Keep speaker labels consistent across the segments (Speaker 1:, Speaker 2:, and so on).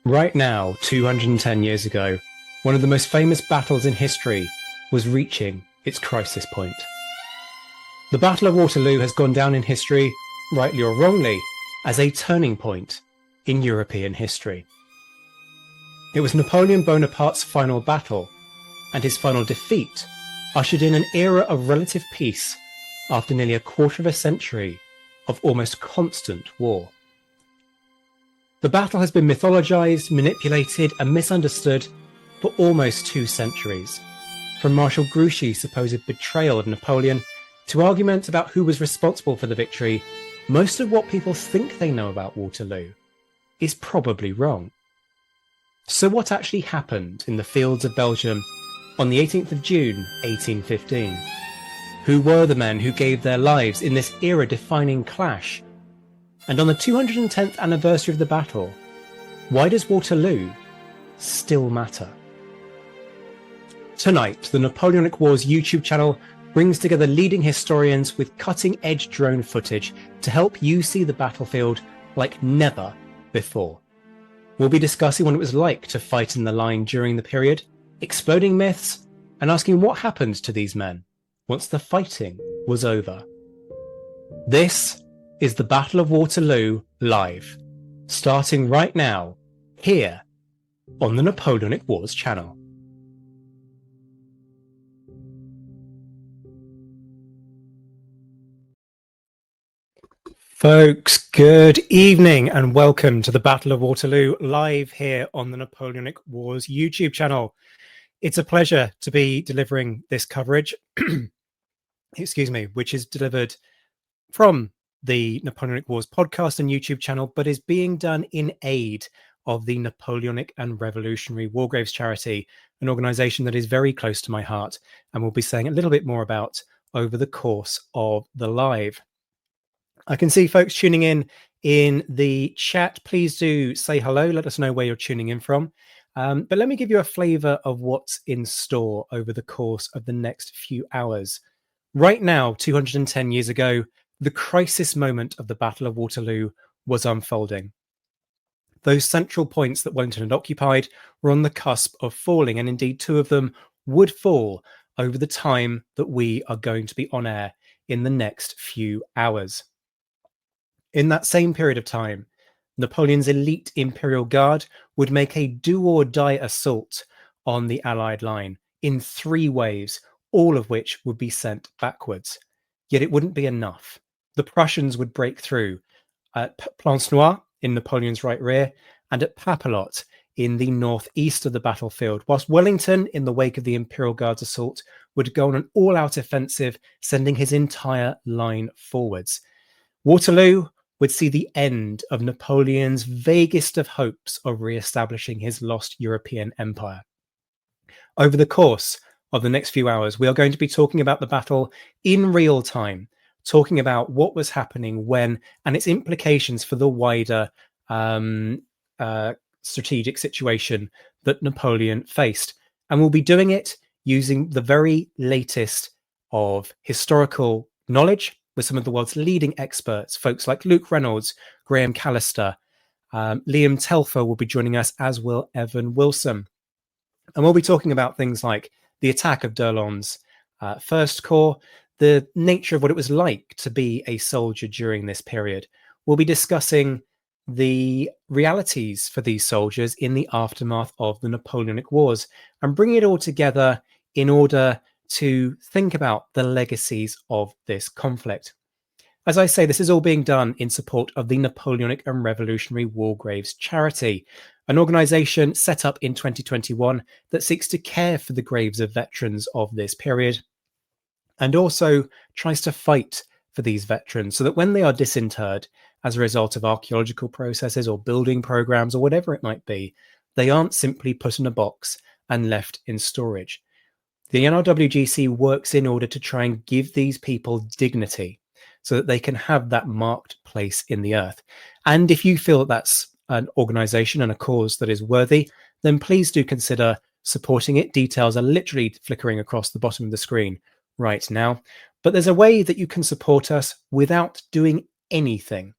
Speaker 1: Right now, 210 years ago, one of the most famous battles in history was reaching its crisis point. The Battle of Waterloo has gone down in history, rightly or wrongly, as a turning point in European history. It was Napoleon Bonaparte's final battle, and his final defeat ushered in an era of relative peace after nearly a quarter of a century of almost constant war. The battle has been mythologized, manipulated, and misunderstood for almost 2 centuries, from Marshal Grouchy's supposed betrayal of Napoleon to arguments about who was responsible for the victory. Most of what people think they know about Waterloo is probably wrong. So what actually happened in the fields of Belgium on the 18th of June 1815? Who were the men who gave their lives in this era-defining clash? And on the 210th anniversary of the battle, why does Waterloo still matter? Tonight, the Napoleonic Wars YouTube channel brings together leading historians with cutting-edge drone footage to help you see the battlefield like never before. We'll be discussing what it was like to fight in the line during the period, exploding myths, and asking what happened to these men once the fighting was over. This is the Battle of Waterloo live, starting right now, here on the Napoleonic Wars channel. Folks, good evening and welcome to the Battle of Waterloo live here on the Napoleonic Wars YouTube channel. It's a pleasure to be delivering this coverage, excuse me, which is delivered from the Napoleonic Wars podcast and YouTube channel, but is being done in aid of the Napoleonic and Revolutionary War Graves charity, an organization that is very close to my heart and we'll be saying a little bit more about over the course of the live. I can see folks tuning in the chat. Please do say hello. Let us know where you're tuning in from. But let me give you a flavor of what's in store over the course of the next few hours. Right now, 210 years ago, the crisis moment of the Battle of Waterloo was unfolding. Those central points that Wellington had occupied were on the cusp of falling, and indeed 2 of them would fall over the time that we are going to be on air in the next few hours. In that same period of time, Napoleon's elite Imperial Guard would make a do-or-die assault on the Allied line in 3 waves, all of which would be sent backwards. Yet it wouldn't be enough. The Prussians would break through at Plancenoit in Napoleon's right rear and at Papelotte in the northeast of the battlefield, whilst Wellington, in the wake of the Imperial Guard's assault, would go on an all-out offensive, sending his entire line forwards. Waterloo would see the end of Napoleon's vaguest of hopes of re-establishing his lost European empire. Over the course of the next few hours, we are going to be talking about the battle in real time, talking about what was happening when and its implications for the wider strategic situation that Napoleon faced. And we'll be doing it using the very latest of historical knowledge with some of the world's leading experts, folks like Luke Reynolds, Graham Callister, Liam Telfer will be joining us, as will Evan Wilson. And we'll be talking about things like the attack of d'Erlon's First Corps, the nature of what it was like to be a soldier during this period. We'll be discussing the realities for these soldiers in the aftermath of the Napoleonic Wars and bringing it all together in order to think about the legacies of this conflict. As I say, this is all being done in support of the Napoleonic and Revolutionary War Graves charity, an organization set up in 2021 that seeks to care for the graves of veterans of this period and also tries to fight for these veterans so that when they are disinterred as a result of archaeological processes or building programs or whatever it might be, they aren't simply put in a box and left in storage. The NRWGC works in order to try and give these people dignity so that they can have that marked place in the earth. And if you feel that that's an organization and a cause that is worthy, then please do consider supporting it. Details are literally flickering across the bottom of the screen right now. But there's a way that you can support us without doing anything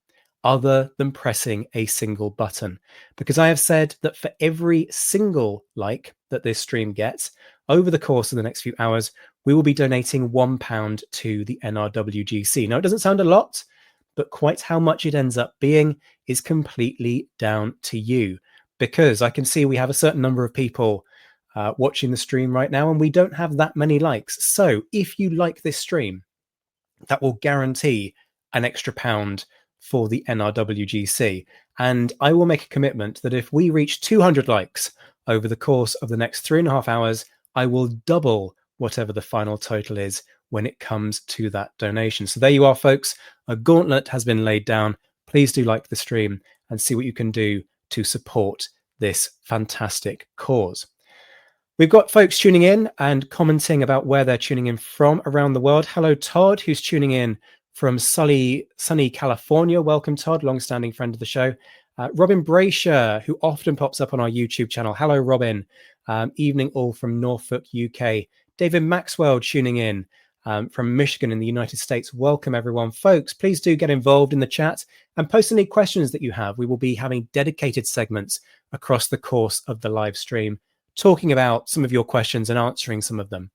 Speaker 1: other than pressing a single button. Because I have said that for every single like that this stream gets, over the course of the next few hours, we will be donating £1 to the NRWGC. Now, it doesn't sound a lot, but quite how much it ends up being is completely down to you. Because I can see we have a certain number of people watching the stream right now, and we don't have that many likes. So if you like this stream, that will guarantee an extra £1 for the NRWGC. And I will make a commitment that if we reach 200 likes over the course of the next 3.5 hours, I will double whatever the final total is when it comes to that donation. So there you are, folks. A gauntlet has been laid down. Please do like the stream and see what you can do to support this fantastic cause. We've got folks tuning in and commenting about where they're tuning in from around the world. Hello, Todd, who's tuning in from sunny California. Welcome, Todd, long-standing friend of the show. Robin Brasher, who often pops up on our YouTube channel. Hello, Robin. Evening all from Norfolk, UK. David Maxwell tuning in from Michigan in the United States. Welcome, everyone. Folks, please do get involved in the chat and post any questions that you have. We will be having dedicated segments across the course of the live stream, talking about some of your questions and answering some of them.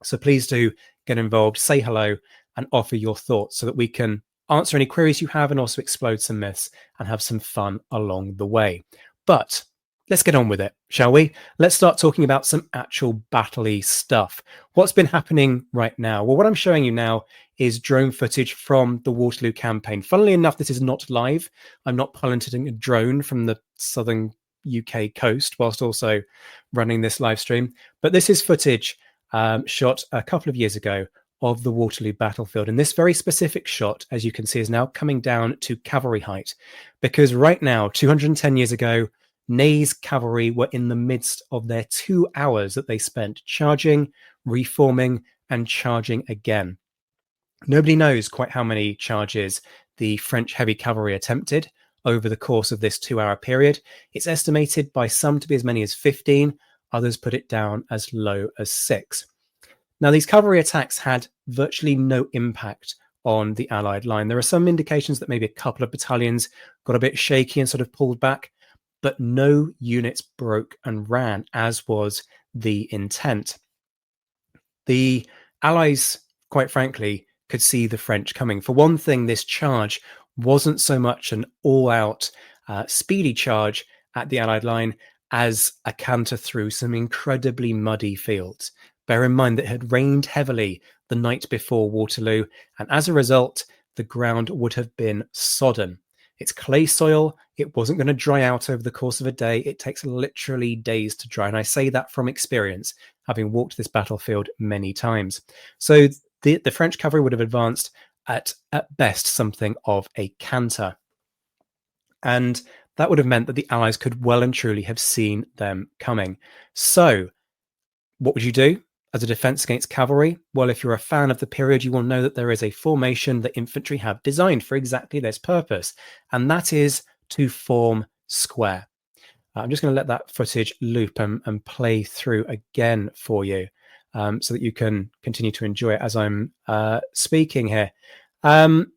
Speaker 1: So please do get involved, say hello, and offer your thoughts so that we can answer any queries you have and also explode some myths and have some fun along the way. But let's get on with it, shall we? Let's start talking about some actual battle-y stuff. What's been happening right now? Well, what I'm showing you now is drone footage from the Waterloo campaign. Funnily enough, this is not live. I'm not piloting a drone from the southern UK coast whilst also running this live stream. But this is footage shot a couple of years ago of the Waterloo battlefield. And this very specific shot, as you can see, is now coming down to cavalry height. Because right now, 210 years ago, Ney's cavalry were in the midst of their 2 hours that they spent charging, reforming, and charging again. Nobody knows quite how many charges the French heavy cavalry attempted over the course of this 2-hour period. It's estimated by some to be as many as 15, others put it down as low as 6. Now, these cavalry attacks had virtually no impact on the Allied line. There are some indications that maybe a couple of battalions got a bit shaky and sort of pulled back, but no units broke and ran, as was the intent. The Allies, quite frankly, could see the French coming. For one thing, this charge wasn't so much an all-out speedy charge at the Allied line as a canter through some incredibly muddy fields. Bear in mind that it had rained heavily the night before Waterloo, and as a result, the ground would have been sodden. It's clay soil. It wasn't going to dry out over the course of a day. It takes literally days to dry, and I say that from experience, having walked this battlefield many times. So the French cavalry would have advanced at best something of a canter. And that would have meant that the Allies could well and truly have seen them coming. So what would you do as a defense against cavalry? Well, if you're a fan of the period, you will know that there is a formation that infantry have designed for exactly this purpose, and that is to form square. I'm just going to let that footage loop and play through again for you, so that you can continue to enjoy it as I'm speaking here. And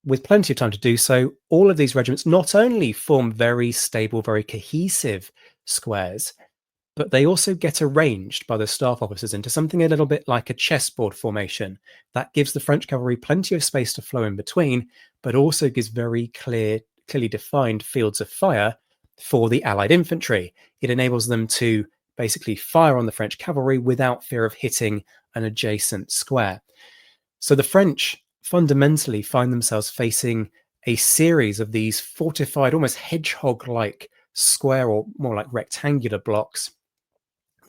Speaker 1: with plenty of time to do so, all of these regiments not only form very stable, very cohesive squares, but they also get arranged by the staff officers into something a little bit like a chessboard formation. That gives the French cavalry plenty of space to flow in between, but also gives very clearly defined fields of fire for the Allied infantry. It enables them to basically fire on the French cavalry without fear of hitting an adjacent square. So the French fundamentally find themselves facing a series of these fortified, almost hedgehog-like square or more like rectangular blocks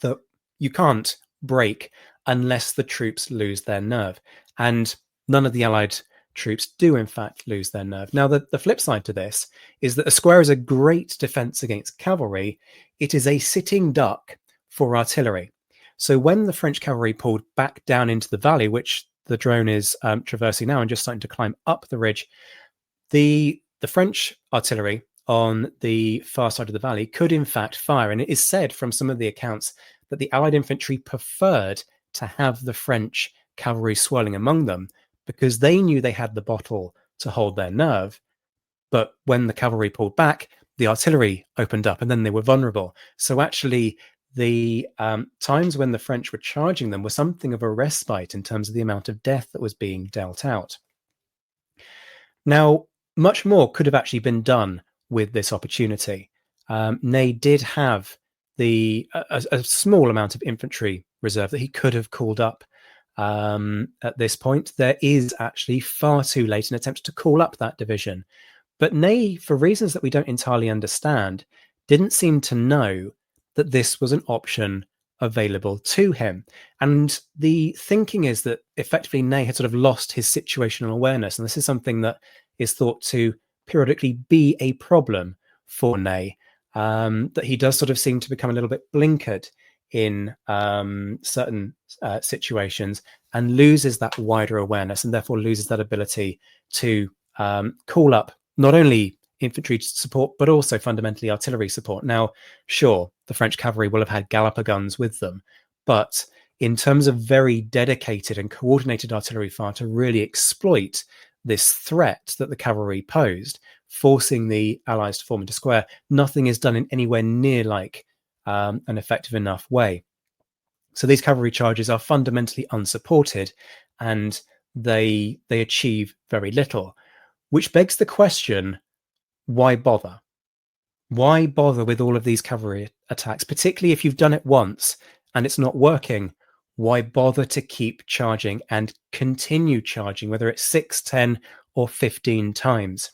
Speaker 1: that you can't break unless the troops lose their nerve. And none of the Allied troops do, in fact, lose their nerve. Now, the flip side to this is that a square is a great defense against cavalry. It is a sitting duck for artillery. So when the French cavalry pulled back down into the valley, which the drone is traversing now and just starting to climb up the ridge, the French artillery on the far side of the valley could in fact fire. And it is said from some of the accounts that the Allied infantry preferred to have the French cavalry swirling among them because they knew they had the bottle to hold their nerve. But when the cavalry pulled back, the artillery opened up and then they were vulnerable. So actually, the times when the French were charging them were something of a respite in terms of the amount of death that was being dealt out. Now, much more could have actually been done with this opportunity. Ney did have a small amount of infantry reserve that he could have called up at this point. There is actually far too late an attempt to call up that division. But Ney, for reasons that we don't entirely understand, didn't seem to know that this was an option available to him. And the thinking is that effectively Ney had sort of lost his situational awareness. And this is something that is thought to periodically be a problem for Ney, that he does sort of seem to become a little bit blinkered in certain situations and loses that wider awareness and therefore loses that ability to call up not only infantry support, but also fundamentally artillery support. Now, sure, the French cavalry will have had galloper guns with them, but in terms of very dedicated and coordinated artillery fire to really exploit this threat that the cavalry posed, forcing the Allies to form into square, nothing is done in anywhere near like an effective enough way. So these cavalry charges are fundamentally unsupported and they achieve very little, which begs the question, why bother? Why bother with all of these cavalry attacks, particularly if you've done it once and it's not working? Why bother to keep charging and continue charging, whether it's 6, 10, or 15 times?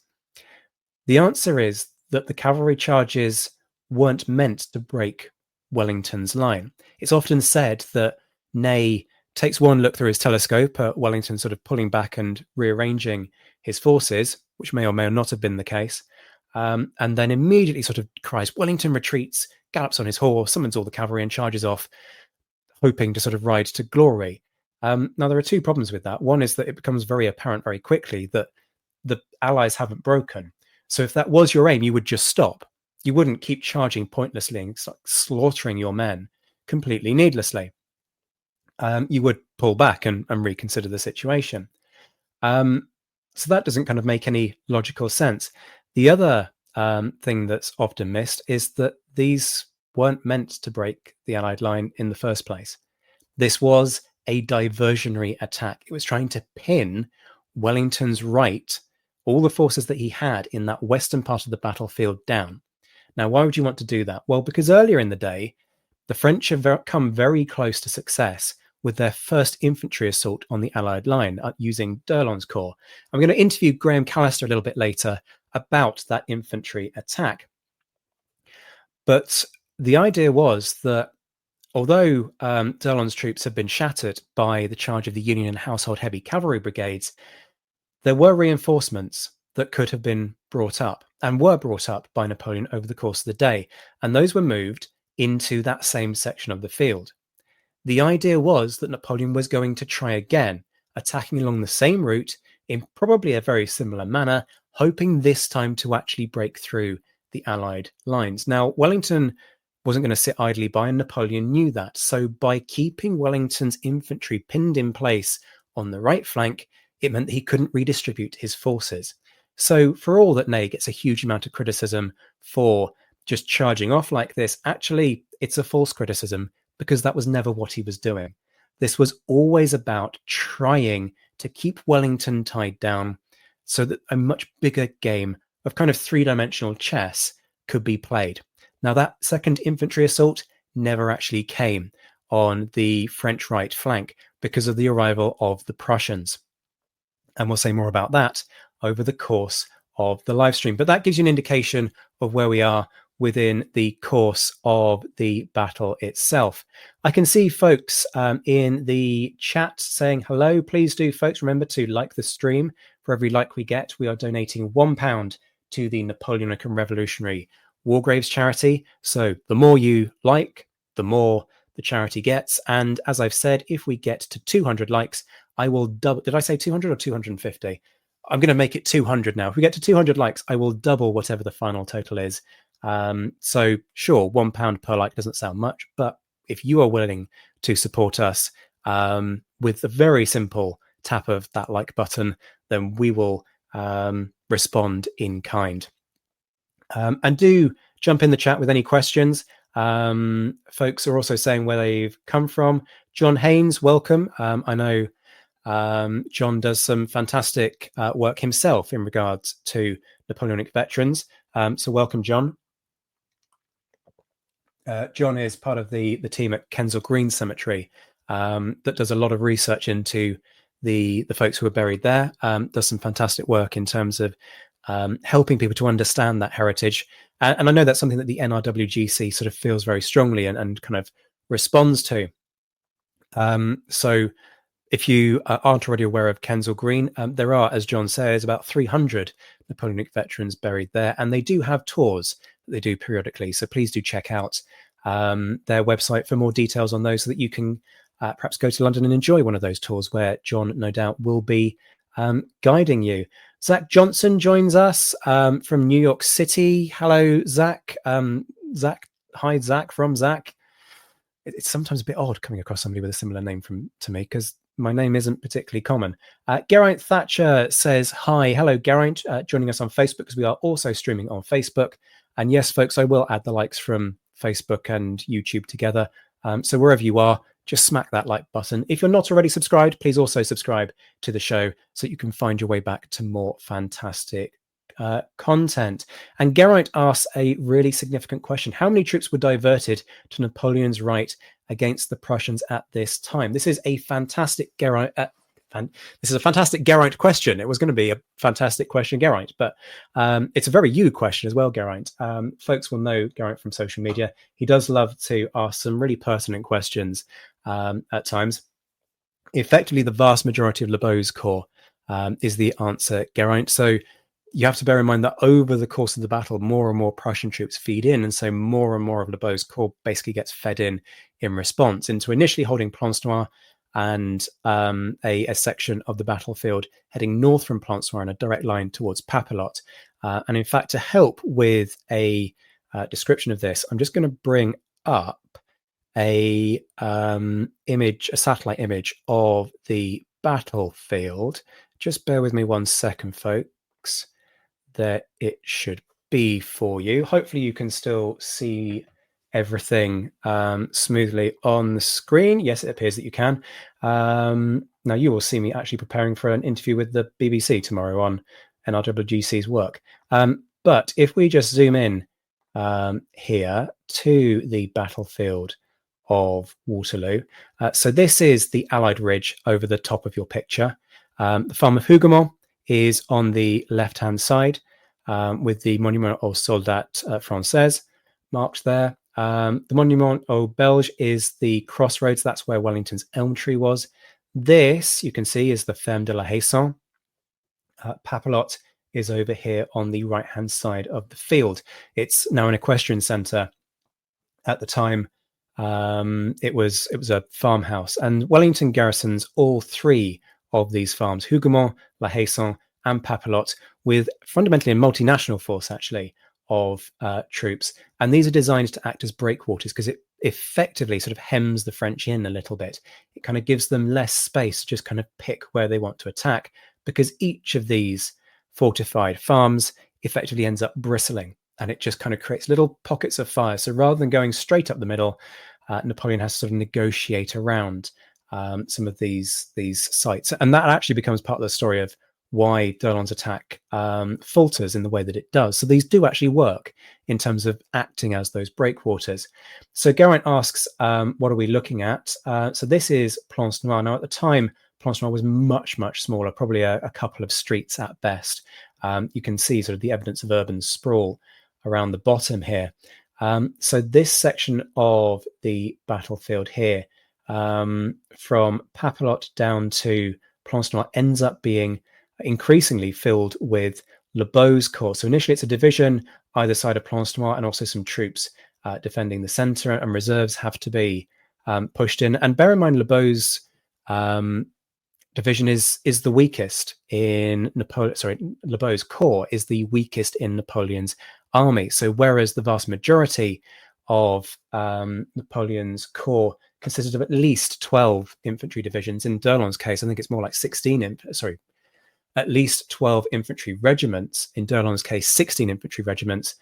Speaker 1: The answer is that the cavalry charges weren't meant to break Wellington's line. It's often said that Ney takes one look through his telescope at Wellington sort of pulling back and rearranging his forces, which may or may not have been the case, and then immediately sort of cries, "Wellington retreats," gallops on his horse, summons all the cavalry and charges off, hoping to sort of ride to glory. Now, there are two problems with that. One is that it becomes very apparent very quickly that the Allies haven't broken. So if that was your aim, you would just stop. You wouldn't keep charging pointlessly and slaughtering your men completely needlessly. You would pull back and reconsider the situation. So that doesn't kind of make any logical sense. The other thing that's often missed is that these weren't meant to break the Allied line in the first place. This was a diversionary attack. It was trying to pin Wellington's right, all the forces that he had in that western part of the battlefield, down. Now, why would you want to do that? Well, because earlier in the day, the French have come very close to success with their first infantry assault on the Allied line using d'Erlon's corps. I'm going to interview Graham Callister a little bit later about that infantry attack. But the idea was that although d'Erlon's troops had been shattered by the charge of the Union and Household Heavy Cavalry brigades, there were reinforcements that could have been brought up and were brought up by Napoleon over the course of the day. And those were moved into that same section of the field. The idea was that Napoleon was going to try again, attacking along the same route in probably a very similar manner, hoping this time to actually break through the Allied lines. Now, Wellington wasn't going to sit idly by, and Napoleon knew that. So by keeping Wellington's infantry pinned in place on the right flank, it meant that he couldn't redistribute his forces. So for all that Ney gets a huge amount of criticism for just charging off like this, actually, it's a false criticism because that was never what he was doing. This was always about trying to keep Wellington tied down so that a much bigger game of kind of three-dimensional chess could be played. Now, that second infantry assault never actually came on the French right flank because of the arrival of the Prussians. And we'll say more about that over the course of the live stream. But that gives you an indication of where we are within the course of the battle itself. I can see folks in the chat saying hello. Please do, folks, remember to like the stream. For every like we get, we are donating £1 to the Napoleonic and Revolutionary War Graves charity. So the more you like, the more the charity gets. And as I've said, if we get to 200 likes, I will double. Did I say 200 or 250? I'm going to make it 200 now. If we get to 200 likes, I will double whatever the final total is. So sure, £1 per like doesn't sound much, but if you are willing to support us with a very simple tap of that like button, then we will respond in kind. And do jump in the chat with any questions. Folks are also saying where they've come from. John Haynes, welcome. I know John does some fantastic work himself in regards to Napoleonic veterans. So welcome, John. John is part of the team at Kensal Green Cemetery that does a lot of research into the folks who are buried there. Does some fantastic work in terms of helping people to understand that heritage. And I know that's something that the NRWGC sort of feels very strongly and kind of responds to. So if you aren't already aware of Kensal Green, there are, as John says, about 300 Napoleonic veterans buried there, and they do have tours that they do periodically. So please do check out their website for more details on those, so that you can perhaps go to London and enjoy one of those tours where John, no doubt, will be guiding you. Zach Johnson joins us from New York City. Hello, Zach. Hi, Zach from Zach. It's sometimes a bit odd coming across somebody with a similar name to me, because my name isn't particularly common. Geraint Thatcher says hi. Hello, Geraint, joining us on Facebook, because we are also streaming on Facebook. And yes, folks, I will add the likes from Facebook and YouTube together. So wherever you are, just smack that like button. If you're not already subscribed, please also subscribe to the show so that you can find your way back to more fantastic content. And Geraint asks a really significant question. How many troops were diverted to Napoleon's right against the Prussians at this time? This is a fantastic Geraint. This is a fantastic Geraint question. It was going to be a fantastic question, Geraint, but it's a very you question as well, Geraint. Folks will know Geraint from social media. He does love to ask some really pertinent questions at times. Effectively, the vast majority of Lebeau's corps is the answer, Geraint. So you have to bear in mind that over the course of the battle, more and more Prussian troops feed in, and so more and more of Lebeau's corps basically gets fed in response into initially holding Plancenoit and a section of the battlefield heading north from Plancenoit in a direct line towards Papelotte. And in fact, to help with a description of this, I'm just going to bring up a satellite image of the battlefield. Just bear with me 1 second, folks. There it should be for you. Hopefully you can still see everything smoothly on the screen. Yes, it appears that you can. Now you will see me actually preparing for an interview with the BBC tomorrow on NRWGC's work. But if we just zoom in here to the battlefield of Waterloo. So this is the Allied ridge over the top of your picture. The farm of Hougoumont is on the left-hand side with the Monument aux Soldats Français marked there. The Monument aux Belges is the crossroads. That's where Wellington's elm tree was. This, you can see, is the Ferme de la Haison. Papelotte is over here on the right-hand side of the field. It's now an equestrian centre. At the time, it was a farmhouse, and Wellington garrisons all three of these farms: Hougoumont, La Haison, and Papelotte, with fundamentally a multinational force, actually, of troops. And these are designed to act as breakwaters because it effectively sort of hems the French in a little bit. It kind of gives them less space to just kind of pick where they want to attack, because each of these fortified farms effectively ends up bristling, and it just kind of creates little pockets of fire. So rather than going straight up the middle, Napoleon has to sort of negotiate around some of these sites. And that actually becomes part of the story of why D'Erlon's attack falters in the way that it does. So these do actually work in terms of acting as those breakwaters. So Geraint asks, what are we looking at? So this is Plancenoit. Now, at the time, Plancenoit was much, much smaller, probably a couple of streets at best. You can see sort of the evidence of urban sprawl around the bottom here. So this section of the battlefield here, from Papelotte down to Plancenoit, ends up being increasingly filled with Lebeau's corps. So initially it's a division either side of Plancenoit, and also some troops defending the centre, and reserves have to be pushed in. And bear in mind, Lebeau's division is the weakest in Lebeau's corps is the weakest in Napoleon's army. So whereas the vast majority of Napoleon's corps consisted of at least 12 infantry divisions, in D'Erlon's case, I think it's more like 16. at least 12 infantry regiments. In d'Erlon's case, 16 infantry regiments.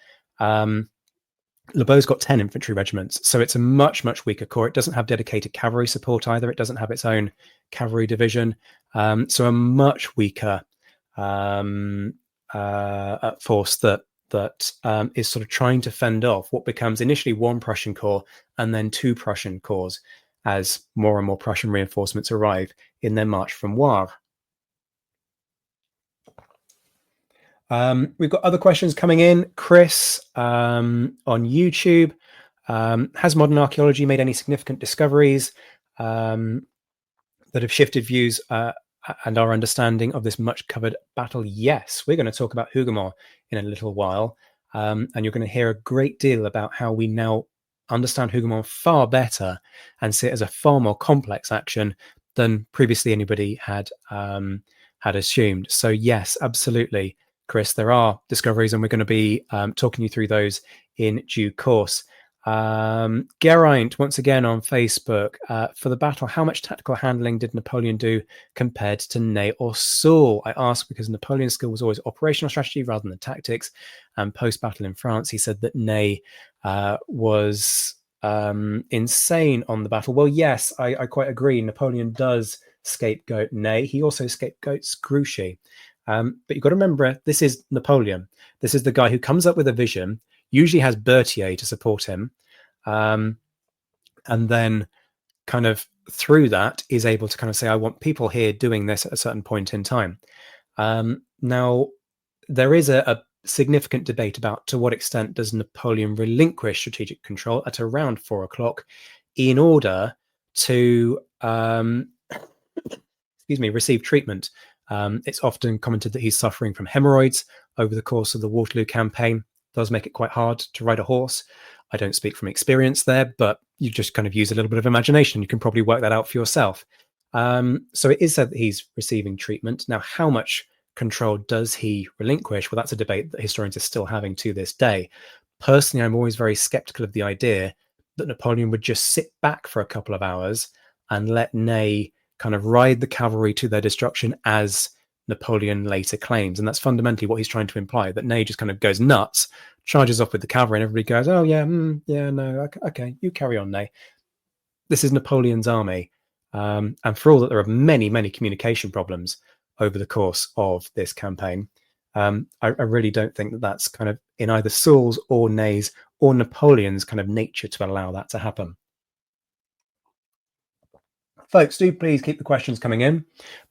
Speaker 1: Lebeau's got 10 infantry regiments, so it's a much, much weaker corps. It doesn't have dedicated cavalry support either. It doesn't have its own cavalry division, so a much weaker force that is sort of trying to fend off what becomes initially one Prussian corps and then two Prussian corps as more and more Prussian reinforcements arrive in their march from Wavre. We've got other questions coming in. Chris on YouTube. Has modern archaeology made any significant discoveries that have shifted views and our understanding of this much covered battle? Yes, we're going to talk about Hougoumont in a little while. And you're going to hear a great deal about how we now understand Hougoumont far better and see it as a far more complex action than previously anybody had assumed. So yes, absolutely, Chris, there are discoveries, and we're going to be talking you through those in due course. Geraint, once again on Facebook, for the battle, how much tactical handling did Napoleon do compared to Ney or Soult? I ask because Napoleon's skill was always operational strategy rather than tactics. And post-battle in France, he said that Ney was insane on the battle. Well, yes, I quite agree. Napoleon does scapegoat Ney. He also scapegoats Grouchy. But you've got to remember, this is Napoleon. This is the guy who comes up with a vision, usually has Berthier to support him, and then kind of through that is able to kind of say, I want people here doing this at a certain point in time. Now, there is a significant debate about to what extent does Napoleon relinquish strategic control at around 4 o'clock in order to receive treatment. It's often commented that he's suffering from hemorrhoids over the course of the Waterloo campaign. Does make it quite hard to ride a horse. I don't speak from experience there, but you just kind of use a little bit of imagination. You can probably work that out for yourself. So it is said that he's receiving treatment. Now, how much control does he relinquish? Well, that's a debate that historians are still having to this day. Personally, I'm always very skeptical of the idea that Napoleon would just sit back for a couple of hours and let Ney kind of ride the cavalry to their destruction, as Napoleon later claims. And that's fundamentally what he's trying to imply, that Ney just kind of goes nuts, charges off with the cavalry, and everybody goes, oh yeah, no, okay, you carry on, Ney. This is Napoleon's army. And for all that there are many, many communication problems over the course of this campaign, I really don't think that that's kind of in either Soult's or Ney's or Napoleon's kind of nature to allow that to happen. Folks, do please keep the questions coming in,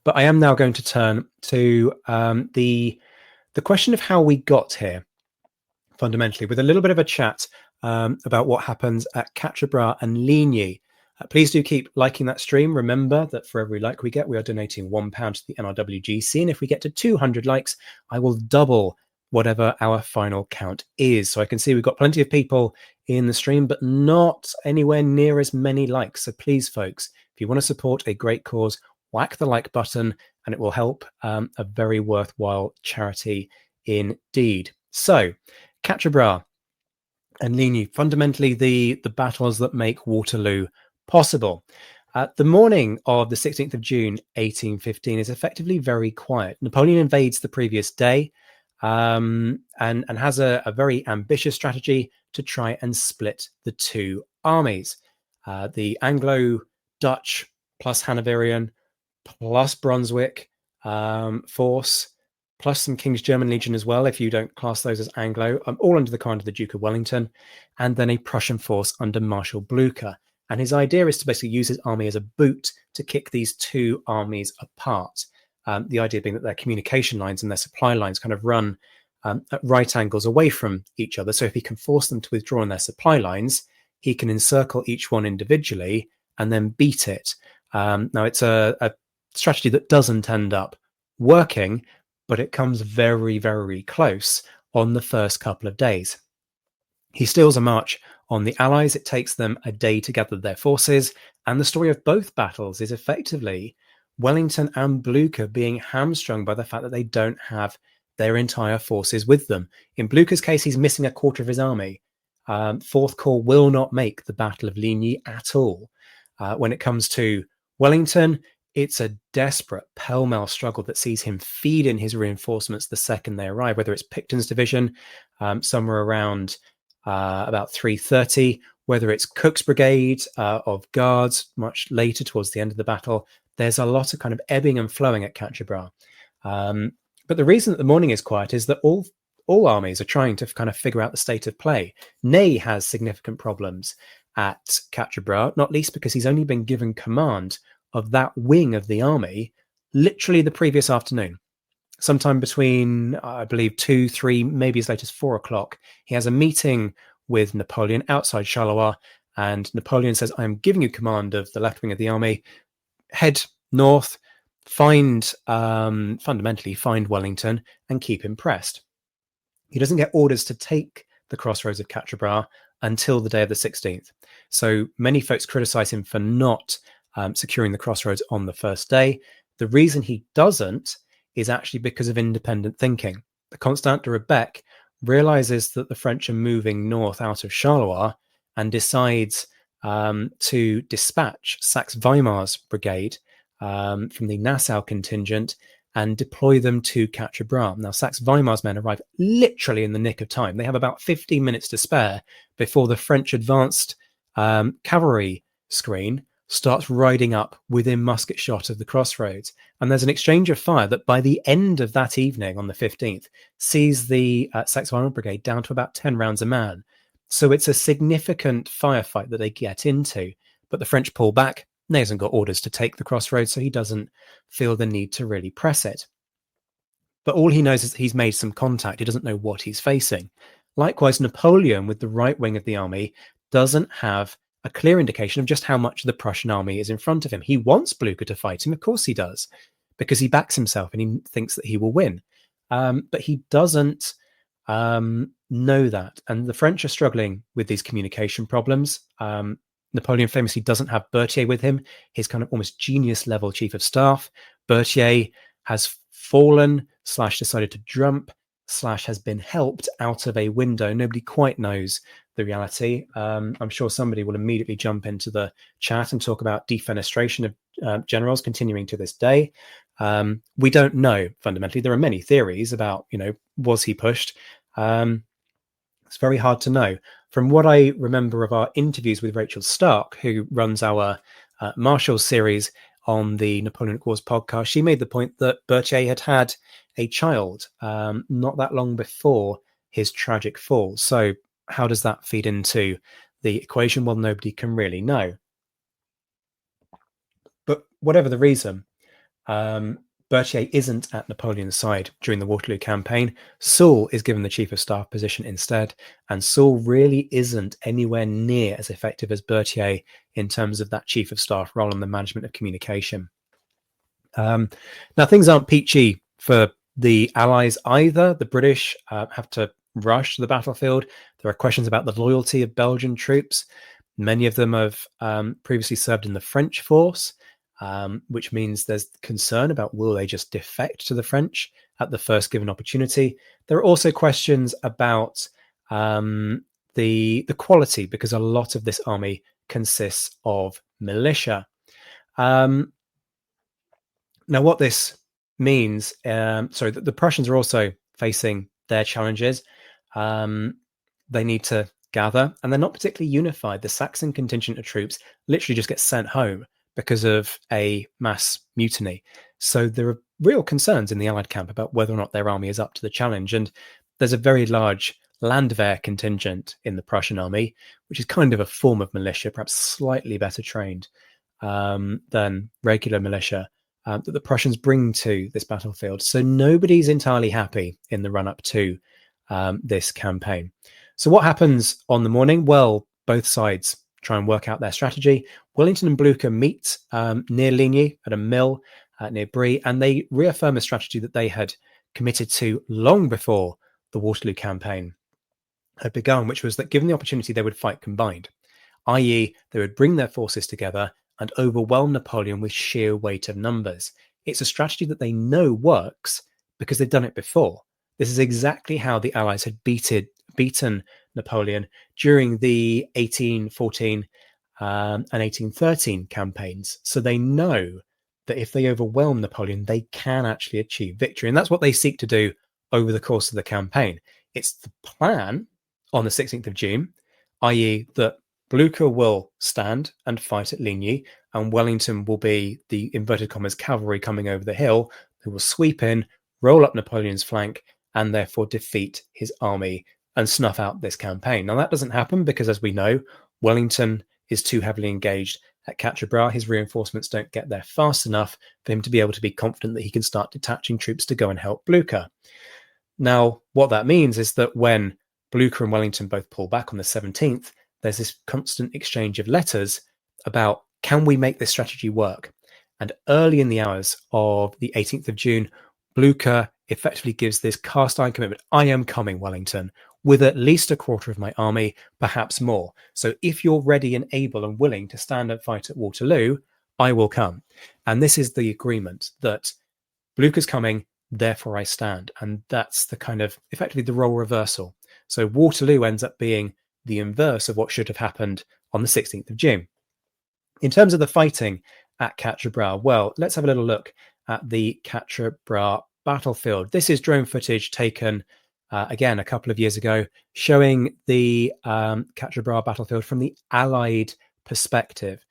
Speaker 1: but I am now going to turn to the question of how we got here, fundamentally, with a little bit of a chat about what happens at Quatre and Ligny. Please do keep liking that stream. Remember that for every like we get, we are donating £1 to the NRWGC, and if we get to 200 likes, I will double whatever our final count is. So I can see we've got plenty of people in the stream, but not anywhere near as many likes. So please, folks, if you want to support a great cause, whack the like button, and it will help a very worthwhile charity indeed. So, Quatre and Ligny, fundamentally the battles that make Waterloo possible. The morning of the 16th of June, 1815 is effectively very quiet. Napoleon invades the previous day and has a very ambitious strategy to try and split the two armies. The Anglo-Dutch plus Hanoverian plus Brunswick force, plus some King's German Legion as well, if you don't class those as Anglo, all under the command of the Duke of Wellington, and then a Prussian force under Marshal Blucher. And his idea is to basically use his army as a boot to kick these two armies apart. The idea being that their communication lines and their supply lines kind of run at right angles away from each other. So if he can force them to withdraw on their supply lines, he can encircle each one individually and then beat it. Now, it's a strategy that doesn't end up working, but it comes very, very close on the first couple of days. He steals a march on the Allies. It takes them a day to gather their forces. And the story of both battles is effectively Wellington and Blucher being hamstrung by the fact that they don't have their entire forces with them. In Blucher's case, he's missing a quarter of his army. Fourth Corps will not make the Battle of Ligny at all. When it comes to Wellington, it's a desperate pell-mell struggle that sees him feed in his reinforcements the second they arrive, whether it's Picton's division, somewhere around about 3:30, whether it's Cook's brigade of guards much later towards the end of the battle. There's a lot of kind of ebbing and flowing at Quatre. But the reason that the morning is quiet is that all armies are trying to kind of figure out the state of play. Ney has significant problems at Quatre, not least because he's only been given command of that wing of the army literally the previous afternoon. Sometime between, I believe, 2, 3, maybe as late as 4 o'clock, he has a meeting with Napoleon outside Charleroi, and Napoleon says, I'm giving you command of the left wing of the army. Head north, fundamentally find Wellington and keep him pressed. He doesn't get orders to take the crossroads of Quatre until the day of the 16th. So many folks criticize him for not securing the crossroads on the first day. The reason he doesn't is actually because of independent thinking. The Constant de Rebecque realizes that the French are moving north out of Charleroi and decides to dispatch Saxe-Weimar's brigade from the Nassau contingent and deploy them to Quatre. Now, Saxe-Weimar's men arrive literally in the nick of time. They have about 15 minutes to spare before the French advanced cavalry screen starts riding up within musket shot of the crossroads. And there's an exchange of fire that by the end of that evening on the 15th sees the Saxe-Weimar brigade down to about 10 rounds a man. So it's a significant firefight that they get into, but the French pull back. Ney hasn't got orders to take the crossroads, so he doesn't feel the need to really press it. But all he knows is that he's made some contact. He doesn't know what he's facing. Likewise, Napoleon, with the right wing of the army, doesn't have a clear indication of just how much the Prussian army is in front of him. He wants Blucher to fight him, of course he does, because he backs himself and he thinks that he will win. But he doesn't know that. And the French are struggling with these communication problems. Napoleon famously doesn't have Berthier with him, his kind of almost genius level chief of staff. Berthier has fallen / decided to jump / has been helped out of a window. Nobody quite knows the reality. I'm sure somebody will immediately jump into the chat and talk about defenestration of generals continuing to this day. We don't know, fundamentally. There are many theories about, was he pushed? It's very hard to know. From what I remember of our interviews with Rachel Stark, who runs our Marshall series on the Napoleonic Wars podcast, she made the point that Berthier had a child not that long before his tragic fall. So how does that feed into the equation? Well, nobody can really know. But whatever the reason, Berthier isn't at Napoleon's side during the Waterloo campaign. Soult is given the chief of staff position instead, and Soult really isn't anywhere near as effective as Berthier in terms of that chief of staff role and the management of communication. Now, things aren't peachy for the Allies either. The British have to rush to the battlefield. There are questions about the loyalty of Belgian troops. Many of them have previously served in the French force, which means there's concern about will they just defect to the French at the first given opportunity. There are also questions about the quality, because a lot of this army consists of militia. Now, what this means, the Prussians are also facing their challenges. They need to gather, and they're not particularly unified. The Saxon contingent of troops literally just gets sent home because of a mass mutiny. So there are real concerns in the Allied camp about whether or not their army is up to the challenge. And there's a very large Landwehr contingent in the Prussian army, which is kind of a form of militia, perhaps slightly better trained than regular militia, that the Prussians bring to this battlefield. So nobody's entirely happy in the run-up to this campaign. So what happens on the morning? Well, both sides try and work out their strategy. Wellington and Blucher meet near Ligny at a mill near Brie, and they reaffirm a strategy that they had committed to long before the Waterloo campaign had begun, which was that given the opportunity, they would fight combined, i.e. they would bring their forces together and overwhelm Napoleon with sheer weight of numbers. It's a strategy that they know works because they've done it before. This is exactly how the Allies had beaten Napoleon during the 1814 and 1813 campaigns. So they know that if they overwhelm Napoleon, they can actually achieve victory. And that's what they seek to do over the course of the campaign. It's the plan on the 16th of June, i.e. that Blucher will stand and fight at Ligny, and Wellington will be the inverted commas cavalry coming over the hill, who will sweep in, roll up Napoleon's flank, and therefore defeat his army and snuff out this campaign. Now, that doesn't happen because, as we know, Wellington is too heavily engaged at Quatre. His reinforcements don't get there fast enough for him to be able to be confident that he can start detaching troops to go and help Blucher. Now, what that means is that when Blucher and Wellington both pull back on the 17th, there's this constant exchange of letters about, can we make this strategy work? And early in the hours of the 18th of June, Blucher effectively gives this cast iron commitment: I am coming, Wellington, with at least a quarter of my army, perhaps more. So if you're ready and able and willing to stand and fight at Waterloo, I will come. And this is the agreement that Blucher's coming, therefore I stand. And that's the kind of effectively the role reversal. So Waterloo ends up being the inverse of what should have happened on the 16th of June. In terms of the fighting at Quatre, well, let's have a little look at the Quatre battlefield. This is drone footage taken again a couple of years ago, showing the Quatre battlefield from the Allied perspective.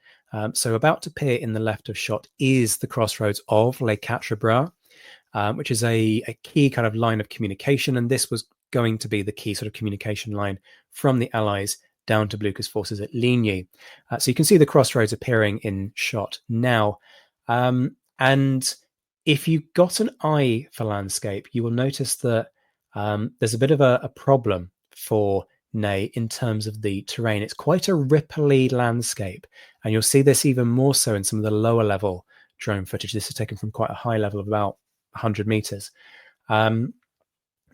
Speaker 1: So about to appear in the left of shot is the crossroads of Les Quatre Bras, which is a key kind of line of communication, and this was going to be the key sort of communication line from the Allies down to Blucher's forces at Ligny. So you can see the crossroads appearing in shot now. And if you've got an eye for landscape, you will notice that there's a bit of a problem for Ney in terms of the terrain. It's quite a ripply landscape, and you'll see this even more so in some of the lower level drone footage. This is taken from quite a high level of about 100 meters.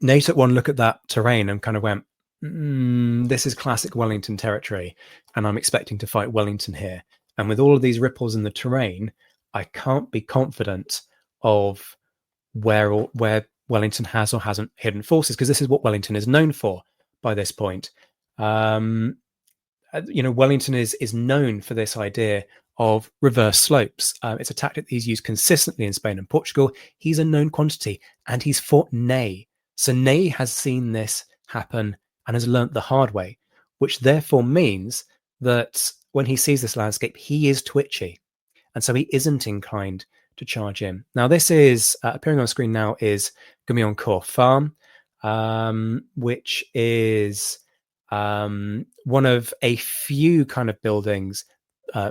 Speaker 1: Ney took one look at that terrain and kind of went, this is classic Wellington territory, and I'm expecting to fight Wellington here. And with all of these ripples in the terrain, I can't be confident of where Wellington has or hasn't hidden forces, because this is what Wellington is known for by this point. Wellington is known for this idea of reverse slopes. It's a tactic that he's used consistently in Spain and Portugal. He's a known quantity, and he's fought Ney. So Ney has seen this happen and has learnt the hard way, which therefore means that when he sees this landscape, he is twitchy, and so he isn't inclined to charge in. Now, this is appearing on screen now is Hougoumont Farm, which is one of a few kind of buildings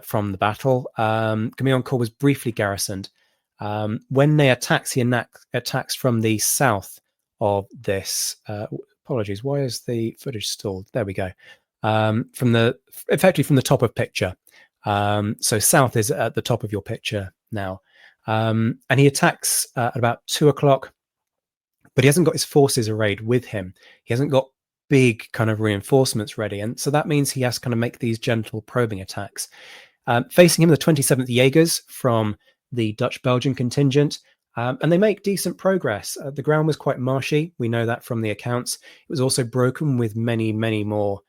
Speaker 1: from the battle. Hougoumont was briefly garrisoned. When Ney attacks, he attacks from the south of this. Apologies, why is the footage stalled? There we go. Effectively from the top of picture. So south is at the top of your picture now. And he attacks at about 2:00, but he hasn't got his forces arrayed with him. He hasn't got big kind of reinforcements ready. And so that means he has to kind of make these gentle probing attacks. Facing him, the 27th Jaegers from the Dutch-Belgian contingent, and they make decent progress. The ground was quite marshy. We know that from the accounts. It was also broken with many, many more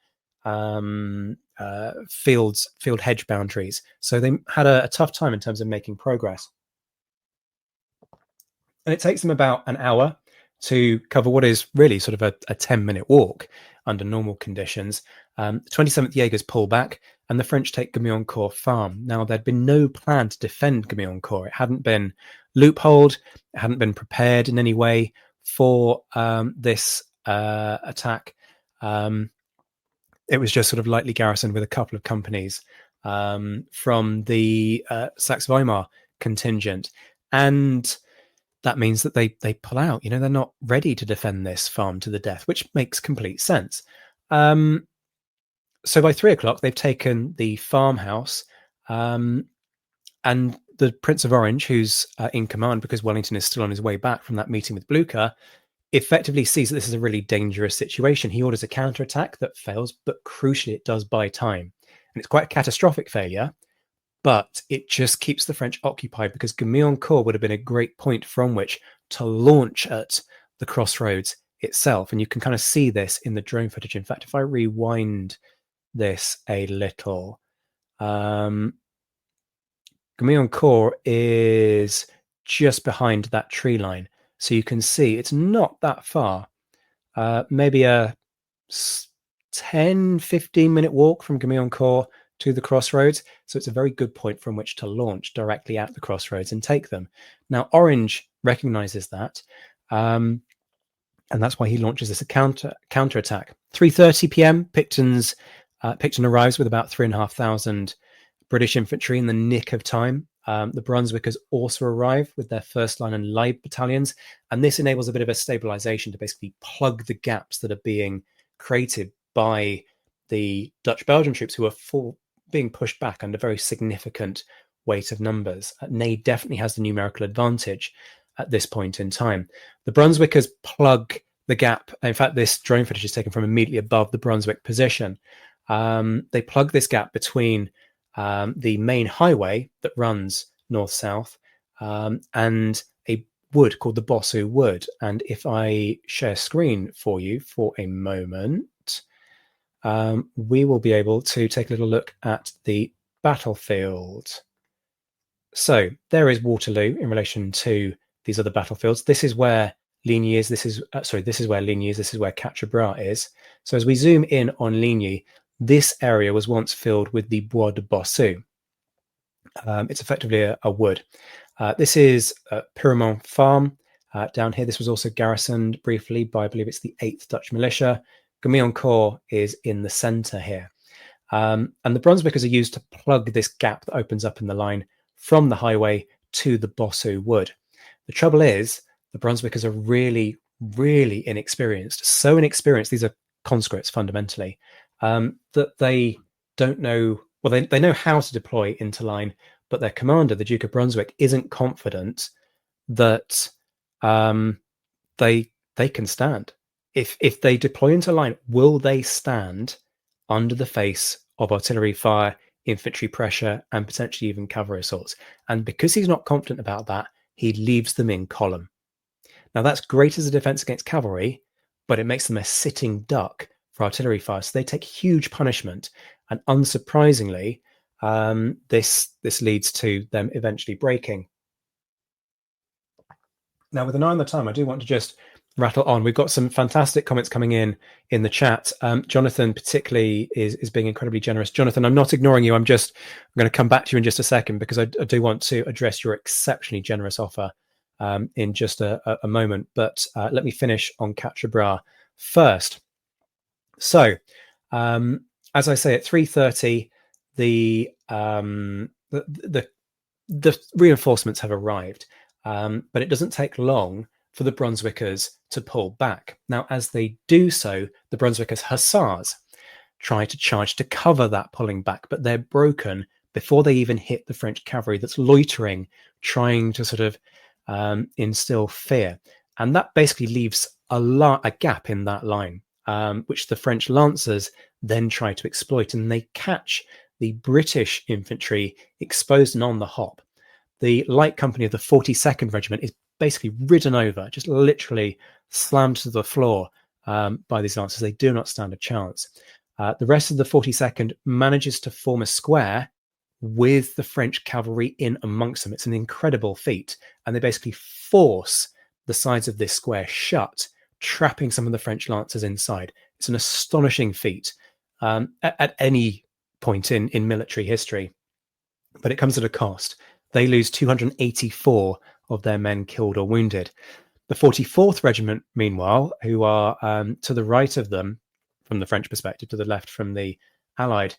Speaker 1: field hedge boundaries. So they had a tough time in terms of making progress. And it takes them about an hour to cover what is really sort of a 10-minute walk under normal conditions. 27th Jaegers pull back, and the French take Hougoumont Farm. Now, there'd been no plan to defend Hougoumont. It hadn't been loopholed, it hadn't been prepared in any way for this attack. It was just sort of lightly garrisoned with a couple of companies from the Saxe-Weimar contingent. And that means that they pull out. They're not ready to defend this farm to the death, which makes complete sense. So by 3:00, they've taken the farmhouse, and the Prince of Orange, who's in command because Wellington is still on his way back from that meeting with Blucher, effectively sees that this is a really dangerous situation. He orders a counterattack that fails, but crucially, it does buy time. And it's quite a catastrophic failure, but it just keeps the French occupied, because Hougoumont would have been a great point from which to launch at the crossroads itself. And you can kind of see this in the drone footage. In fact, if I rewind this a little, Hougoumont Corps is just behind that tree line. So you can see it's not that far. Maybe a 10, 15-minute walk from Corps to the crossroads. So it's a very good point from which to launch directly at the crossroads and take them. Now, Orange recognizes that. And that's why he launches this counterattack. 3:30 p.m. Picton arrives with about 3,500 British infantry in the nick of time. The Brunswickers also arrive with their first line and light battalions, and this enables a bit of a stabilization to basically plug the gaps that are being created by the Dutch-Belgian troops who are being pushed back under very significant weight of numbers. Ney definitely has the numerical advantage at this point in time. The Brunswickers plug the gap. In fact, this drone footage is taken from immediately above the Brunswick position. They plug this gap between the main highway that runs north-south and a wood called the Bossu Wood. And if I share screen for you for a moment, we will be able to take a little look at the battlefield. So there is Waterloo in relation to these other battlefields. This is where Ligny is. This is where Ligny is. This is where Quatre is. So as we zoom in on Ligny, this area was once filled with the Bois de Bossu. It's effectively a wood. This is Pyrmont Farm down here. This was also garrisoned briefly by, I believe it's the 8th Dutch Militia. Corps is in the center here. And the Brunswickers are used to plug this gap that opens up in the line from the highway to the Bossu Wood. The trouble is, the Brunswickers are really, really inexperienced. So inexperienced, these are conscripts fundamentally, that they don't know, well, they know how to deploy into line, but their commander, the Duke of Brunswick, isn't confident that they can stand. If they deploy into line, will they stand under the face of artillery fire, infantry pressure, and potentially even cavalry assaults? And because he's not confident about that, he leaves them in column. Now, that's great as a defense against cavalry, but it makes them a sitting duck for artillery fire. So they take huge punishment. And unsurprisingly, this leads to them eventually breaking. Now, with an eye on the time, I do want to just rattle on. We've got some fantastic comments coming in the chat. Jonathan particularly is being incredibly generous. Jonathan, I'm not ignoring you. I'm going to come back to you in just a second because I do want to address your exceptionally generous offer in just a moment. But let me finish on Quatre first. So, as I say, at 3:30, the reinforcements have arrived, but it doesn't take long for the Brunswickers to pull back. Now, as they do so, the Brunswickers hussars try to charge to cover that pulling back, but they're broken before they even hit the French cavalry that's loitering, trying to sort of instill fear. And that basically leaves a gap in that line, which the French lancers then try to exploit, and they catch the British infantry exposed and on the hop. The light company of the 42nd Regiment is basically ridden over, just literally slammed to the floor by these lancers. They do not stand a chance. The rest of the 42nd manages to form a square with the French cavalry in amongst them. It's an incredible feat. And they basically force the sides of this square shut, trapping some of the French lancers inside. It's an astonishing feat at any point in military history, but it comes at a cost. They lose 284 of their men killed or wounded. The 44th Regiment, meanwhile, who are to the right of them from the French perspective, to the left from the Allied,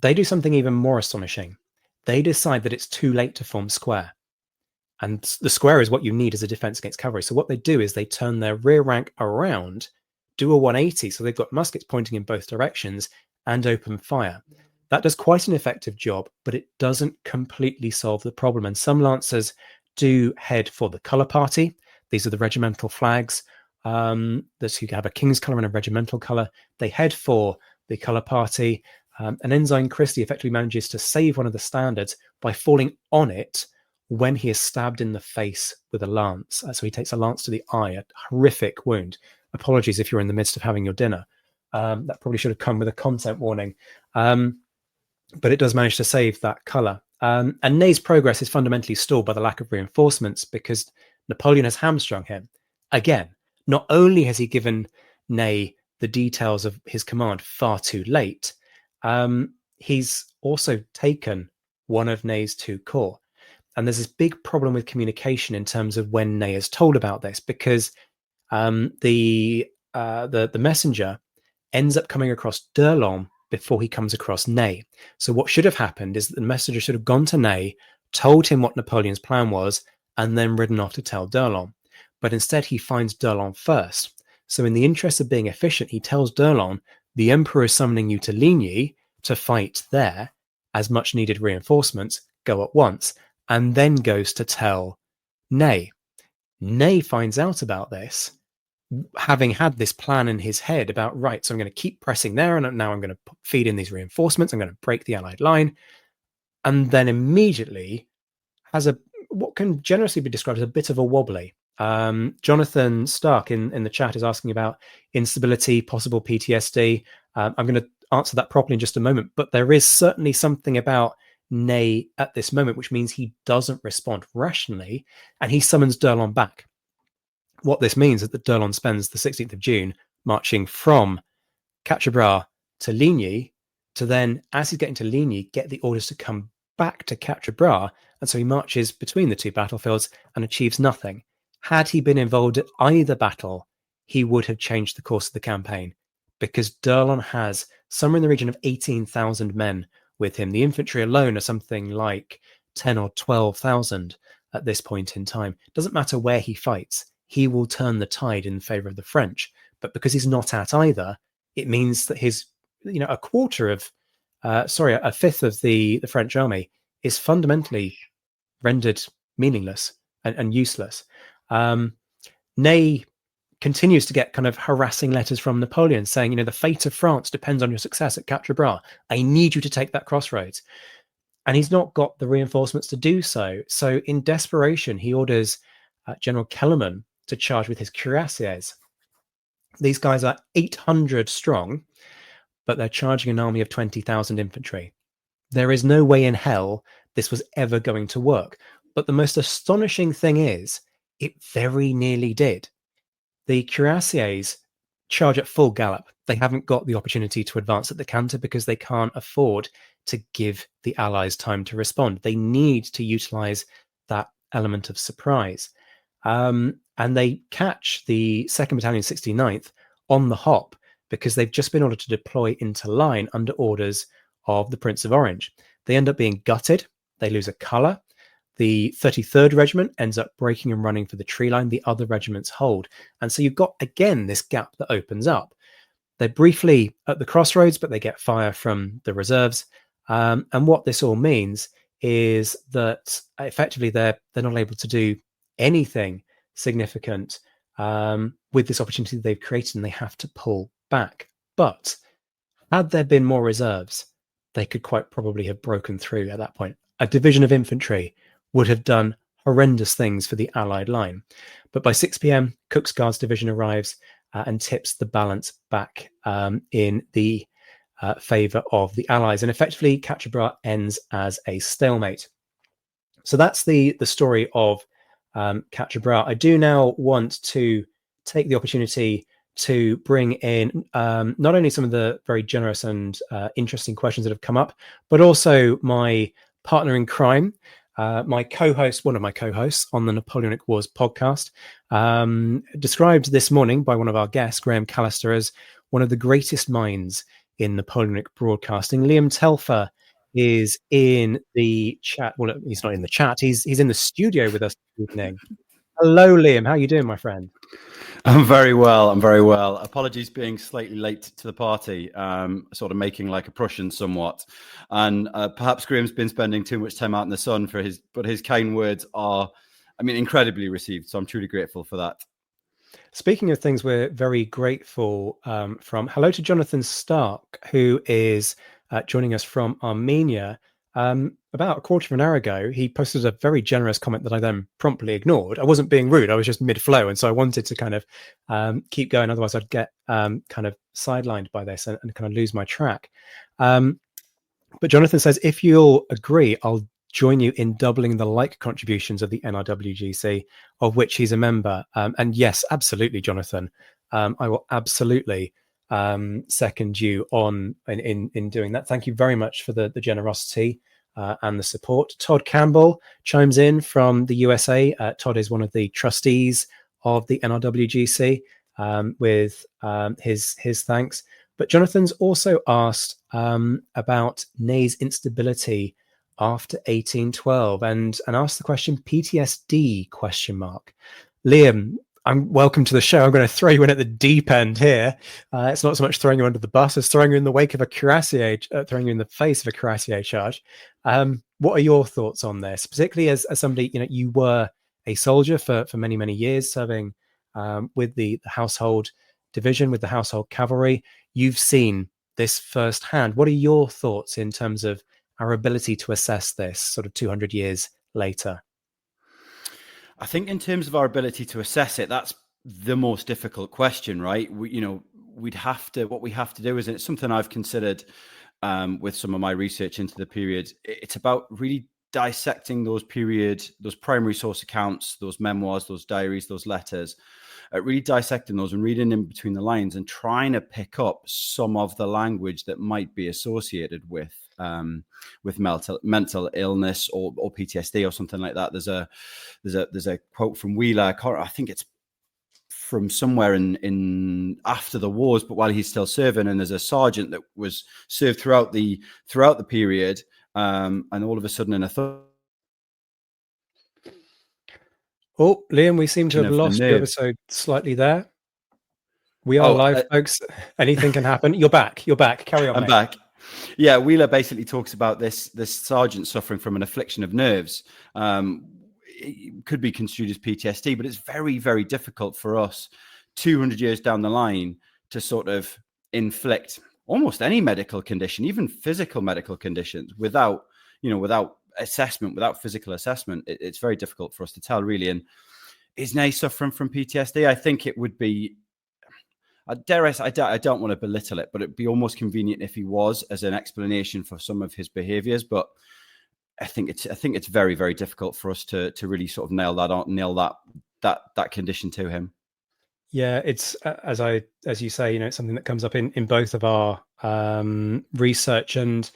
Speaker 1: they do something even more astonishing. They decide that it's too late to form square. And the square is what you need as a defense against cavalry. So what they do is they turn their rear rank around, do a 180. So they've got muskets pointing in both directions and open fire. That does quite an effective job, but it doesn't completely solve the problem. And some lancers do head for the colour party. These are the regimental flags. So you have a king's colour and a regimental colour. They head for the colour party. And Ensign Christie effectively manages to save one of the standards by falling on it when he is stabbed in the face with a lance. So he takes a lance to the eye, a horrific wound. Apologies if you're in the midst of having your dinner. That probably should have come with a content warning. But it does manage to save that colour. And Ney's progress is fundamentally stalled by the lack of reinforcements because Napoleon has hamstrung him. Again, not only has he given Ney the details of his command far too late, he's also taken one of Ney's 2 corps. And there's this big problem with communication in terms of when Ney is told about this, because the messenger ends up coming across D'Erlon before he comes across Ney. So what should have happened is that the messenger should have gone to Ney, told him what Napoleon's plan was, and then ridden off to tell D'Erlon. But instead he finds D'Erlon first. So in the interest of being efficient, he tells D'Erlon, the emperor is summoning you to Ligny to fight there, as much needed reinforcements, go at once, and then goes to tell Ney. Ney finds out about this, having had this plan in his head about, right, so I'm going to keep pressing there, and now I'm going to feed in these reinforcements, I'm going to break the Allied line, and then immediately has what can generously be described as a bit of a wobbly. Jonathan Stark in the chat is asking about instability, possible PTSD. I'm going to answer that properly in just a moment, but there is certainly something about Ney at this moment, which means he doesn't respond rationally, and he summons D'Erlon back. What this means is that D'Erlon spends the 16th of June marching from Quatre to Ligny, to then, as he's getting to Ligny, get the orders to come back to Quatre, and so he marches between the 2 battlefields and achieves nothing. Had he been involved at either battle, he would have changed the course of the campaign, because D'Erlon has somewhere in the region of 18,000 men with him. The infantry alone are something like 10 or 12,000 at this point in time. It doesn't matter where he fights, he will turn the tide in favor of the French. But because he's not at either, it means that his, a fifth of the French army is fundamentally rendered meaningless and useless. Ney continues to get kind of harassing letters from Napoleon saying, the fate of France depends on your success at Quatre. I need you to take that crossroads. And he's not got the reinforcements to do so. So in desperation, he orders General Kellerman to charge with his cuirassiers. These guys are 800 strong, but they're charging an army of 20,000 infantry. There is no way in hell this was ever going to work. But the most astonishing thing is, it very nearly did. The cuirassiers charge at full gallop. They haven't got the opportunity to advance at the canter because they can't afford to give the Allies time to respond. They need to utilize that element of surprise. And they catch the 2nd Battalion 69th on the hop because they've just been ordered to deploy into line under orders of the Prince of Orange. They end up being gutted. They lose a colour. The 33rd Regiment ends up breaking and running for the tree line. The other regiments hold. And so you've got, again, this gap that opens up. They're briefly at the crossroads, but they get fire from the reserves. And what this all means is that effectively they're not able to do anything significant with this opportunity they've created, and they have to pull back. But had there been more reserves, they could quite probably have broken through at that point. A division of infantry would have done horrendous things for the Allied line. But by 6 p.m., Cook's Guards division arrives and tips the balance back in the favour of the Allies. And effectively, Quatre ends as a stalemate. So that's the story of Quatre. I do now want to take the opportunity to bring in not only some of the very generous and interesting questions that have come up, but also my partner in crime, my co-host, one of my co-hosts on the Napoleonic Wars podcast, described this morning by one of our guests, Graham Callister, as one of the greatest minds in Napoleonic broadcasting. Liam Telfer is in the chat. Well, he's not in the chat. He's in the studio with us this evening. Hello, Liam. How are you doing, my friend?
Speaker 2: I'm very well. Apologies being slightly late to the party, sort of making like a Prussian somewhat. And perhaps Graham's been spending too much time out in the sun but his kind words are, incredibly received. So I'm truly grateful for that.
Speaker 1: Speaking of things we're very grateful from, hello to Jonathan Stark, who is joining us from Armenia. About a quarter of an hour ago, he posted a very generous comment that I then promptly ignored. I wasn't being rude. I was just mid-flow. And so I wanted to kind of keep going. Otherwise, I'd get kind of sidelined by this and kind of lose my track. But Jonathan says, if you'll agree, I'll join you in doubling the like contributions of the NRWGC, of which he's a member. And yes, absolutely, Jonathan. I will absolutely second you on in doing that. Thank you very much for the generosity and the support. Todd Campbell chimes in from the USA. Todd is one of the trustees of the NRWGC, with his thanks. But Jonathan's also asked about Ney's instability after 1812 and asked the question, PTSD ? Liam, welcome to the show. I'm going to throw you in at the deep end here. It's not so much throwing you under the bus as throwing you in the wake of a cuirassier, throwing you in the face of a cuirassier charge. What are your thoughts on this, particularly as somebody, you were a soldier for many, many years, serving with the household division, with the household cavalry. You've seen this firsthand. What are your thoughts in terms of our ability to assess this sort of 200 years later?
Speaker 2: I think in terms of our ability to assess it, that's the most difficult question, right? What we have to do is, and it's something I've considered with some of my research into the period. It's about really dissecting those primary source accounts, those memoirs, those diaries, those letters, really dissecting those and reading in between the lines and trying to pick up some of the language that might be associated with mental illness or PTSD or something like that. There's a quote from Wheeler. I think it's from somewhere in after the wars, but while he's still serving. And there's a sergeant that was served throughout the period, and all of a sudden
Speaker 1: Oh, Liam, we seem to have lost you ever so slightly there. We are live, folks. Anything can happen. You're back. Carry on,
Speaker 2: I'm back. Yeah, Wheeler basically talks about this sergeant suffering from an affliction of nerves. It could be construed as PTSD, but it's very, very difficult for us 200 years down the line to sort of inflict almost any medical condition, even physical medical conditions, without assessment, without physical assessment. It's very difficult for us to tell, really. And is Ney suffering from PTSD? I think it would be, I don't want to belittle it, but it'd be almost convenient if he was, as an explanation for some of his behaviors. But I think it's very, very difficult for us to really sort of nail that condition to him.
Speaker 1: Yeah, it's as you say, it's something that comes up in both of our research, and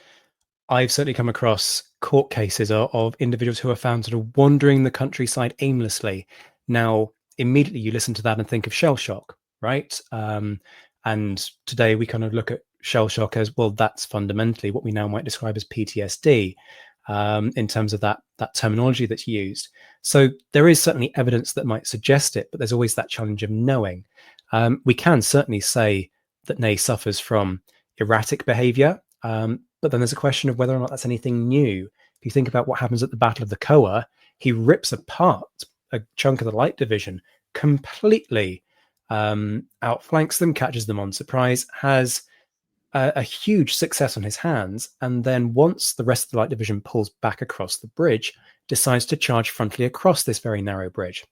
Speaker 1: I've certainly come across court cases of individuals who are found sort of wandering the countryside aimlessly. Now, immediately you listen to that and think of shell shock, right? And today we kind of look at shell shock as, well, that's fundamentally what we now might describe as PTSD, in terms of that terminology that's used. So there is certainly evidence that might suggest it, but there's always that challenge of knowing. We can certainly say that Ney suffers from erratic behavior, but then there's a question of whether or not that's anything new. If you think about what happens at the Battle of the Quatre, he rips apart a chunk of the light division, completely outflanks them, catches them on surprise, has a huge success on his hands, and then once the rest of the light division pulls back across the bridge, decides to charge frontally across this very narrow bridge.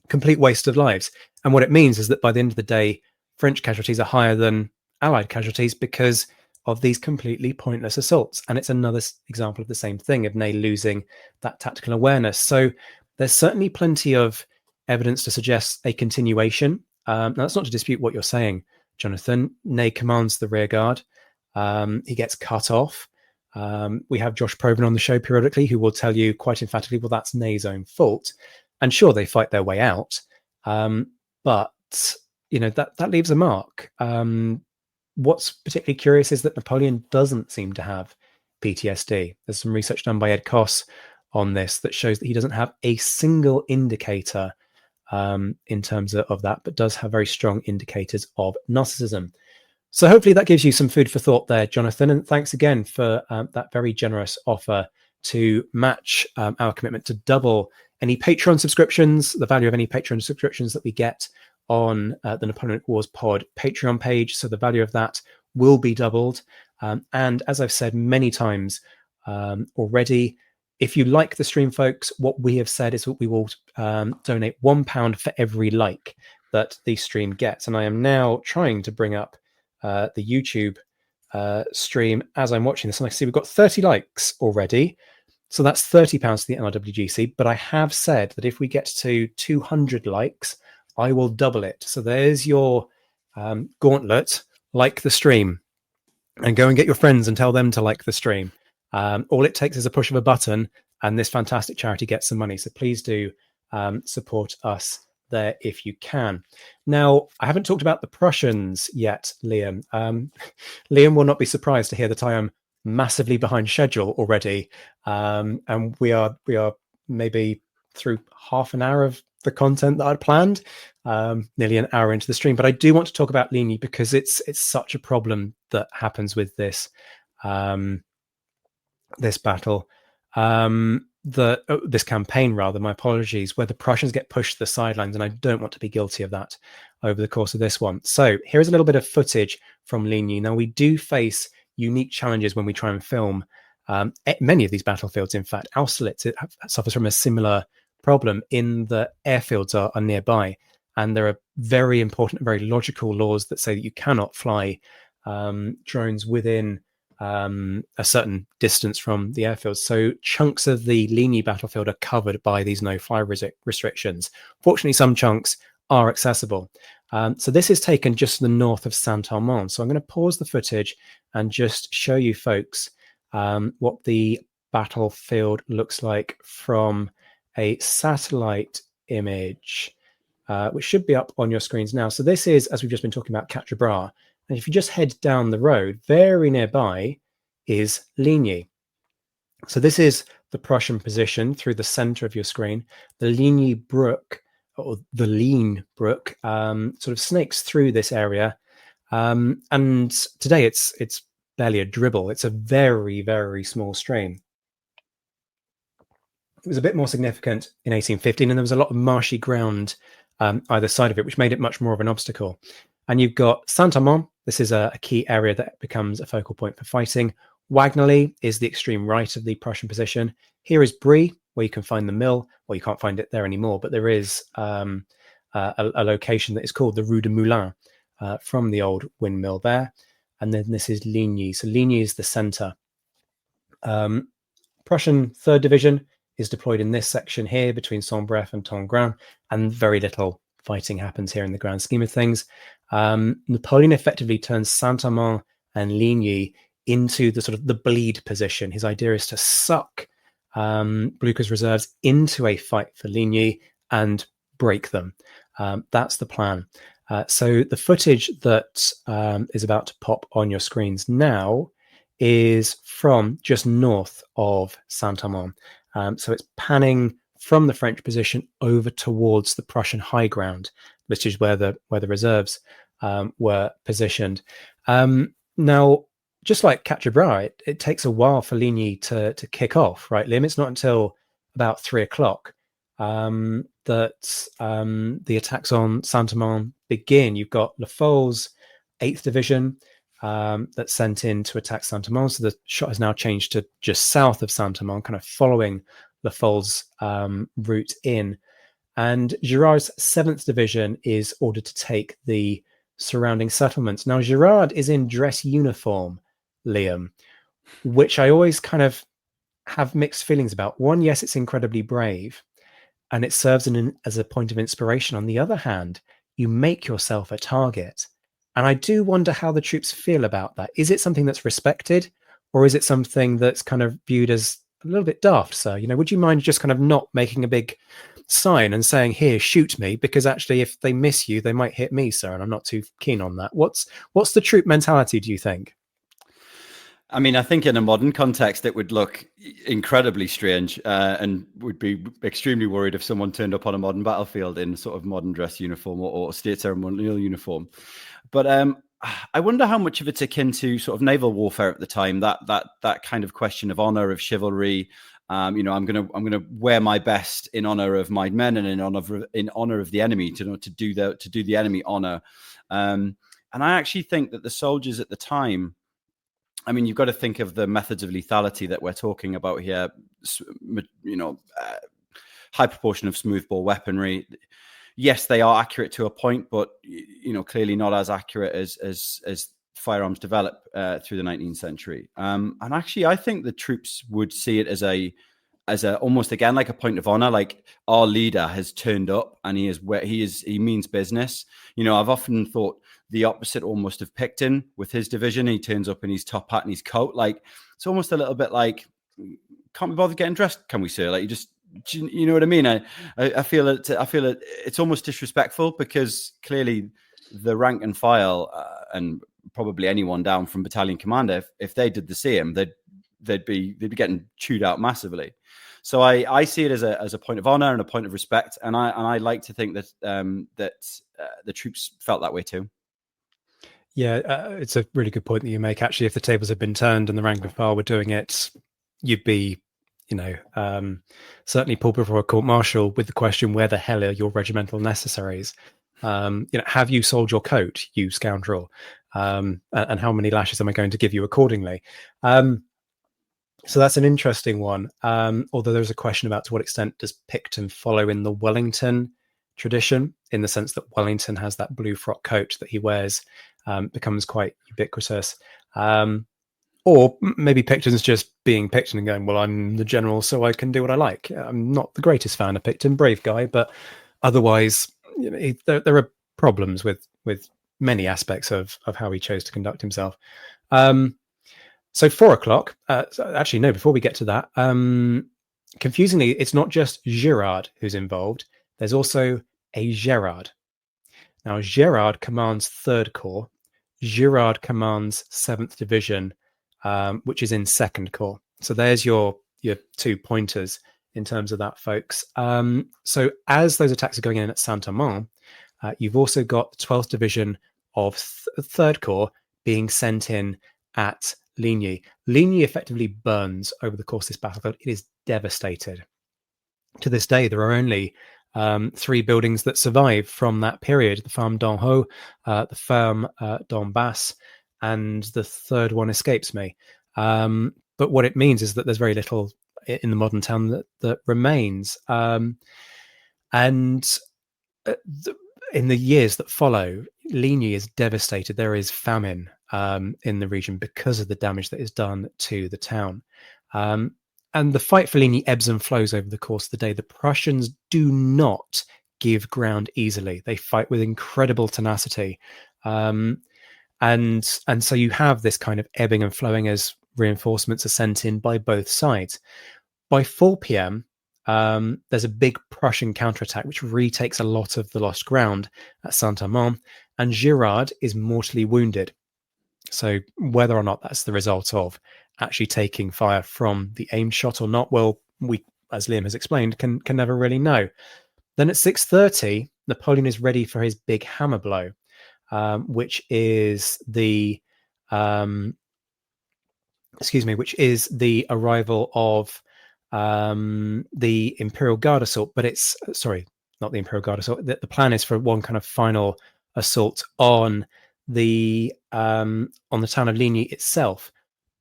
Speaker 1: Complete waste of lives. And what it means is that by the end of the day, French casualties are higher than Allied casualties because of these completely pointless assaults. And it's another example of the same thing, of Ney losing that tactical awareness. So there's certainly plenty of evidence to suggest a continuation. Now, that's not to dispute what you're saying, Jonathan. Ney commands the rear guard. He gets cut off. We have Josh Proven on the show periodically, who will tell you quite emphatically, well, that's Ney's own fault. And sure, they fight their way out. But, that leaves a mark. What's particularly curious is that Napoleon doesn't seem to have PTSD. There's some research done by Ed Koss on this that shows that he doesn't have a single indicator in terms of that, but does have very strong indicators of narcissism. So hopefully that gives you some food for thought there, Jonathan. And thanks again for that very generous offer to match our commitment to double any Patreon subscriptions, the value of any Patreon subscriptions that we get on the Napoleonic Wars Pod Patreon page. So the value of that will be doubled. And as I've said many times already, if you like the stream, folks, what we have said is that we will donate £1 for every like that the stream gets. And I am now trying to bring up the YouTube stream as I'm watching this. And I see we've got 30 likes already. So that's £30 to the NRWGC. But I have said that if we get to 200 likes, I will double it. So there's your gauntlet. Like the stream, and go and get your friends and tell them to like the stream. All it takes is a push of a button, and this fantastic charity gets some money. So please do support us there if you can. Now, I haven't talked about the Prussians yet, Liam. Liam will not be surprised to hear that I am massively behind schedule already, and we are maybe through half an hour of the content that I'd planned, nearly an hour into the stream. But I do want to talk about Ligny because it's such a problem that happens with this this battle, this campaign rather. My apologies, where the Prussians get pushed to the sidelines, and I don't want to be guilty of that over the course of this one. So here's a little bit of footage from Ligny. Now, we do face unique challenges when we try and film many of these battlefields. In fact, Austerlitz suffers from a similar problem in the airfields are nearby, and there are very important, very logical laws that say that you cannot fly drones within a certain distance from the airfields. So chunks of the Ligny battlefield are covered by these no-fly restrictions. Fortunately, some chunks are accessible. So this is taken just to the north of Saint-Amand. So I'm going to pause the footage and just show you folks what the battlefield looks like from a satellite image, which should be up on your screens now. So this is, as we've just been talking about, Quatre. And if you just head down the road, very nearby is Ligny. So this is the Prussian position through the center of your screen. The Ligny Brook, or the Lean Brook, sort of snakes through this area. And today it's barely a dribble. It's a very, very small stream. It was a bit more significant in 1815, and there was a lot of marshy ground either side of it, which made it much more of an obstacle. And you've got Saint-Amand. This is a key area that becomes a focal point for fighting. Wagnerly is the extreme right of the Prussian position. Here is Brie, where you can find the mill. Well, you can't find it there anymore, but there is a location that is called the Rue de Moulin from the old windmill there. And then this is Ligny. So Ligny is the center. Prussian 3rd Division is deployed in this section here between Saint-Bref and Tongres, and very little fighting happens here in the grand scheme of things. Napoleon effectively turns Saint-Amand and Ligny into the sort of the bleed position. His idea is to suck Blucher's reserves into a fight for Ligny and break them. That's the plan. So the footage that is about to pop on your screens now is from just north of Saint-Amand. So it's panning from the French position over towards the Prussian high ground, which is where the reserves were positioned. Now, just like Quatre, it takes a while for Ligny to kick off, right, Liam? It's not until about 3 o'clock that the attacks on Saint-Amand begin. You've got Le Fol's 8th Division that's sent in to attack Saint-Amand. So the shot has now changed to just south of Saint-Amand, kind of following Le Fol's route in. And Girard's 7th Division is ordered to take the surrounding settlements. Now, Girard is in dress uniform, Liam, which I always kind of have mixed feelings about. One, yes, it's incredibly brave, and it serves as a point of inspiration. On the other hand, you make yourself a target. And I do wonder how the troops feel about that. Is it something that's respected, or is it something that's kind of viewed as a little bit daft, sir? You know, would you mind just kind of not making a big sign and saying, here, shoot me, because actually if they miss you, they might hit me, sir, and I'm not too keen on that. What's the troop mentality, do you think?
Speaker 2: I mean, I think in a modern context, it would look incredibly strange and would be extremely worried if someone turned up on a modern battlefield in sort of modern dress uniform or state ceremonial uniform. But I wonder how much of it's akin to sort of naval warfare at the time, that kind of question of honor, of chivalry. You know, I'm gonna wear my best in honor of my men and in honor of the enemy to do the enemy honor. And I actually think that the soldiers at the time, I mean, you've got to think of the methods of lethality that we're talking about here. You know, high proportion of smoothbore weaponry. Yes, they are accurate to a point, but you know, clearly not as accurate as firearms develop through the 19th century. And actually, I think the troops would see it as a as a almost again like a point of honor, like our leader has turned up and he means business. You know, I've often thought the opposite almost of Picton with his division. He turns up in his top hat and his coat. Like, it's almost a little bit like, can't be bothered getting dressed, can we, sir? Like, you know what I mean? I feel it's almost disrespectful, because clearly the rank and file and probably anyone down from battalion commander, if they did the same, they'd be getting chewed out massively. So I see it as a point of honor and a point of respect, and I like to think that the troops felt that way too.
Speaker 1: Yeah, it's a really good point that you make. Actually, if the tables had been turned and the rank and file were doing it, you'd be, certainly pulled before a court martial with the question, where the hell are your regimental necessaries? Have you sold your coat, you scoundrel? And how many lashes am I going to give you accordingly? So that's an interesting one. Although there's a question about to what extent does Picton follow in the Wellington tradition, in the sense that Wellington has that blue frock coat that he wears, becomes quite ubiquitous. Or maybe Picton's just being Picton and going, well, I'm the general, so I can do what I like. I'm not the greatest fan of Picton, brave guy, but otherwise, there are problems with many aspects of how he chose to conduct himself. So 4 o'clock, actually, no, before we get to that, confusingly, it's not just Girard who's involved. There's also a Gerard. Now, Gerard commands 3rd Corps. Girard commands 7th Division, which is in 2nd Corps. So there's your 2 pointers in terms of that, folks. So as those attacks are going in at Saint-Amand, you've also got the 12th Division of 3rd Corps being sent in at Ligny. Ligny effectively burns over the course of this battlefield. It is devastated. To this day, there are only 3 buildings that survive from that period: the Ferme d'en-Haut, the Ferme d'en-Basse, and the third one escapes me. But what it means is that there's very little in the modern town that remains. And in the years that follow, Ligny is devastated. There is famine in the region because of the damage that is done to the town. And the fight for Ligny ebbs and flows over the course of the day. The Prussians do not give ground easily. They fight with incredible tenacity. And so you have this kind of ebbing and flowing as reinforcements are sent in by both sides. By 4 p.m., there's a big Prussian counterattack, which retakes a lot of the lost ground at Saint-Amand, and Girard is mortally wounded. So whether or not that's the result of actually taking fire from the aimed shot or not, well, we, as Liam has explained, can never really know. Then at 6:30, Napoleon is ready for his big hammer blow, which is the arrival of the Imperial Guard assault. But it's, sorry, not the Imperial Guard assault. The plan is for one kind of final assault on the town of Ligny itself.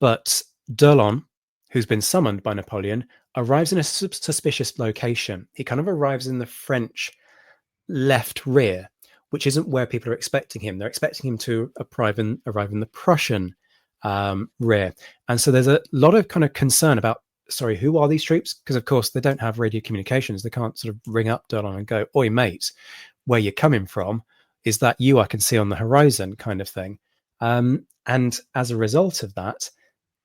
Speaker 1: But D'Erlon, who's been summoned by Napoleon, arrives in a suspicious location. He kind of arrives in the French left rear, which isn't where people are expecting him. They're expecting him to arrive in the Prussian rear. And so there's a lot of kind of concern about, sorry, who are these troops? Because, of course, they don't have radio communications. They can't sort of ring up D'Erlon and go, oi, mate, where you're coming from? Is that you I can see on the horizon, kind of thing? And as a result of that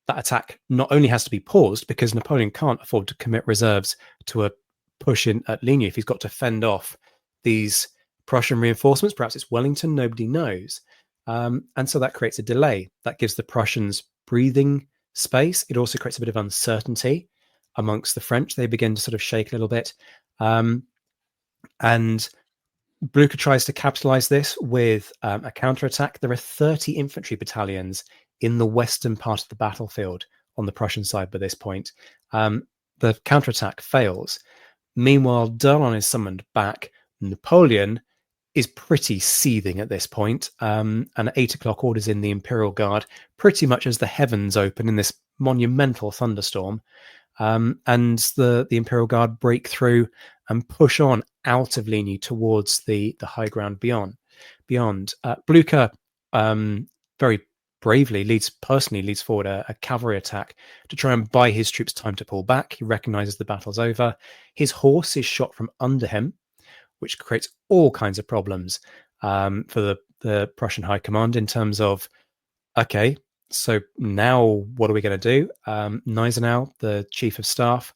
Speaker 1: attack not only has to be paused, because Napoleon can't afford to commit reserves to a push in at Ligny if he's got to fend off these Prussian reinforcements. Perhaps it's Wellington, nobody knows. And so that creates a delay. That gives the Prussians breathing space. It also creates a bit of uncertainty amongst the French. They begin to sort of shake a little bit. And Blucher tries to capitalize this with a counterattack. There are 30 infantry battalions in the western part of the battlefield on the Prussian side by this point. The counterattack fails. Meanwhile, D'Erlon is summoned back. Napoleon is pretty seething at this point, and at 8 o'clock orders in the Imperial Guard, pretty much as the heavens open in this monumental thunderstorm. And the Imperial Guard break through and push on out of Ligny towards the high ground beyond. Blucher very bravely personally leads forward a cavalry attack to try and buy his troops time to pull back. He recognizes the battle's over. His horse is shot from under him, which creates all kinds of problems for the Prussian High Command in terms of, okay, so now what are we going to do? Gneisenau, the chief of staff,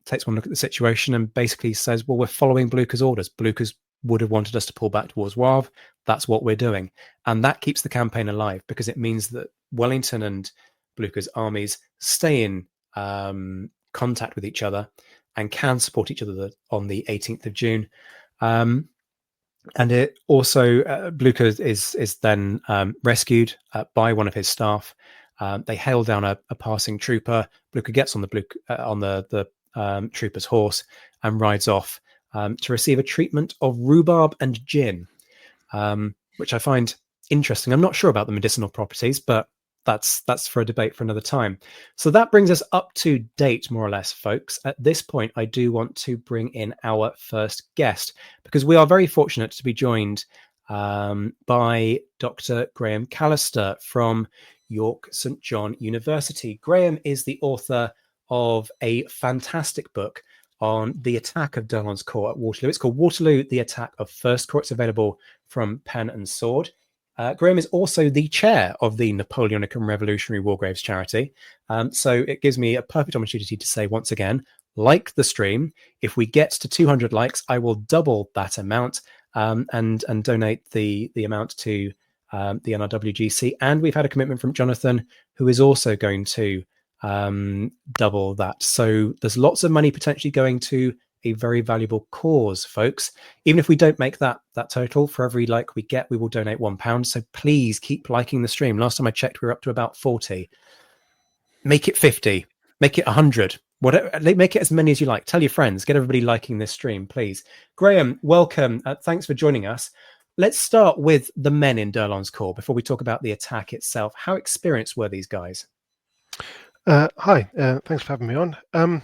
Speaker 1: takes one look at the situation and basically says, well, we're following Blucher's orders. Blucher's would have wanted us to pull back towards Wavre. That's what we're doing. And that keeps the campaign alive because it means that Wellington and Blucher's armies stay in contact with each other and can support each other on the 18th of June. And it also, Blucher is then rescued by one of his staff. They hail down a passing trooper. Blucher gets on the trooper's horse and rides off to receive a treatment of rhubarb and gin, which I find interesting. I'm not sure about the medicinal properties, but that's for a debate for another time. So that brings us up to date, more or less, folks. At this point, I do want to bring in our first guest because we are very fortunate to be joined by Dr. Graham Callister from York St John University. Graham is the author of a fantastic book on the attack of d'Erlon's Corps at Waterloo. It's called Waterloo, the Attack of First Corps. It's available from Pen and Sword. Graham is also the chair of the Napoleonic and Revolutionary War Graves charity. So it gives me a perfect opportunity to say once again, like the stream. If we get to 200 likes, I will double that amount and donate the amount to the NRWGC. And we've had a commitment from Jonathan, who is also going to double that. So there's lots of money potentially going to a very valuable cause, folks. Even if we don't make that total, for every like we get, we will donate £1. So please keep liking the stream. Last time I checked, we were up to about 40. Make it 50. Make it 100. Whatever. Make it as many as you like. Tell your friends. Get everybody liking this stream, please. Graham, welcome. Thanks for joining us. Let's start with the men in d'Erlon's Corps before we talk about the attack itself. How experienced were these guys?
Speaker 3: Hi, thanks for having me on.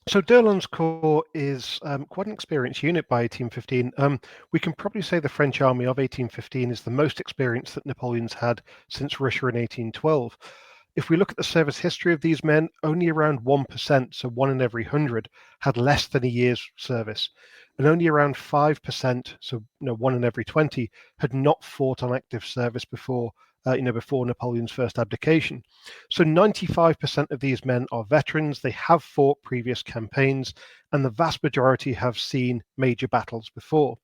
Speaker 3: So d'Erlon's Corps is quite an experienced unit by 1815. We can probably say the French army of 1815 is the most experienced that Napoleon's had since Russia in 1812. If we look at the service history of these men, only around 1%, so 1 in every 100, had less than a year's service. And only around 5%, so 1 in every 20, had not fought on active service before before Napoleon's first abdication. So 95% of these men are veterans. They have fought previous campaigns, and the vast majority have seen major battles before.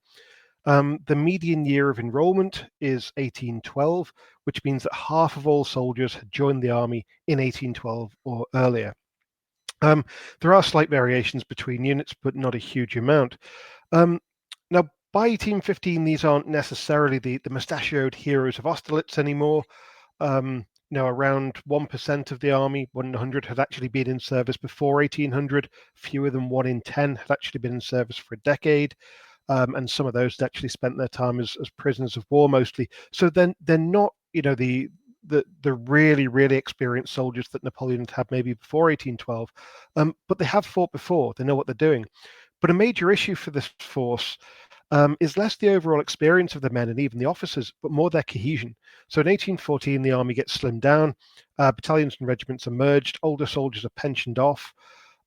Speaker 3: The median year of enrollment is 1812, which means that half of all soldiers had joined the army in 1812 or earlier. There are slight variations between units, but not a huge amount. Now, by 1815, these aren't necessarily the mustachioed heroes of Austerlitz anymore. Around 1% of the army, 1 in 100, had actually been in service before 1800. Fewer than 1 in 10 had actually been in service for a decade. And some of those had actually spent their time as prisoners of war mostly. So then they're not, the really, really experienced soldiers that Napoleon had maybe before 1812. But they have fought before. They know what they're doing. But a major issue for this force is less the overall experience of the men and even the officers, but more their cohesion. So in 1814, the army gets slimmed down, battalions and regiments are merged, older soldiers are pensioned off,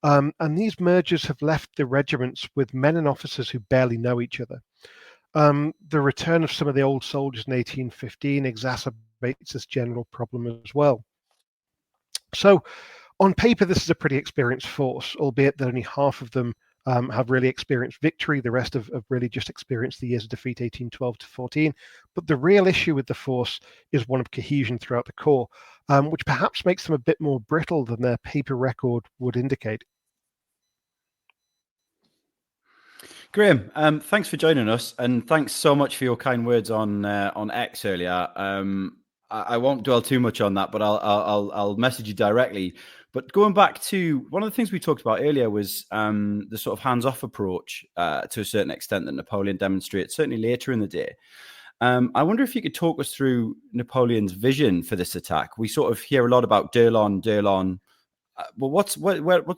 Speaker 3: and these mergers have left the regiments with men and officers who barely know each other. The return of some of the old soldiers in 1815 exacerbates this general problem as well. So on paper, this is a pretty experienced force, albeit that only half of them have really experienced victory. The rest have really just experienced the years of defeat, 1812 to 14. But the real issue with the force is one of cohesion throughout the Corps, which perhaps makes them a bit more brittle than their paper record would indicate.
Speaker 2: Graham, thanks for joining us, and thanks so much for your kind words on X earlier. I won't dwell too much on that, but I'll message you directly. But going back to one of the things we talked about earlier was the sort of hands-off approach to a certain extent that Napoleon demonstrated, certainly later in the day. I wonder if you could talk us through Napoleon's vision for this attack. We sort of hear a lot about d'Erlon. But what's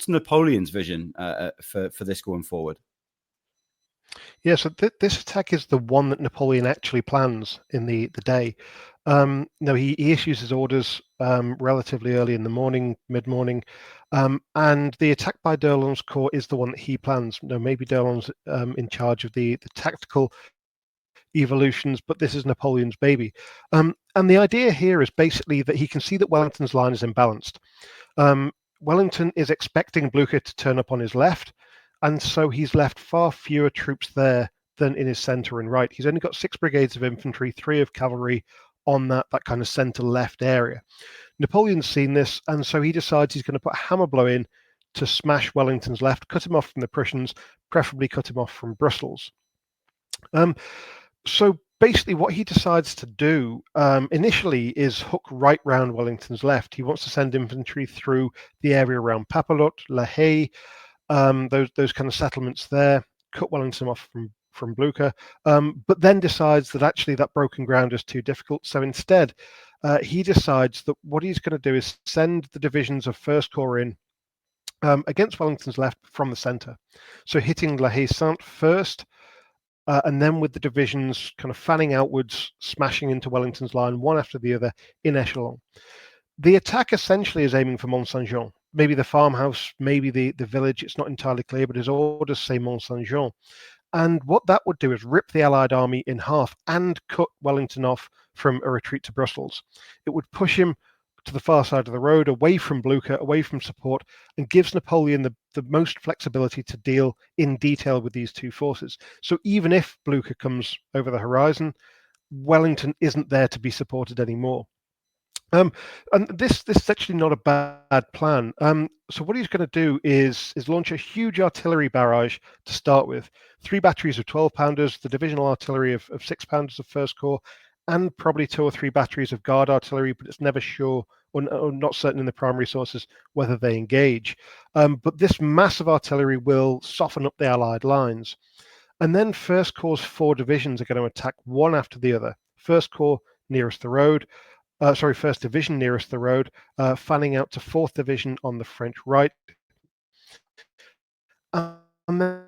Speaker 2: Napoleon's vision for this going forward?
Speaker 3: Yeah, so this attack is the one that Napoleon actually plans in the day. No, he issues his orders relatively early in the morning, mid-morning, and the attack by d'Erlon's corps is the one that he plans. No, maybe d'Erlon's in charge of the tactical evolutions, but this is Napoleon's baby. And the idea here is basically that he can see that Wellington's line is imbalanced. Wellington is expecting Blucher to turn up on his left, and so he's left far fewer troops there than in his centre and right. He's only got 6 brigades of infantry, 3 of cavalry on that kind of centre-left area. Napoleon's seen this, and so he decides he's going to put a hammer blow in to smash Wellington's left, cut him off from the Prussians, preferably cut him off from Brussels. So basically what he decides to do initially is hook right round Wellington's left. He wants to send infantry through the area around Papelotte, La Haye, those kind of settlements there, cut Wellington off from Blucher, but then decides that actually that broken ground is too difficult. So instead, he decides that what he's going to do is send the divisions of First Corps in against Wellington's left from the centre. So hitting La Haye-Sainte first, and then with the divisions kind of fanning outwards, smashing into Wellington's line, one after the other in echelon. The attack essentially is aiming for Mont-Saint-Jean, maybe the farmhouse, maybe the village. It's not entirely clear, but his orders say Mont-Saint-Jean. And what that would do is rip the Allied army in half and cut Wellington off from a retreat to Brussels. It would push him to the far side of the road, away from Blucher, away from support, and gives Napoleon the most flexibility to deal in detail with these two forces. So even if Blucher comes over the horizon, Wellington isn't there to be supported anymore. And this is actually not a bad plan. So what he's going to do is launch a huge artillery barrage to start with. 3 batteries of 12-pounders, the divisional artillery of 6-pounders of First Corps, and probably 2 or 3 batteries of guard artillery, but it's never sure or not certain in the primary sources whether they engage. But this massive artillery will soften up the Allied lines. And then First Corps' 4 divisions are going to attack one after the other. First Corps nearest the road, First Division nearest the road, fanning out to 4th Division on the French right. And then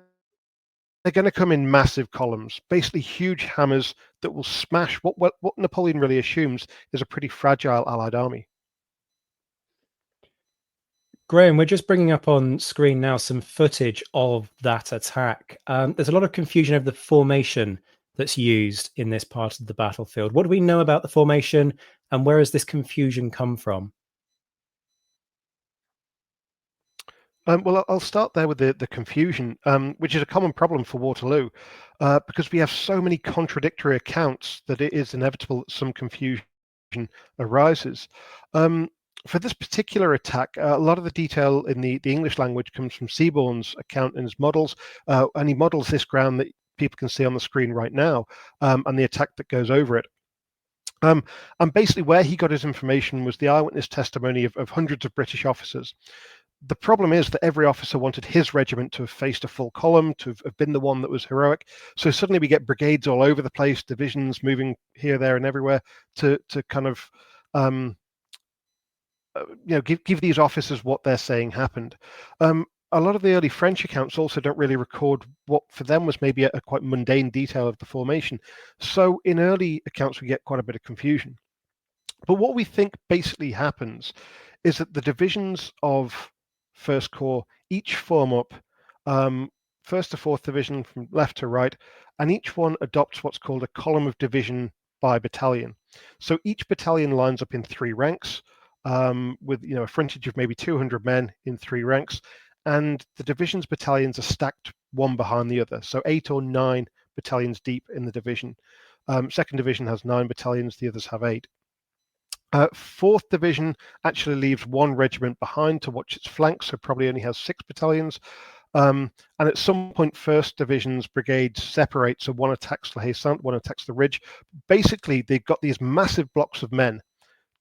Speaker 3: they're going to come in massive columns, basically huge hammers that will smash what Napoleon really assumes is a pretty fragile Allied army.
Speaker 1: Graham, we're just bringing up on screen now some footage of that attack. There's a lot of confusion over the formation that's used in this part of the battlefield. What do we know about the formation, and where has this confusion come from?
Speaker 3: Well, I'll start there with the confusion, which is a common problem for Waterloo, because we have so many contradictory accounts that it is inevitable that some confusion arises. For this particular attack, a lot of the detail in the English language comes from Siborne's account in his models, and he models this ground that people can see on the screen right now, and the attack that goes over it. And basically where he got his information was the eyewitness testimony of hundreds of British officers. The problem is that every officer wanted his regiment to have faced a full column, to have been the one that was heroic. So suddenly we get brigades all over the place, divisions moving here, there, and everywhere to kind of give these officers what they're saying happened. A lot of the early French accounts also don't really record what for them was maybe a quite mundane detail of the formation. So in early accounts, we get quite a bit of confusion. But what we think basically happens is that the divisions of First Corps each form up 1st to 4th Division from left to right, and each one adopts what's called a column of division by battalion. So each battalion lines up in 3 ranks with a frontage of maybe 200 men in 3 ranks, and the division's battalions are stacked one behind the other. So 8 or 9 battalions deep in the division. 2nd Division has 9 battalions, the others have 8. 4th Division actually leaves 1 regiment behind to watch its flanks, so probably only has 6 battalions. And at some point, 1st Division's brigades separate, so one attacks La Haye-Sainte, one attacks the ridge. Basically, they've got these massive blocks of men,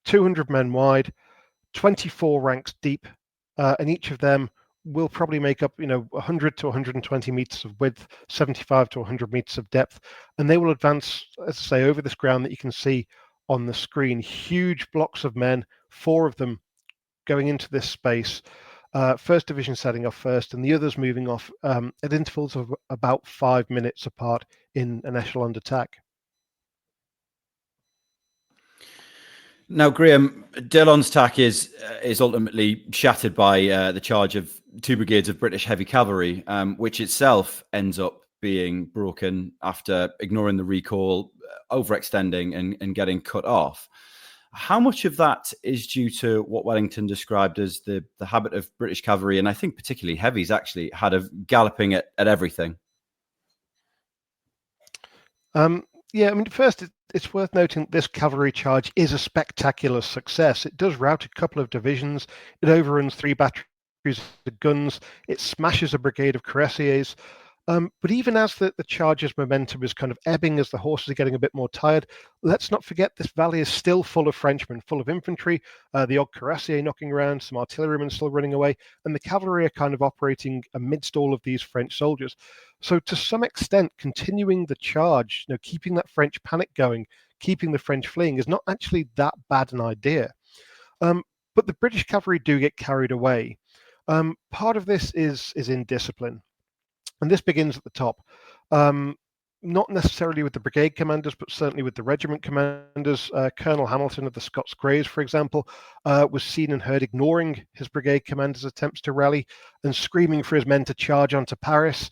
Speaker 3: 200 men wide, 24 ranks deep, and each of them will probably make up 100 to 120 meters of width, 75 to 100 meters of depth, and they will advance, as I say, over this ground that you can see on the screen. Huge blocks of men, 4 of them going into this space. 1st Division setting off first, and the others moving off at intervals of about 5 minutes apart in an echeloned attack.
Speaker 2: Now, Graham, Dillon's attack is ultimately shattered by the charge of 2 brigades of British heavy cavalry, which itself ends up being broken after ignoring the recall, overextending and getting cut off. How much of that is due to what Wellington described as the habit of British cavalry, and I think particularly heavies actually, had of galloping at everything?
Speaker 3: Yeah, I mean, first, it's worth noting that this cavalry charge is a spectacular success. It does rout a couple of divisions. It overruns 3 batteries of guns. It smashes a brigade of cuirassiers. But even as the charge's momentum is kind of ebbing, as the horses are getting a bit more tired, let's not forget this valley is still full of Frenchmen, full of infantry, the odd cuirassier knocking around, some artillerymen still running away, and the cavalry are kind of operating amidst all of these French soldiers. So to some extent, continuing the charge, keeping that French panic going, keeping the French fleeing is not actually that bad an idea. But the British cavalry do get carried away. Part of this is indiscipline. And this begins at the top, not necessarily with the brigade commanders, but certainly with the regiment commanders. Colonel Hamilton of the Scots Greys, for example, was seen and heard ignoring his brigade commander's attempts to rally and screaming for his men to charge onto Paris.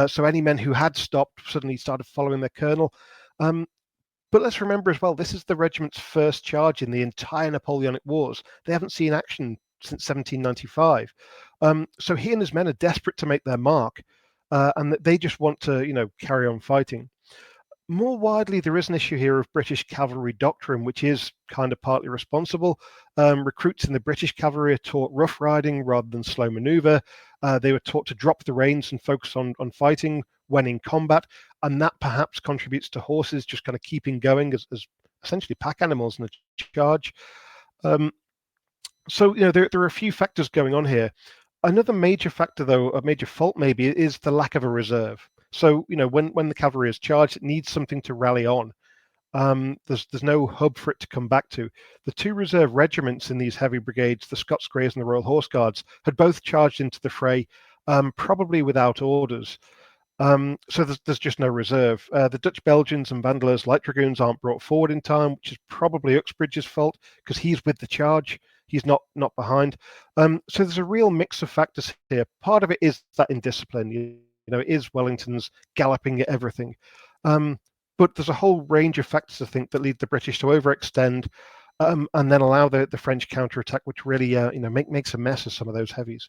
Speaker 3: So any men who had stopped suddenly started following their colonel. But let's remember as well, this is the regiment's first charge in the entire Napoleonic Wars. They haven't seen action since 1795. So he and his men are desperate to make their mark, and they just want to, carry on fighting. More widely, there is an issue here of British cavalry doctrine, which is kind of partly responsible. Recruits in the British cavalry are taught rough riding rather than slow maneuver. They were taught to drop the reins and focus on fighting when in combat, and that perhaps contributes to horses just kind of keeping going as essentially pack animals in a charge. So there are a few factors going on here. Another major factor, though, a major fault maybe, is the lack of a reserve. So when the cavalry is charged, it needs something to rally on. There's no hub for it to come back to. The 2 reserve regiments in these heavy brigades, the Scots Greys and the Royal Horse Guards, had both charged into the fray, probably without orders. So there's just no reserve. The Dutch Belgians and Vandeleurs light dragoons aren't brought forward in time, which is probably Uxbridge's fault because he's with the charge. He's not behind. So there's a real mix of factors here. Part of it is that indiscipline. It is Wellington's galloping at everything. But there's a whole range of factors, I think, that lead the British to overextend and then allow the French counterattack, which really makes a mess of some of those heavies.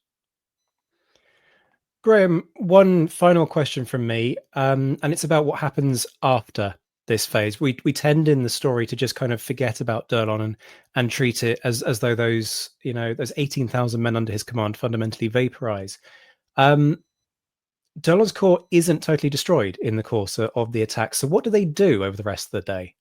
Speaker 1: Graham, one final question from me, and it's about what happens after this phase. We tend in the story to just kind of forget about D'Erlon and treat it as though those 18,000 men under his command fundamentally vaporize. D'Erlon's corps isn't totally destroyed in the course of the attack. So what do they do over the rest of the day?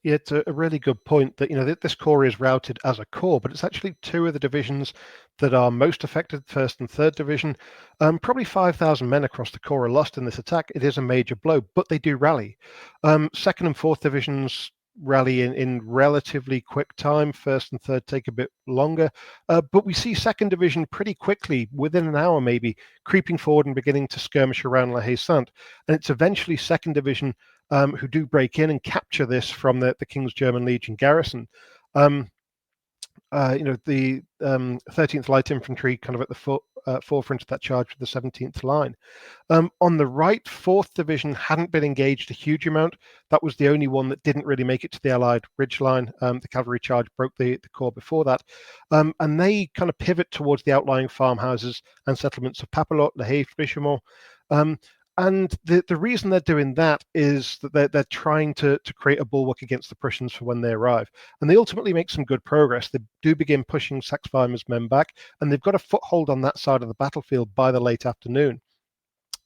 Speaker 3: Yeah, it's a really good point that, this corps is routed as a corps, but it's actually 2 of the divisions that are most affected, 1st and 3rd Division. Probably 5,000 men across the corps are lost in this attack. It is a major blow, but they do rally. 2nd and 4th Divisions rally in relatively quick time. 1st and 3rd take a bit longer. But we see 2nd Division pretty quickly, within an hour maybe, creeping forward and beginning to skirmish around La Haye-Sainte. And it's eventually 2nd Division who do break in and capture this from the King's German Legion garrison. The 13th Light Infantry kind of at the forefront of that charge with the 17th line. On the right, 4th Division hadn't been engaged a huge amount. That was the only one that didn't really make it to the Allied ridgeline. The cavalry charge broke the corps before that. And they kind of pivot towards the outlying farmhouses and settlements of Papelotte, La Haye, Hougoumont. And the reason they're doing that is that they're trying to create a bulwark against the Prussians for when they arrive. And they ultimately make some good progress. They do begin pushing Saxe-Weimar's men back, and they've got a foothold on that side of the battlefield by the late afternoon.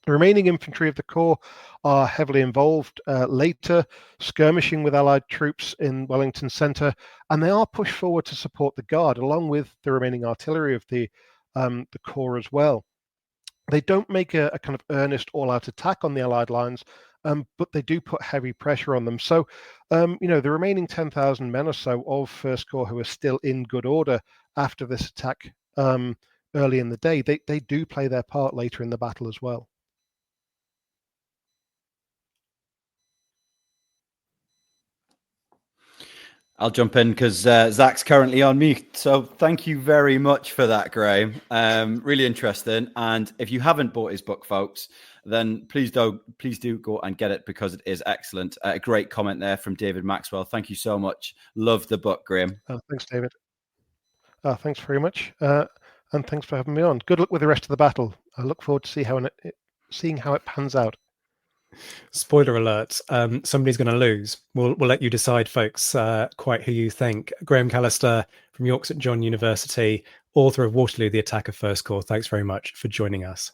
Speaker 3: The remaining infantry of the corps are heavily involved later, skirmishing with Allied troops in Wellington Centre, and they are pushed forward to support the Guard, along with the remaining artillery of the corps as well. They don't make a kind of earnest all-out attack on the Allied lines, but they do put heavy pressure on them. So, the remaining 10,000 men or so of First Corps who are still in good order after this attack early in the day, they do play their part later in the battle as well.
Speaker 2: I'll jump in because Zach's currently on mute. So thank you very much for that, Graham. Really interesting. And if you haven't bought his book, folks, then please do go and get it because it is excellent. A great comment there from David Maxwell. Thank you so much. Love the book, Graham.
Speaker 3: Thanks, David. Thanks very much. And thanks for having me on. Good luck with the rest of the battle. I look forward to seeing how it pans out.
Speaker 1: Spoiler alert, somebody's going to lose. We'll let you decide, folks, quite who you think. Graham Callister from York St John University, author of Waterloo, The Attack of First Corps. Thanks very much for joining us.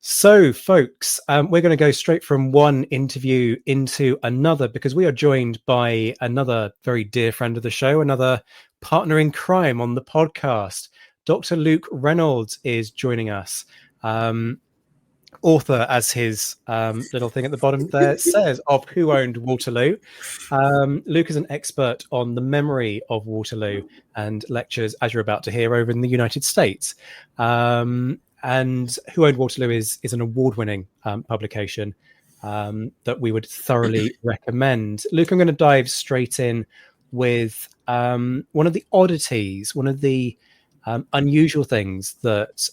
Speaker 1: So, folks, we're going to go straight from one interview into another because we are joined by another very dear friend of the show, another partner in crime on the podcast. Dr. Luke Reynolds is joining us. Author, as his little thing at the bottom there says, of Who Owned Waterloo. Luke is an expert on the memory of Waterloo and lectures, as you're about to hear, over in the United States. And Who Owned Waterloo is an award-winning publication that we would thoroughly recommend. Luke, I'm going to dive straight in with one of the oddities, one of the unusual things that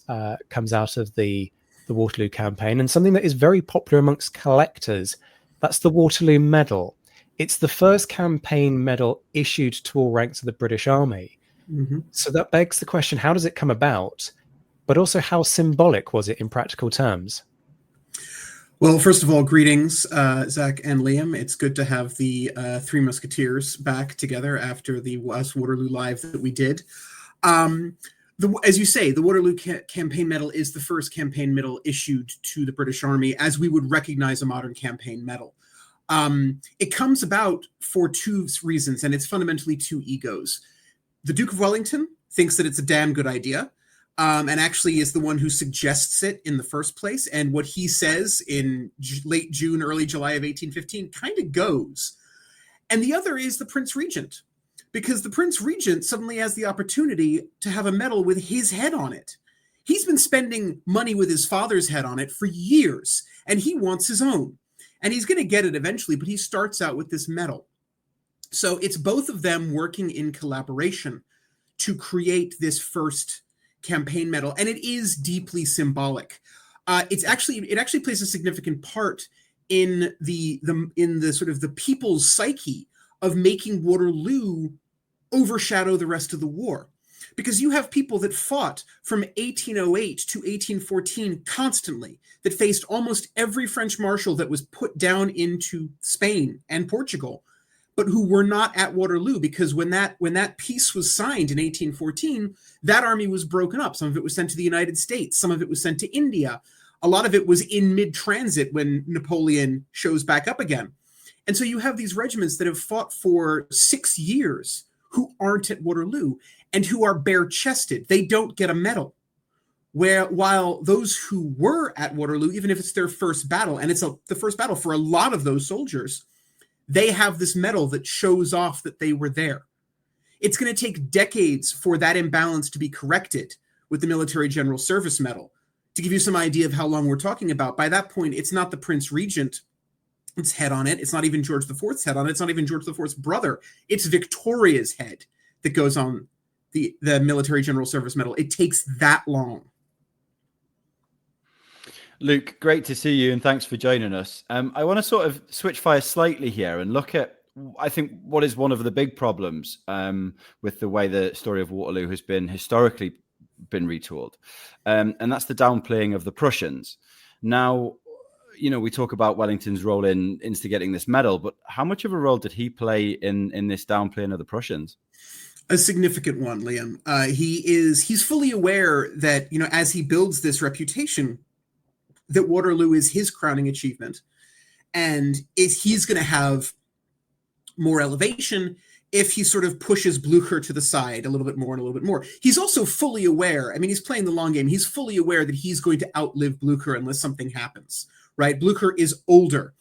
Speaker 1: comes out of the Waterloo campaign, and something that is very popular amongst collectors. That's the Waterloo Medal. It's the first campaign medal issued to all ranks of the British Army. Mm-hmm. So that begs the question, how does it come about? But also, how symbolic was it in practical terms?
Speaker 4: Well, first of all, greetings, Zach and Liam. It's good to have the Three Musketeers back together after the Waterloo Live that we did. As you say, the Waterloo Campaign Medal is the first campaign medal issued to the British Army as we would recognize a modern campaign medal. It comes about for two reasons, and it's fundamentally two egos. The Duke of Wellington thinks that it's a damn good idea, and actually is the one who suggests it in the first place. And what he says in late June, early July of 1815 kind of goes. And the other is the Prince Regent, because the Prince Regent suddenly has the opportunity to have a medal with his head on it. He's been spending money with his father's head on it for years, and he wants his own. And he's going to get it eventually, but he starts out with this medal. So it's both of them working in collaboration to create this first campaign medal, and it is deeply symbolic. It actually plays a significant part in the sort of the people's psyche of making Waterloo overshadow the rest of the war. Because you have people that fought from 1808 to 1814 constantly, that faced almost every French marshal that was put down into Spain and Portugal, but who were not at Waterloo, because when that peace was signed in 1814, that army was broken up. Some of it was sent to the United States, some of it was sent to India. A lot of it was in mid-transit when Napoleon shows back up again. And so you have these regiments that have fought for 6 years who aren't at Waterloo and who are bare-chested. They don't get a medal. While those who were at Waterloo, even if it's their first battle, and it's the first battle for a lot of those soldiers, they have this medal that shows off that they were there. It's going to take decades for that imbalance to be corrected with the Military General Service Medal. To give you some idea of how long we're talking about, by that point, it's not the Prince Regent's head on it. It's not even George IV's head on it. It's not even George IV's brother. It's Victoria's head that goes on the Military General Service Medal. It takes that long.
Speaker 2: Luke, great to see you, and thanks for joining us. I want to sort of switch fire slightly here and look at, I think, what is one of the big problems with the way the story of Waterloo has been historically been retooled, and that's the downplaying of the Prussians. Now, you know, we talk about Wellington's role in instigating this medal, but how much of a role did he play in this downplaying of the Prussians?
Speaker 4: A significant one, Liam. He's fully aware that, you know, as he builds this reputation, that Waterloo is his crowning achievement, and he's going to have more elevation if he sort of pushes Blücher to the side a little bit more and a little bit more. He's also fully aware, I mean, he's playing the long game. He's fully aware that he's going to outlive Blücher unless something happens, right? Blücher is older.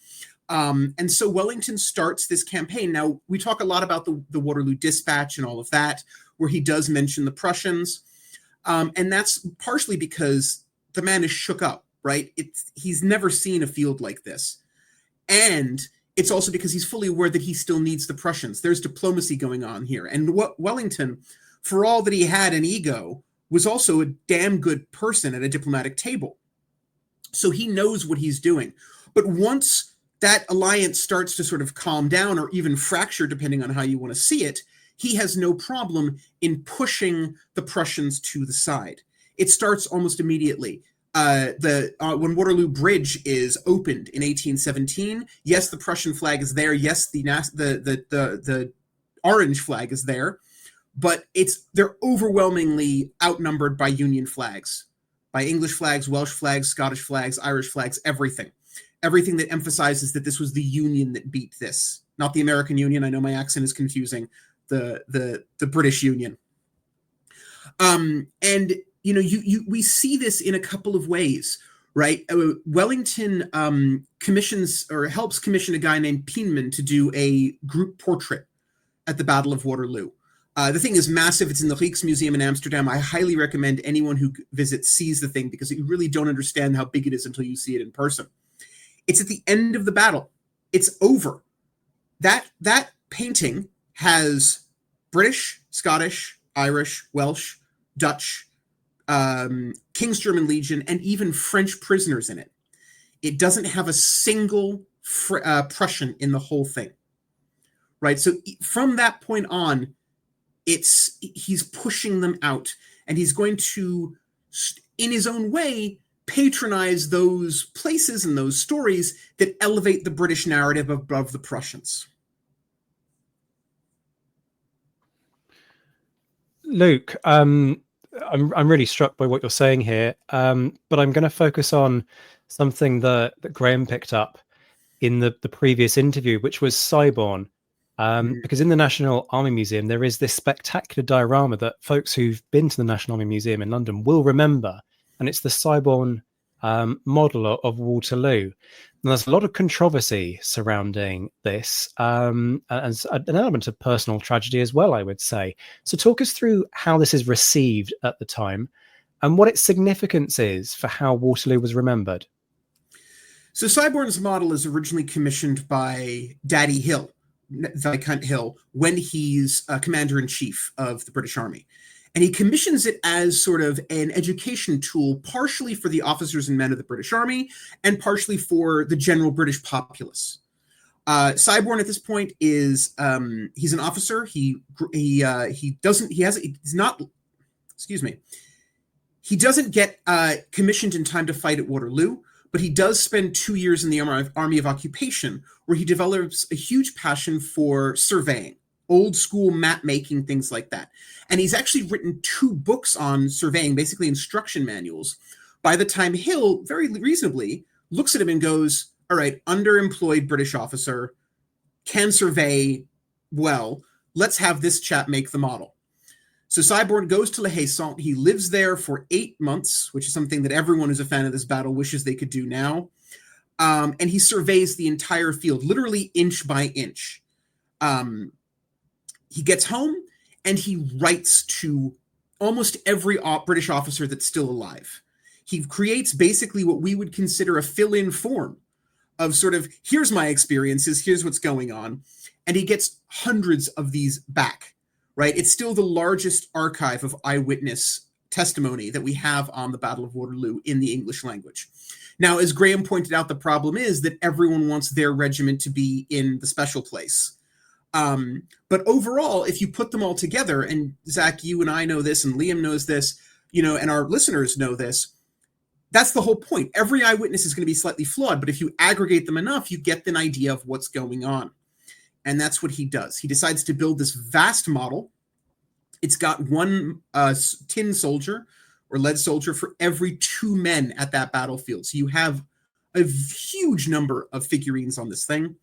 Speaker 4: And so Wellington starts this campaign. Now, we talk a lot about the Waterloo Dispatch and all of that, where he does mention the Prussians. And that's partially because the man is shook up, right? He's never seen a field like this. And it's also because he's fully aware that he still needs the Prussians. There's diplomacy going on here. And Wellington, for all that he had an ego, was also a damn good person at a diplomatic table. So he knows what he's doing. But once that alliance starts to sort of calm down or even fracture, depending on how you want to see it, he has no problem in pushing the Prussians to the side. It starts almost immediately. When Waterloo Bridge is opened in 1817, yes, the Prussian flag is there. Yes, the orange flag is there, but they're overwhelmingly outnumbered by Union flags, by English flags, Welsh flags, Scottish flags, Irish flags, everything that emphasizes that this was the Union that beat this, not the American Union. I know my accent is confusing. The British Union. And we see this in a couple of ways, right? Wellington commissions or helps commission a guy named Peenman to do a group portrait at the Battle of Waterloo. The thing is massive. It's in the Rijksmuseum in Amsterdam. I highly recommend anyone who visits sees the thing, because you really don't understand how big it is until you see it in person. It's at the end of the battle. It's over. That painting has British, Scottish, Irish, Welsh, Dutch, King's German Legion, and even French prisoners in it. It doesn't have a single Prussian in the whole thing, right? So from that point on, he's pushing them out, and he's going to, in his own way, patronize those places and those stories that elevate the British narrative above the Prussians.
Speaker 1: Luke, I'm really struck by what you're saying here, but I'm going to focus on something that Graham picked up in the previous interview, which was Siborne. Because in the National Army Museum, there is this spectacular diorama that folks who've been to the National Army Museum in London will remember, and it's the Siborne model of Waterloo. And there's a lot of controversy surrounding this, and an element of personal tragedy as well, I would say. So talk us through how this is received at the time and what its significance is for how Waterloo was remembered.
Speaker 4: So Siborne's model is originally commissioned by Daddy Hill, Viscount Hill, when he's commander-in-chief of the British Army. And he commissions it as sort of an education tool, partially for the officers and men of the British Army and partially for the general British populace. Siborne at this point is he's an officer. He doesn't get commissioned in time to fight at Waterloo, but he does spend 2 years in the Army of Occupation, where he develops a huge passion for surveying, old school map making, things like that. And he's actually written 2 books on surveying, basically instruction manuals. By the time Hill, very reasonably, looks at him and goes, all right, underemployed British officer, can survey well, let's have this chap make the model. So Siborne goes to La Haye-Sainte. He lives there for 8 months, which is something that everyone who's a fan of this battle wishes they could do now. And he surveys the entire field, literally inch by inch. He gets home and he writes to almost every British officer that's still alive. He creates basically what we would consider a fill-in form of sort of, here's my experiences, here's what's going on. And he gets hundreds of these back, right? It's still the largest archive of eyewitness testimony that we have on the Battle of Waterloo in the English language. Now, as Graham pointed out, the problem is that everyone wants their regiment to be in the special place. But overall, if you put them all together, and Zach, you and I know this, and Liam knows this, and our listeners know this, that's the whole point. Every eyewitness is going to be slightly flawed, but if you aggregate them enough, you get an idea of what's going on. And that's what he does. He decides to build this vast model. It's got one tin soldier or lead soldier for every 2 men at that battlefield. So you have a huge number of figurines on this thing.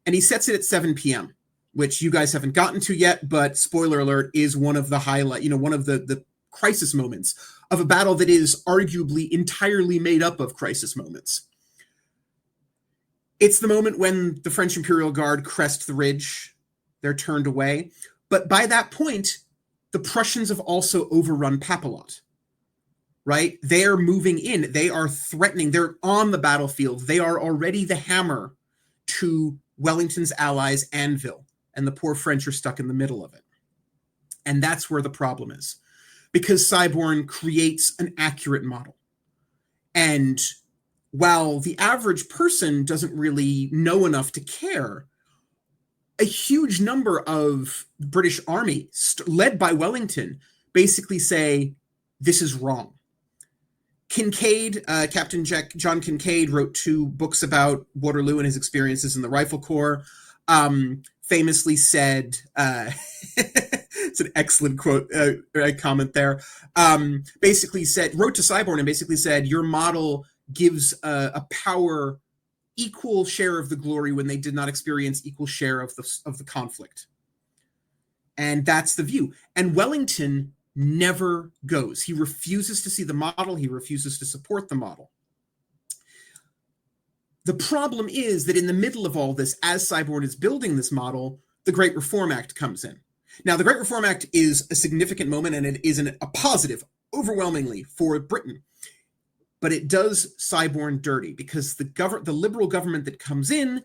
Speaker 4: And he sets it at 7 p.m., which you guys haven't gotten to yet, but spoiler alert, is one of the highlight, one of the crisis moments of a battle that is arguably entirely made up of crisis moments. It's the moment when the French Imperial Guard crest the ridge. They're turned away. But by that point, the Prussians have also overrun Papelotte, right? They are moving in. They are threatening. They're on the battlefield. They are already the hammer to Wellington's allies' anvil, and the poor French are stuck in the middle of it. And that's where the problem is, because Siborne creates an accurate model. And while the average person doesn't really know enough to care, a huge number of British army, led by Wellington, basically say, this is wrong. Kincaid, Captain John Kincaid, wrote 2 books about Waterloo and his experiences in the Rifle Corps. Famously said, it's an excellent quote, comment there. Basically said, wrote to Siborne and basically said, your model gives a power equal share of the glory when they did not experience equal share of the conflict. And that's the view. And Wellington never goes. He refuses to see the model. He refuses to support the model. The problem is that in the middle of all this, as Siborne is building this model, the Great Reform Act comes in. Now, the Great Reform Act is a significant moment, and it is a positive, overwhelmingly, for Britain. But it does Siborne dirty, because the liberal government that comes in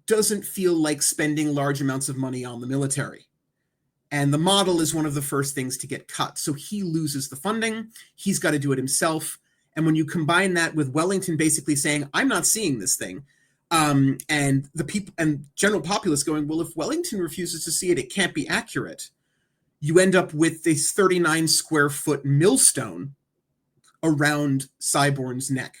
Speaker 4: doesn't feel like spending large amounts of money on the military. And the model is one of the first things to get cut. So he loses the funding. He's got to do it himself. And when you combine that with Wellington basically saying, I'm not seeing this thing, and the people and general populace going, well, if Wellington refuses to see it, it can't be accurate. You end up with this 39 square foot millstone around Siborne's neck.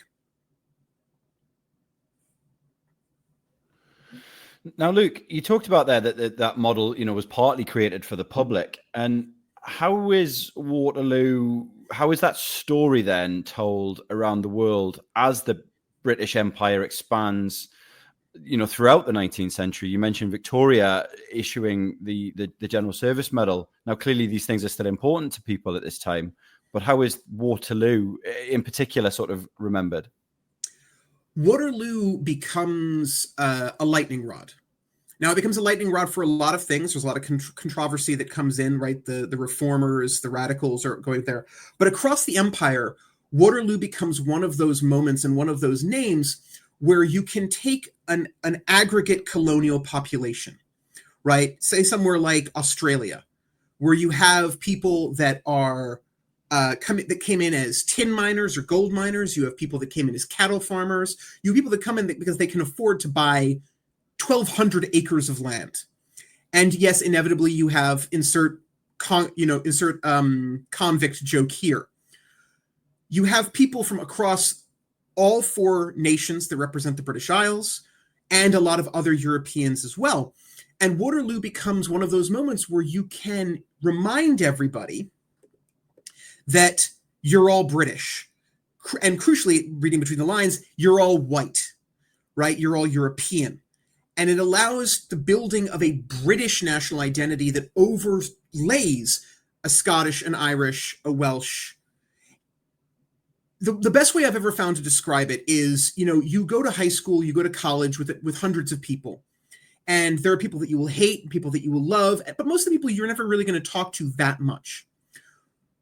Speaker 2: Now, Luke, you talked about there that model, was partly created for the public. And how is Waterloo, how is that story then told around the world as the British Empire expands, throughout the 19th century? You mentioned Victoria issuing the General Service Medal. Now, clearly these things are still important to people at this time, but how is Waterloo in particular sort of remembered?
Speaker 4: Waterloo becomes a lightning rod. Now, it becomes a lightning rod for a lot of things. There's a lot of controversy that comes in, right? The reformers, the radicals are going there. But across the empire, Waterloo becomes one of those moments and one of those names where you can take an aggregate colonial population, right? Say somewhere like Australia, where you have people that are that came in as tin miners or gold miners. You have people that came in as cattle farmers. You have people that come in because they can afford to buy 1,200 acres of land. And yes, inevitably you have insert convict joke here. You have people from across all 4 nations that represent the British Isles and a lot of other Europeans as well. And Waterloo becomes one of those moments where you can remind everybody that you're all British. And crucially, reading between the lines, you're all white, right? You're all European. And it allows the building of a British national identity that overlays a Scottish, an Irish, a Welsh. The best way I've ever found to describe it is, you go to high school, you go to college with hundreds of people. And there are people that you will hate and people that you will love. But most of the people you're never really going to talk to that much.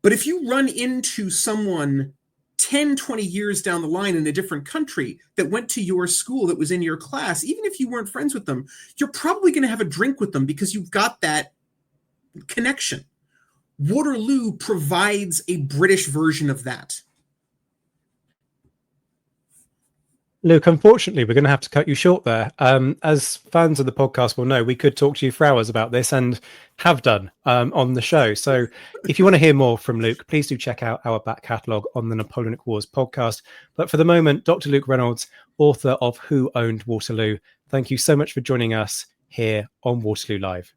Speaker 4: But if you run into someone 10, 20 years down the line in a different country that went to your school, that was in your class, even if you weren't friends with them, you're probably going to have a drink with them because you've got that connection. Waterloo provides a British version of that.
Speaker 1: Luke, unfortunately, we're going to have to cut you short there. As fans of the podcast will know, we could talk to you for hours about this and have done on the show. So if you want to hear more from Luke, please do check out our back catalogue on the Napoleonic Wars podcast. But for the moment, Dr. Luke Reynolds, author of Who Owned Waterloo, thank you so much for joining us here on Waterloo Live.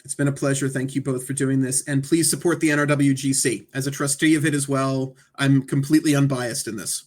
Speaker 4: It's been a pleasure. Thank you both for doing this. And please support the NRWGC. As a trustee of it as well, I'm completely unbiased in this.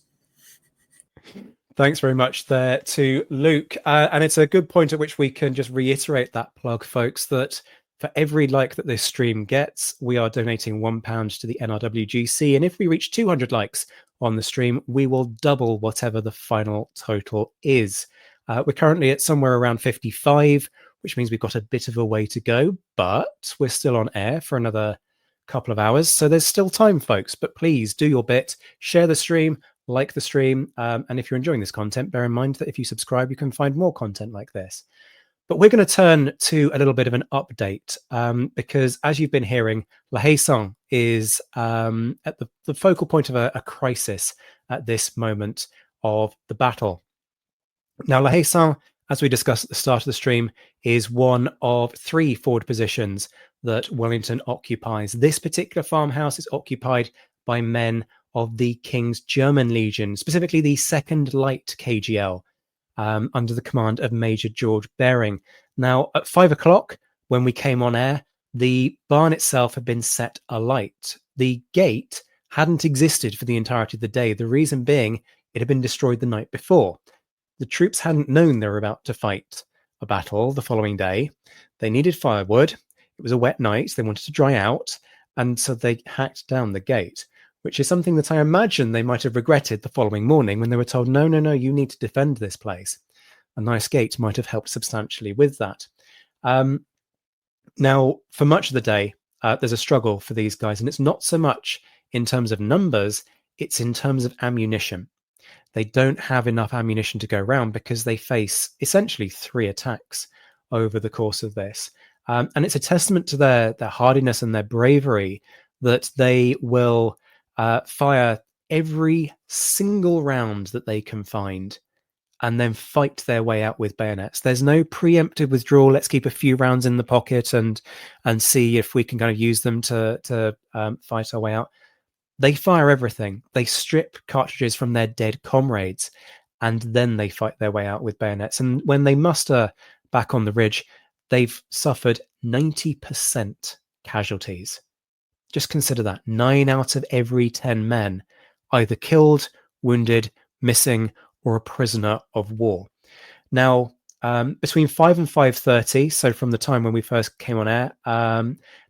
Speaker 1: Thanks very much there to Luke. And it's a good point at which we can just reiterate that plug, folks, that for every like that this stream gets, we are donating £1 to the NRWGC. And if we reach 200 likes on the stream, we will double whatever the final total is. We're currently at somewhere around 55, which means we've got a bit of a way to go, but we're still on air for another couple of hours. So there's still time, folks, but please do your bit, share the stream, like the stream. And if you're enjoying this content, bear in mind that if you subscribe, you can find more content like this. But we're going to turn to a little bit of an update because, as you've been hearing, La Haye-Saint is at the focal point of a crisis at this moment of the battle. Now, La Haye-Saint, as we discussed at the start of the stream, is one of 3 forward positions that Wellington occupies. This particular farmhouse is occupied by men of the King's German Legion, specifically the 2nd Light KGL, under the command of Major George Baring. Now, at 5 o'clock, when we came on air, the barn itself had been set alight. The gate hadn't existed for the entirety of the day, the reason being it had been destroyed the night before. The troops hadn't known they were about to fight a battle the following day. They needed firewood. It was a wet night. They wanted to dry out. And so they hacked down the gate, which is something that I imagine they might have regretted the following morning when they were told, no, you need to defend this place. A nice gate might have helped substantially with that. Now, for much of the day, there's a struggle for these guys, and it's not so much in terms of numbers, it's in terms of ammunition. They don't have enough ammunition to go around because they face essentially 3 attacks over the course of this. And it's a testament to their hardiness and their bravery that they will fire every single round that they can find and then fight their way out with bayonets. There's no preemptive withdrawal. Let's keep a few rounds in the pocket and see if we can kind of use them to fight our way out. They fire everything. They strip cartridges from their dead comrades, and then they fight their way out with bayonets. And when they muster back on the ridge, they've suffered 90% casualties. Just consider that. 9 out of every 10 men either killed, wounded, missing, or a prisoner of war. Now, between 5 and 5:30, so from the time when we first came on air,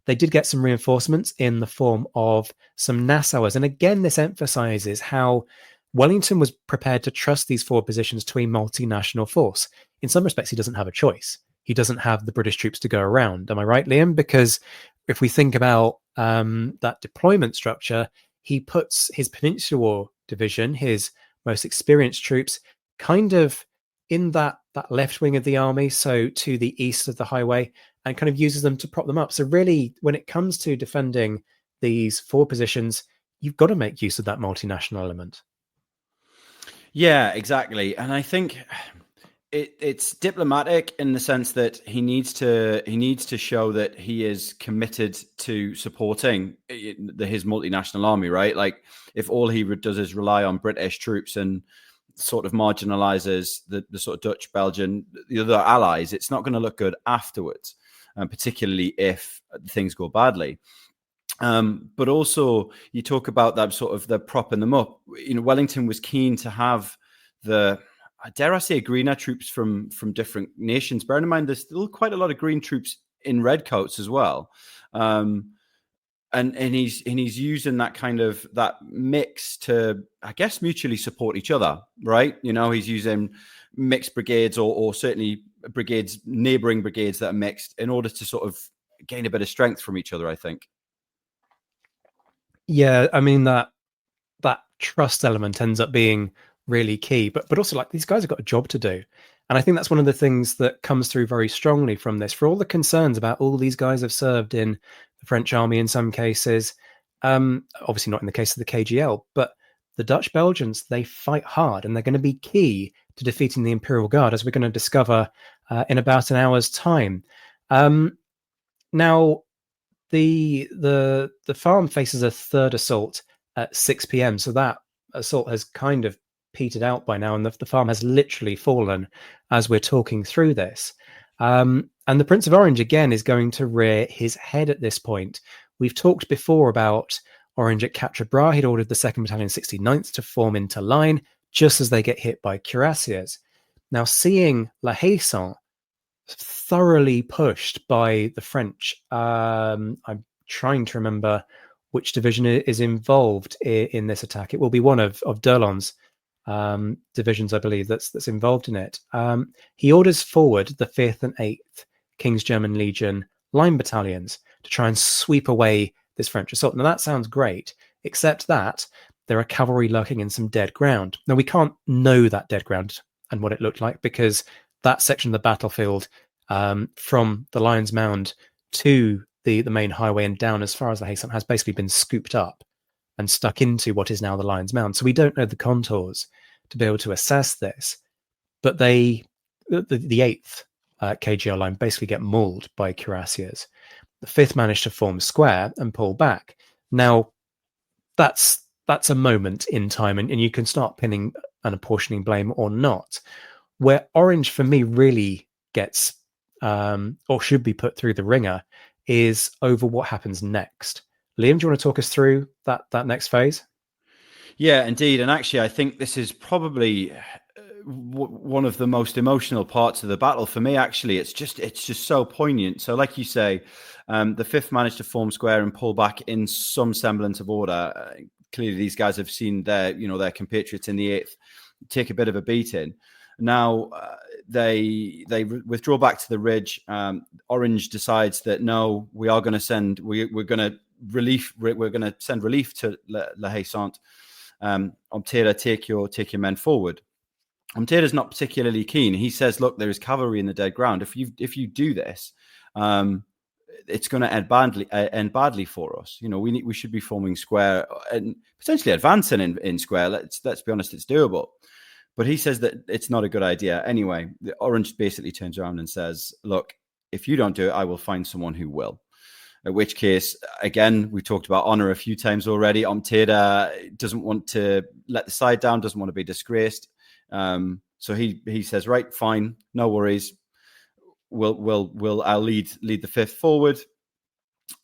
Speaker 1: they did get some reinforcements in the form of some Nassauers. And again, this emphasizes how Wellington was prepared to trust these 4 positions to a multinational force. In some respects, he doesn't have a choice. He doesn't have the British troops to go around. Am I right, Liam? Because if we think about that deployment structure, he puts his Peninsular Division, his most experienced troops, kind of in that left wing of the army, so to the east of the highway, and kind of uses them to prop them up. So really, when it comes to defending these 4 positions, you've got to make use of that multinational element.
Speaker 2: Yeah, exactly. And I think it's diplomatic in the sense that he needs to show that he is committed to supporting his multinational army, right? Like, if all he does is rely on British troops and sort of marginalizes the sort of Dutch, Belgian, the other allies, it's not going to look good afterwards, particularly if things go badly. But also, you talk about that sort of the propping them up. You know, Wellington was keen to have dare I say, greener troops from different nations. Bearing in mind, there's still quite a lot of green troops in redcoats as well. And he's using that kind of that mix to, I guess, mutually support each other, right? You know, he's using mixed brigades or certainly brigades, neighboring brigades that are mixed in order to sort of gain a bit of strength from each other, I think.
Speaker 1: Yeah, I mean, that trust element ends up being really key, but also, like, these guys have got a job to do. And I think that's one of the things that comes through very strongly from this. For all the concerns about all these guys have served in the French army in some cases, obviously not in the case of the KGL, but the Dutch Belgians, they fight hard, and they're going to be key to defeating the Imperial Guard, as we're going to discover in about an hour's time. Now, the farm faces a third assault at 6 p.m, so that assault has kind of petered out by now, and the farm has literally fallen as we're talking through this. And the Prince of Orange, again, is going to rear his head at this point. We've talked before about Orange at Quatre. He'd ordered the 2nd Battalion 69th to form into line just as they get hit by cuirassiers. Now, seeing La Haye-Saint thoroughly pushed by the French, I'm trying to remember which division is involved in this attack. It will be one of D'Erlon's divisions, I believe, that's involved in it. He orders forward the 5th and 8th King's German Legion line battalions to try and sweep away this French assault. Now, that sounds great, except that there are cavalry lurking in some dead ground. Now, we can't know that dead ground and what it looked like, because that section of the battlefield from the Lion's Mound to the main highway and down as far as La Haye Sainte has basically been scooped up and stuck into what is now the Lion's Mound. So we don't know the contours to be able to assess this, but the 8th KGL line basically get mauled by cuirassiers. The 5th managed to form square and pull back. Now, that's a moment in time, and you can start pinning and apportioning blame or not. Where Orange, for me, really gets or should be put through the ringer is over what happens next. Liam, do you want to talk us through that next phase?
Speaker 2: Yeah, indeed. And actually, I think this is probably one of the most emotional parts of the battle for me. Actually, it's just so poignant. So like you say, the 5th managed to form square and pull back in some semblance of order. Clearly these guys have seen their compatriots in the 8th take a bit of a beating. Now they withdraw back to the ridge. Orange decides that no, we are going to send we're going to send relief to La Haye Sainte. Omteda, take your men forward. Omteda's not particularly keen. He says, look, there is cavalry in the dead ground. If you do this, it's going to end badly for us. We should be forming square and potentially advancing in square. Let's be honest, it's doable. But he says that it's not a good idea. Anyway, the Orange basically turns around and says, look, if you don't do it, I will find someone who will. In which case, again, we talked about honor a few times already. Omteda doesn't want to let the side down, doesn't want to be disgraced. So he says, right, fine, no worries. I'll lead the 5th forward.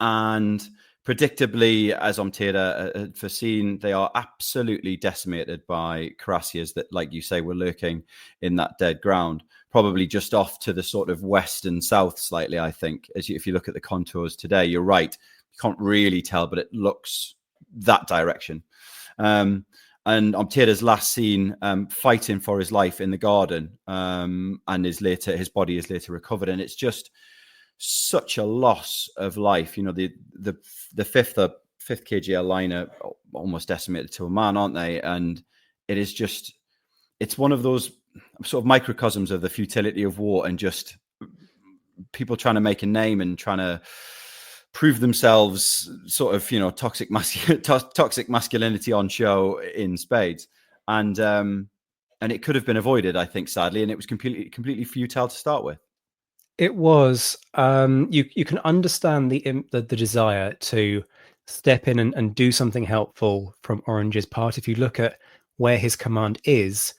Speaker 2: And predictably, as Omteda had foreseen, they are absolutely decimated by cuirassiers that, like you say, were lurking in that dead ground, probably just off to the sort of west and south slightly, I think. If you look at the contours today, you're right. You can't really tell, but it looks that direction. And Omteda's last seen fighting for his life in the garden, and his body is later recovered. And it's just such a loss of life. The 5th KGL line are almost decimated to a man, aren't they? And it's one of those sort of microcosms of the futility of war and just people trying to make a name and trying to prove themselves, sort of, toxic masculinity on show in spades. And it could have been avoided, I think, sadly, and it was completely futile to start with.
Speaker 1: It was. You can understand the desire to step in and do something helpful from Orange's part. If you look at where his command is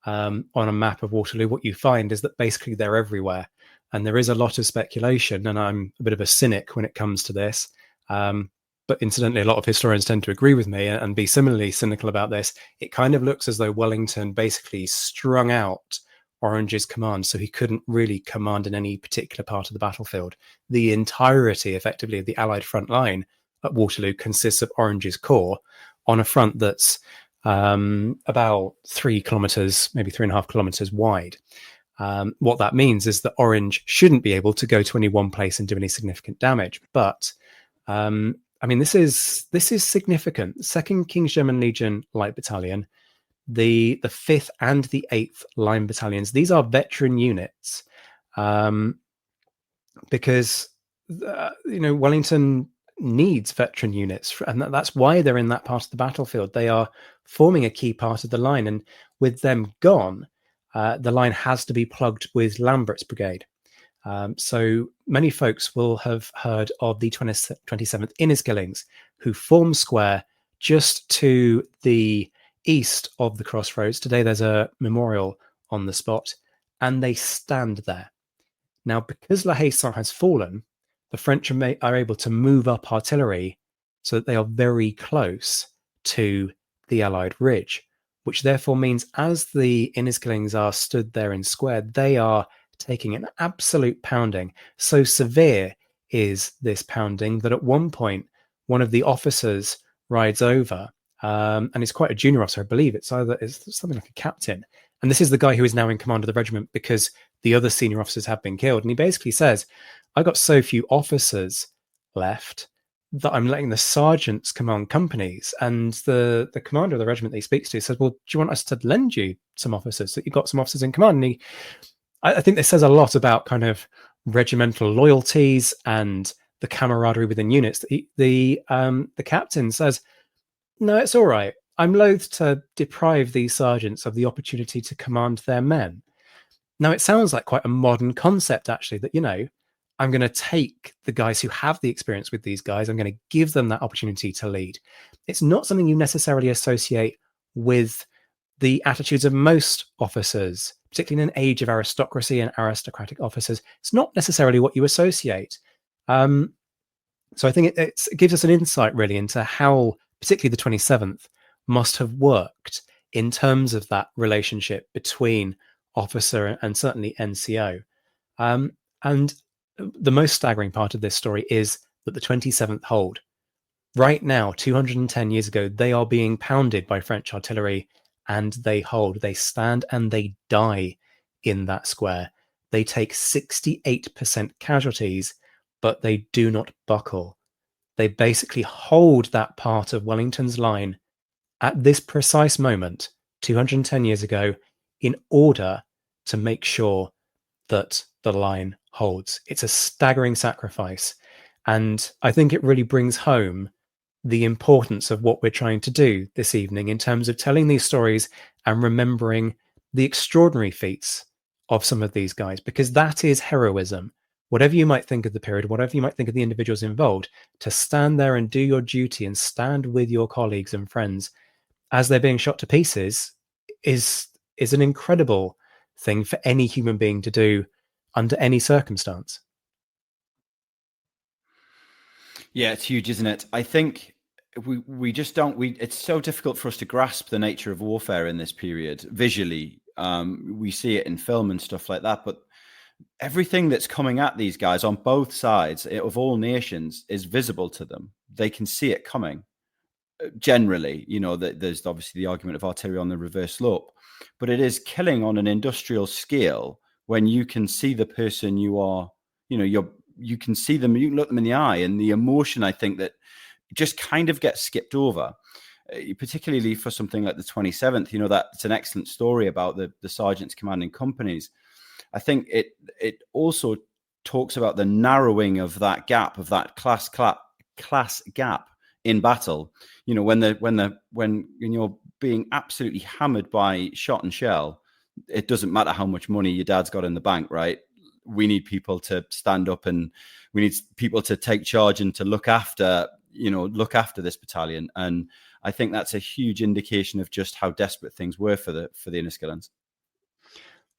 Speaker 1: on a map of Waterloo, what you find is that basically they're everywhere. And there is a lot of speculation, and I'm a bit of a cynic when it comes to this. But incidentally, a lot of historians tend to agree with me and be similarly cynical about this. It kind of looks as though Wellington basically strung out Orange's command, so he couldn't really command in any particular part of the battlefield. The entirety, effectively, of the Allied front line at Waterloo consists of Orange's corps on a front that's about 3 kilometers, maybe 3.5 kilometers wide. What that means is that Orange shouldn't be able to go to any one place and do any significant damage. But this is significant. 2nd King's German Legion Light Battalion, the 5th and the 8th Line Battalions. These are veteran units because Wellington needs veteran units, and that's why they're in that part of the battlefield. They are forming a key part of the line, and with them gone, the line has to be plugged with Lambert's brigade. So many folks will have heard of the 27th Inniskillings, who form square just to the east of the crossroads. Today there's a memorial on the spot, and they stand there. Now, because La Haye Sainte has fallen, the French are able to move up artillery so that they are very close to the Allied ridge, which therefore means as the Inniskillings are stood there in square, they are taking an absolute pounding. So severe is this pounding that at one point, one of the officers rides over, and he's quite a junior officer, I believe. It's something like a captain. And this is the guy who is now in command of the regiment because the other senior officers have been killed. And he basically says, I got so few officers left that I'm letting the sergeants command companies. And the commander of the regiment that he speaks to says, well, do you want us to lend you some officers, so that you've got some officers in command? And I think this says a lot about kind of regimental loyalties and the camaraderie within units. The captain says, "No, it's all right. I'm loath to deprive these sergeants of the opportunity to command their men." Now, it sounds like quite a modern concept, actually, that, I'm going to take the guys who have the experience with these guys, I'm going to give them that opportunity to lead. It's not something you necessarily associate with the attitudes of most officers, particularly in an age of aristocracy and aristocratic officers. It's not necessarily what you associate. So I think it gives us an insight really into how, particularly the 27th, must have worked in terms of that relationship between officer and certainly NCO. And the most staggering part of this story is that the 27th hold. Right now, 210 years ago, they are being pounded by French artillery, and they hold. They stand and they die in that square. They take 68% casualties, but they do not buckle. They basically hold that part of Wellington's line at this precise moment, 210 years ago, in order to make sure that the line holds. It's a staggering sacrifice. And I think it really brings home the importance of what we're trying to do this evening in terms of telling these stories and remembering the extraordinary feats of some of these guys, because that is heroism. Whatever you might think of the period, whatever you might think of the individuals involved, to stand there and do your duty and stand with your colleagues and friends as they're being shot to pieces is an incredible thing for any human being to do under any circumstance.
Speaker 2: Yeah, it's huge, isn't it? I think we just don't. It's so difficult for us to grasp the nature of warfare in this period visually. We see it in film and stuff like that, but everything that's coming at these guys on both sides of all nations is visible to them. They can see it coming. Generally, there's obviously the argument of artillery on the reverse slope, but it is killing on an industrial scale when you can see the person you are, you can see them, you can look them in the eye, and the emotion, I think, that just kind of gets skipped over, particularly for something like the 27th. That's an excellent story about the sergeants commanding companies. I think it also talks about the narrowing of that gap, of that class gap in battle. When you're being absolutely hammered by shot and shell, it doesn't matter how much money your dad's got in the bank, right? We need people to stand up, and we need people to take charge and to look after this battalion. And I think that's a huge indication of just how desperate things were for the Enniskillens.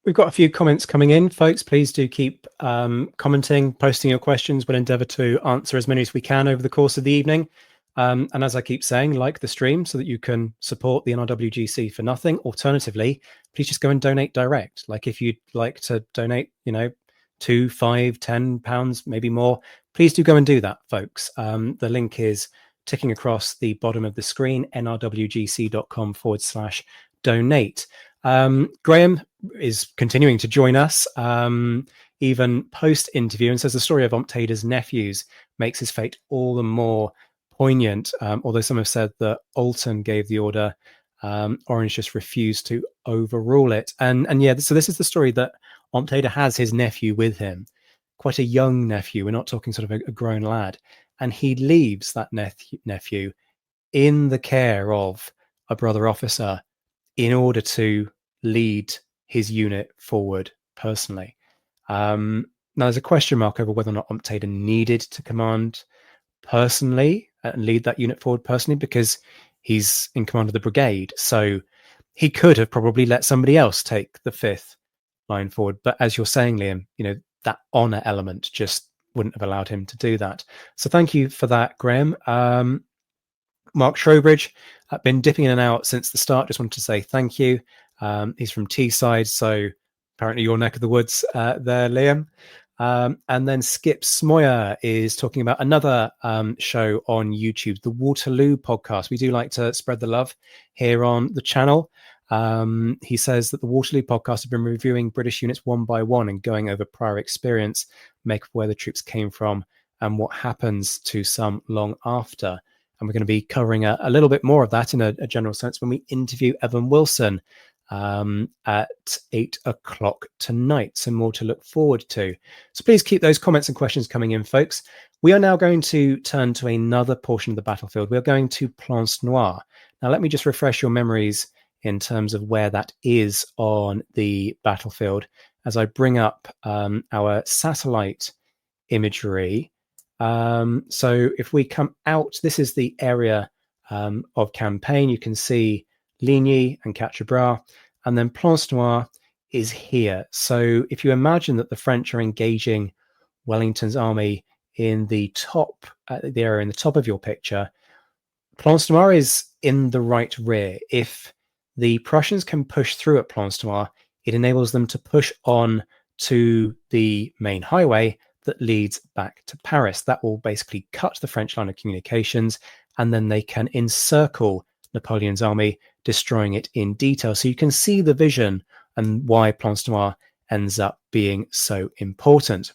Speaker 1: We've got a few comments coming in, folks. Please do keep commenting, posting your questions. We'll endeavour to answer as many as we can over the course of the evening. And as I keep saying, like the stream so that you can support the NRWGC for nothing. Alternatively, please just go and donate direct. Like if you'd like to donate, £2, £5, £10, maybe more, please do go and do that, folks. The link is ticking across the bottom of the screen, nrwgc.com/donate. Graham is continuing to join us, even post-interview, and says the story of Ompteder's nephews makes his fate all the more poignant, although some have said that Alton gave the order, Orange just refused to overrule it. And yeah, so this is the story that Ompteder has his nephew with him, quite a young nephew. We're not talking sort of a grown lad. And he leaves that nephew in the care of a brother officer in order to lead his unit forward personally. Now, there's a question mark over whether or not Ompteder needed to command personally and lead that unit forward personally, because he's in command of the brigade. So he could have probably let somebody else take the 5th line forward. But as you're saying, Liam, that honor element just wouldn't have allowed him to do that. So thank you for that, Graham. Mark Trowbridge, been dipping in and out since the start. Just wanted to say thank you. He's from Teesside, so apparently your neck of the woods there, Liam. And then Skip Smoyer is talking about another show on YouTube, the Waterloo podcast. We do like to spread the love here on the channel. He says that the Waterloo podcast have been reviewing British units one by one and going over prior experience, make of where the troops came from and what happens to some long after. And we're going to be covering a little bit more of that in a general sense when we interview Evan Wilson at 8 o'clock tonight. So more to look forward to. So please keep those comments and questions coming in, folks. We are now going to turn to another portion of the battlefield. We're going to Plancenoit. Now, let me just refresh your memories in terms of where that is on the battlefield as I bring up our satellite imagery. So if we come out, this is the area of campaign. You can see Ligny and Quatre, and then Plancenoit is here. So if you imagine that the French are engaging Wellington's army in the top, the area in the top of your picture, Plancenoit is in the right rear. If the Prussians can push through at Plancenoit, it enables them to push on to the main highway that leads back to Paris. That will basically cut the French line of communications, and then they can encircle Napoleon's army, destroying it in detail. So you can see the vision and why Plancenoit ends up being so important.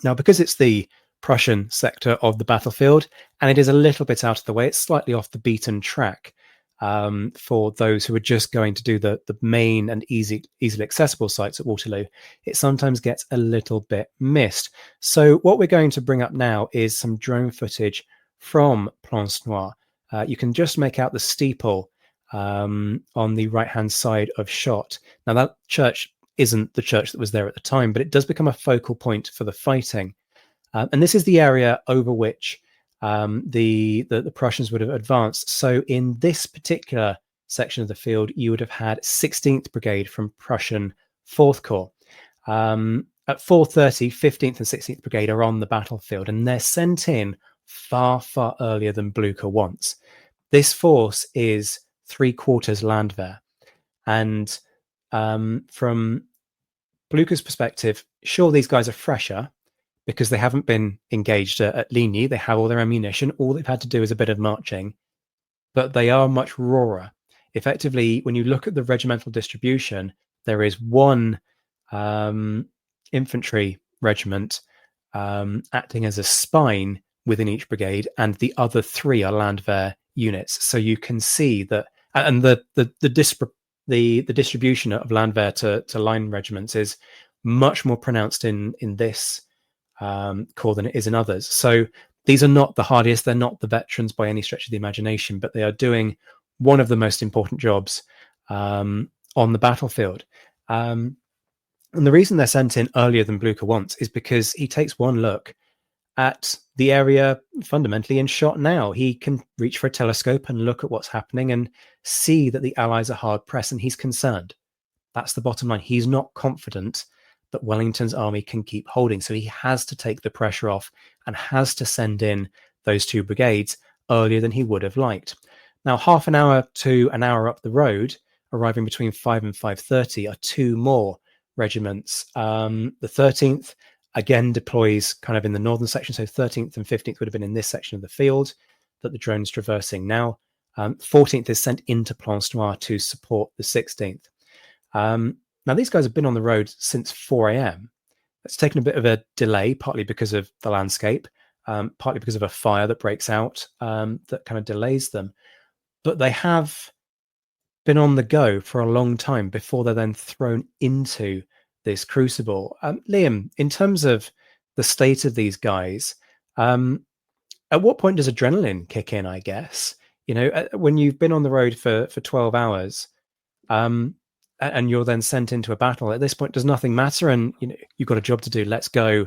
Speaker 1: Now, because it's the Prussian sector of the battlefield, and it is a little bit out of the way, it's slightly off the beaten track for those who are just going to do the main and easily accessible sites at Waterloo, it sometimes gets a little bit missed. So what we're going to bring up now is some drone footage from Plancenoit. You can just make out the steeple on the right-hand side of shot. Now, that church isn't the church that was there at the time, but it does become a focal point for the fighting. And this is the area over which the Prussians would have advanced. So in this particular section of the field, you would have had 16th Brigade from Prussian 4th Corps. At 4:30, 15th and 16th Brigade are on the battlefield, and they're sent in far, far earlier than Blucher wants. This force is 3/4 Landwehr. And from Blucher's perspective, sure, these guys are fresher because they haven't been engaged at Ligny. They have all their ammunition. All they've had to do is a bit of marching, but they are much rawer. Effectively, when you look at the regimental distribution, there is one infantry regiment acting as a spine within each brigade, and the other 3 are Landwehr units. So you can see that, and the distribution of Landwehr to line regiments is much more pronounced in this corps than it is in others. So these are not the hardiest, they're not the veterans by any stretch of the imagination, but they are doing one of the most important jobs on the battlefield. And the reason they're sent in earlier than Blucher wants is because he takes one look at the area fundamentally in shot now. He can reach for a telescope and look at what's happening and see that the Allies are hard pressed, and he's concerned. That's the bottom line. He's not confident that Wellington's army can keep holding. So he has to take the pressure off and has to send in those 2 brigades earlier than he would have liked. Now, half an hour to an hour up the road, arriving between 5 and 5:30, are 2 more regiments. The 13th, again, deploys kind of in the northern section. So 13th and 15th would have been in this section of the field that the drone's traversing now. 14th is sent into Plancenoit to support the 16th. Now, these guys have been on the road since 4 a.m. It's taken a bit of a delay, partly because of the landscape, partly because of a fire that breaks out that kind of delays them. But they have been on the go for a long time before they're then thrown into this crucible. Liam, in terms of the state of these guys, at what point does adrenaline kick in, I guess? You know, when you've been on the road for 12 hours, and you're then sent into a battle, at this point, does nothing matter? And, you know, you've got a job to do, let's go.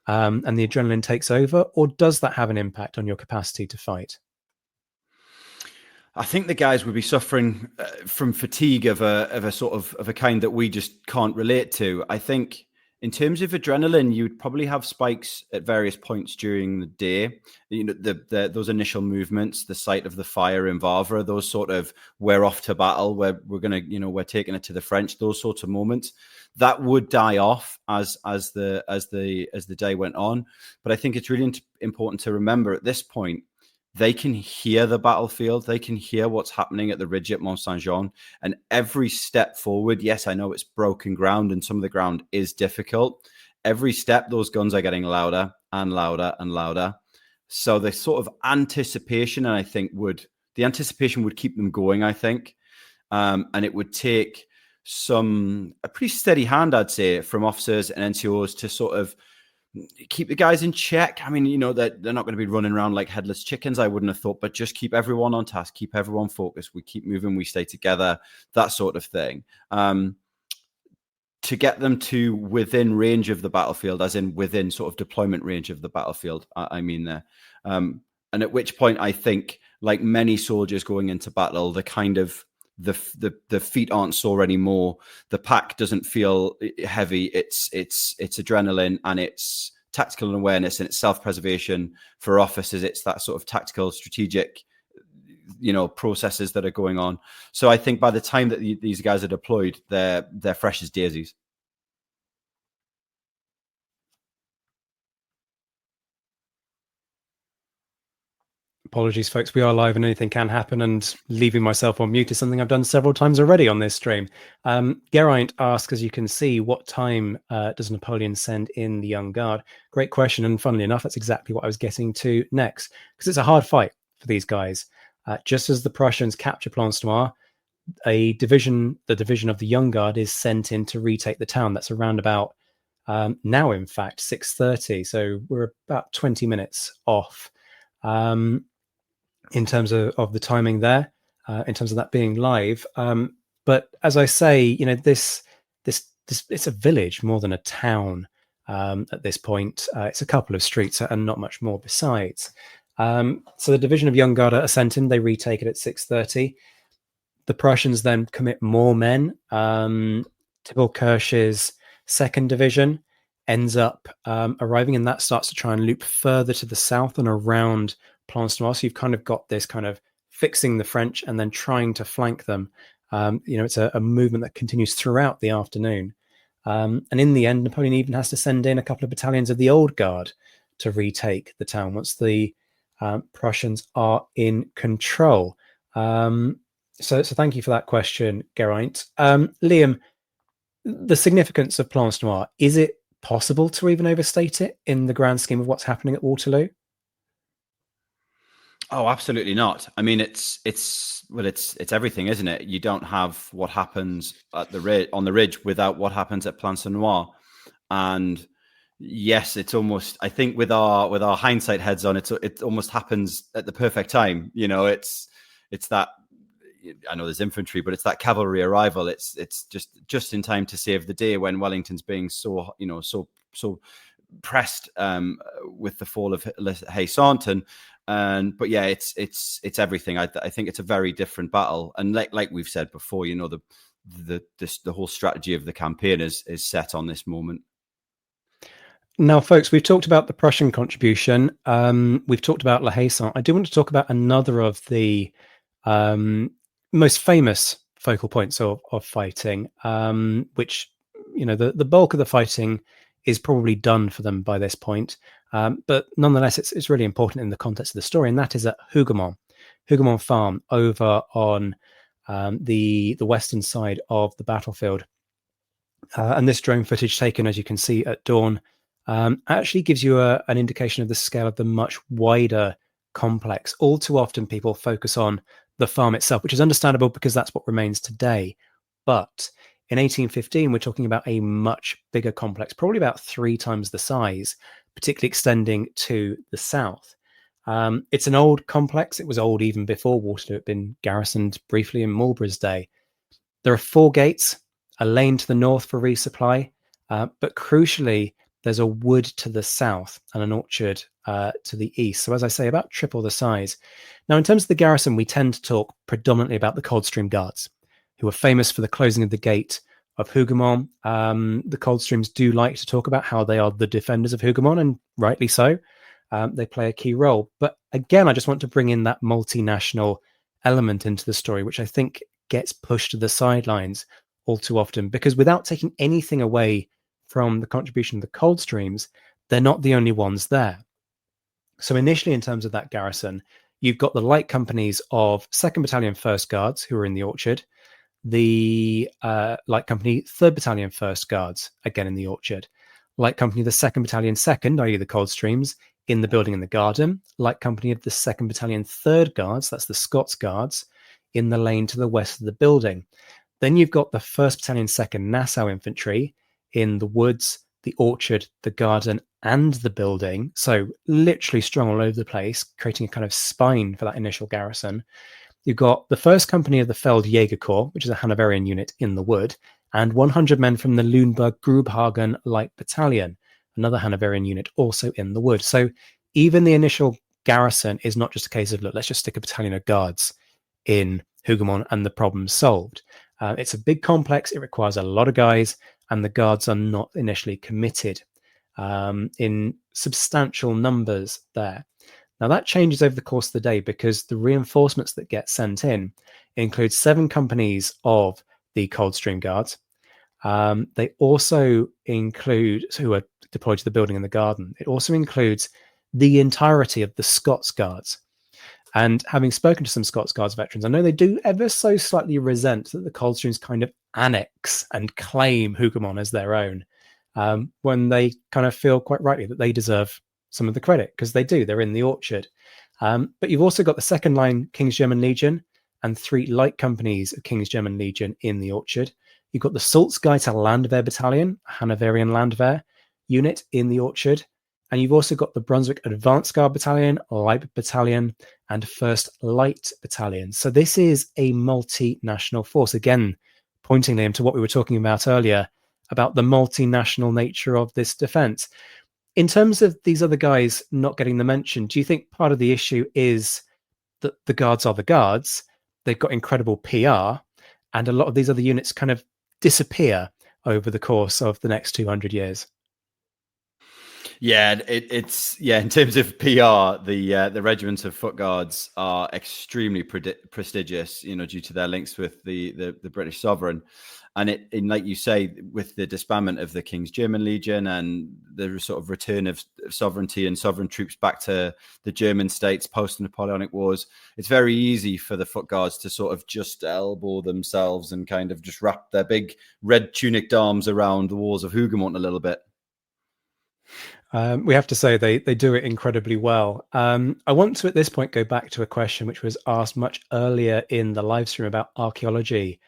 Speaker 1: And the adrenaline takes over, or does that have an impact on your capacity to fight?
Speaker 2: I think the guys would be suffering from fatigue of a kind that we just can't relate to. I think in terms of adrenaline, you'd probably have spikes at various points during the day. You know, those initial movements, the sight of the fire in Wavre, those sort of we're off to battle, where we're taking it to the French. Those sorts of moments that would die off as the day went on. But I think it's really important to remember at this point, they can hear the battlefield. They can hear what's happening at the ridge at Mont Saint-Jean. And every step forward, yes, I know it's broken ground and some of the ground is difficult. Every step, those guns are getting louder and louder and louder. So the sort of anticipation, and I think the anticipation would keep them going, I think. and it would take a pretty steady hand, I'd say, from officers and NCOs to sort of keep the guys in check. I mean, you know, that they're not going to be running around like headless chickens, I wouldn't have thought, but just keep everyone on task, keep everyone focused. We keep moving, we stay together, that sort of thing. To get them to within range of the battlefield, as in within sort of deployment range of the battlefield, I mean there. And at which point, I think, like many soldiers going into battle, the kind of the feet aren't sore anymore. The pack doesn't feel heavy. It's adrenaline, and it's tactical awareness, and it's self-preservation. For officers, it's that sort of tactical, strategic, you know, processes that are going on. So I think by the time that these guys are deployed, they're fresh as daisies.
Speaker 1: Apologies, folks. We are live and anything can happen, and leaving myself on mute is something I've done several times already on this stream. Geraint asks, as you can see, what time does Napoleon send in the Young Guard? Great question. And funnily enough, that's exactly what I was getting to next, because it's a hard fight for these guys. Just as the Prussians capture Plancenoit, the division of the Young Guard is sent in to retake the town. That's around about now, in fact, 6:30. So we're about 20 minutes off. In terms of the timing there, in terms of that being live. But as I say, you know, this it's a village more than a town at this point. It's a couple of streets and not much more besides. So the division of Young Guard are sent in. They retake it at 6:30. The Prussians then commit more men. Thibault Kirsch's second division ends up arriving, and that starts to try and loop further to the south and around Plancenoit. So you've kind of got this kind of fixing the French and then trying to flank them. You know, it's a movement that continues throughout the afternoon. And in the end, Napoleon even has to send in a couple of battalions of the Old Guard to retake the town once the Prussians are in control. So thank you for that question, Geraint. Liam, the significance of Plancenoit, is it possible to even overstate it in the grand scheme of what's happening at Waterloo?
Speaker 2: Oh, absolutely not. I mean, it's everything, isn't it? You don't have what happens at on the ridge without what happens at Plancenoit. And yes, it's almost, I think with our hindsight heads on, it almost happens at the perfect time. You know, it's that, I know there's infantry, but it's that cavalry arrival. It's just in time to save the day when Wellington's being so pressed with the fall of Haye-Saunton. But yeah, it's everything. I think it's a very different battle, and like we've said before, you know, the whole strategy of the campaign is set on this moment.
Speaker 1: Now, folks, we've talked about the Prussian contribution. We've talked about La Haye-Saunton. I do want to talk about another of the most famous focal points of fighting, which, you know, the bulk of the fighting is probably done for them by this point. But nonetheless, it's really important in the context of the story, and that is at Hougoumont Farm over on the western side of the battlefield. And this drone footage taken, as you can see, at dawn actually gives you an indication of the scale of the much wider complex. All too often, people focus on the farm itself, which is understandable because that's what remains today. But in 1815, we're talking about a much bigger complex, probably about 3 times the size, particularly extending to the south. It's an old complex. It was old even before Waterloo. It had been garrisoned briefly in Marlborough's day. There are 4 gates, a lane to the north for resupply, but crucially, there's a wood to the south and an orchard to the east. So as I say, about triple the size. Now, in terms of the garrison, we tend to talk predominantly about the Coldstream Guards, who are famous for the closing of the gate of Hougoumont. The Coldstreams do like to talk about how they are the defenders of Hougoumont, and rightly so. They play a key role. But again, I just want to bring in that multinational element into the story, which I think gets pushed to the sidelines all too often, because without taking anything away from the contribution of the Coldstreams, they're not the only ones there. So initially, in terms of that garrison, you've got the light companies of 2nd Battalion 1st Guards, who are in the orchard, the light company 3rd Battalion 1st Guards, again in the orchard, light company the 2nd Battalion 2nd, i.e. the Coldstreams, in the building in the garden, light company of the 2nd Battalion 3rd Guards, that's the Scots Guards, in the lane to the west of the building. Then you've got the 1st Battalion 2nd Nassau Infantry in the woods, the orchard, the garden, and the building. So literally strung all over the place, creating a kind of spine for that initial garrison. You've got the 1st Company of the Feldjäger Corps, which is a Hanoverian unit in the wood, and 100 men from the Lüneburg-Grubhagen Light Battalion, another Hanoverian unit also in the wood. So even the initial garrison is not just a case of, look, let's just stick a battalion of guards in Hougoumont and the problem's solved. It's a big complex. It requires a lot of guys, and the guards are not initially committed in substantial numbers there. Now, that changes over the course of the day because the reinforcements that get sent in include 7 companies of the Coldstream Guards. They also include, who are deployed to the building and the garden. It also includes the entirety of the Scots Guards. And having spoken to some Scots Guards veterans, I know they do ever so slightly resent that the Coldstreams kind of annex and claim Hougoumont as their own, when they kind of feel quite rightly that they deserve some of the credit, because they do. They're in the orchard. But you've also got the 2nd Line King's German Legion and 3 light companies of King's German Legion in the orchard. You've got the Salzgitter Landwehr Battalion, a Hanoverian Landwehr unit in the orchard. And you've also got the Brunswick Advance Guard Battalion, Light Battalion, and 1st Light Battalion. So this is a multinational force. Again, pointing, Liam, to what we were talking about earlier, about the multinational nature of this defense. In terms of these other guys not getting the mention, do you think part of the issue is that the guards are the guards? They've got incredible PR, and a lot of these other units kind of disappear over the course of the next 200 years.
Speaker 2: Yeah, it's in terms of PR, the regiments of foot guards are extremely prestigious, due to their links with the British sovereign. And like you say, with the disbandment of the King's German Legion and the sort of return of sovereignty and sovereign troops back to the German states post-Napoleonic Wars, it's very easy for the foot guards to sort of just elbow themselves and kind of just wrap their big red tunicked arms around the walls of Hougoumont a little bit.
Speaker 1: We have to say they do it incredibly well. I want to, at this point, go back to a question which was asked much earlier in the live stream about archaeology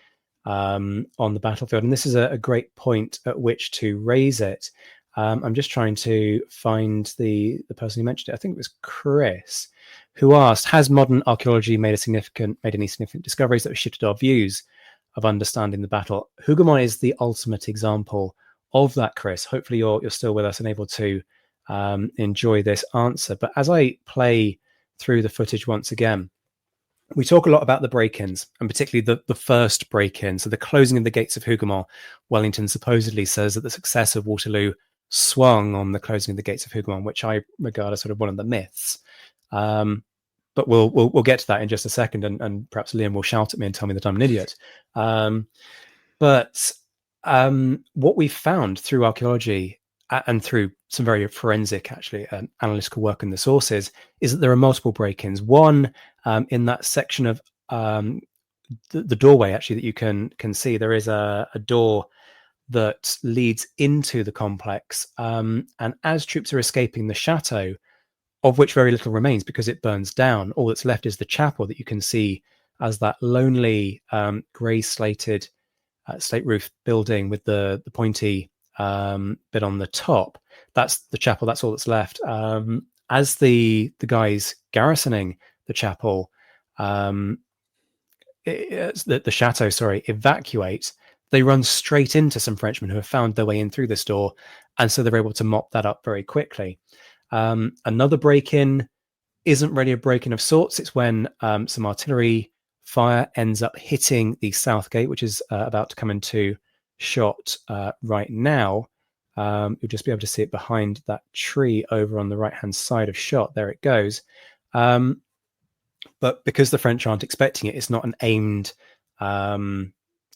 Speaker 1: on the battlefield. And this is a great point at which to raise it. I'm just trying to find the person who mentioned it. I think it was Chris, who asked, has modern archaeology made any significant discoveries that have shifted our views of understanding the battle? Hougoumont is the ultimate example of that, Chris. Hopefully you're still with us and able to enjoy this answer. But as I play through the footage once again, we talk a lot about the break-ins, and particularly the first break-in. So the closing of the gates of Hougoumont. Wellington supposedly says that the success of Waterloo swung on the closing of the gates of Hougoumont, which I regard as sort of one of the myths. But we'll get to that in just a second, and perhaps Liam will shout at me and tell me that I'm an idiot. But what we found through archaeology and through some very forensic, actually, analytical work in the sources is that there are multiple break-ins. One, in that section of the doorway, actually, that you can see, there is a door that leads into the complex. And as troops are escaping the chateau, of which very little remains because it burns down, all that's left is the chapel that you can see as that lonely grey slated slate roof building with the pointy bit on the top. That's the chapel. That's all that's left. As the guys garrisoning the chapel, the chateau, evacuate, they run straight into some Frenchmen who have found their way in through this door, and so they're able to mop that up very quickly. Another break-in isn't really a break-in of sorts. It's when some artillery fire ends up hitting the south gate, which is about to come into shot right now. You'll just be able to see it behind that tree over on the right-hand side of shot. There it goes. But because the French aren't expecting it, it's not an aimed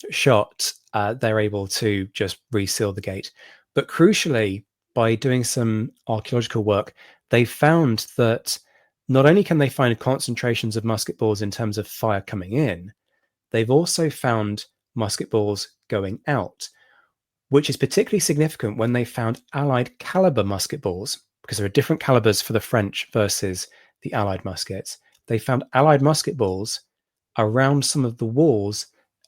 Speaker 1: shot. They're able to just reseal the gate. But crucially, by doing some archaeological work, they found that not only can they find concentrations of musket balls in terms of fire coming in, they've also found musket balls going out, which is particularly significant when they found Allied caliber musket balls, because there are different calibers for the French versus the Allied muskets. They found Allied musket balls around some of the walls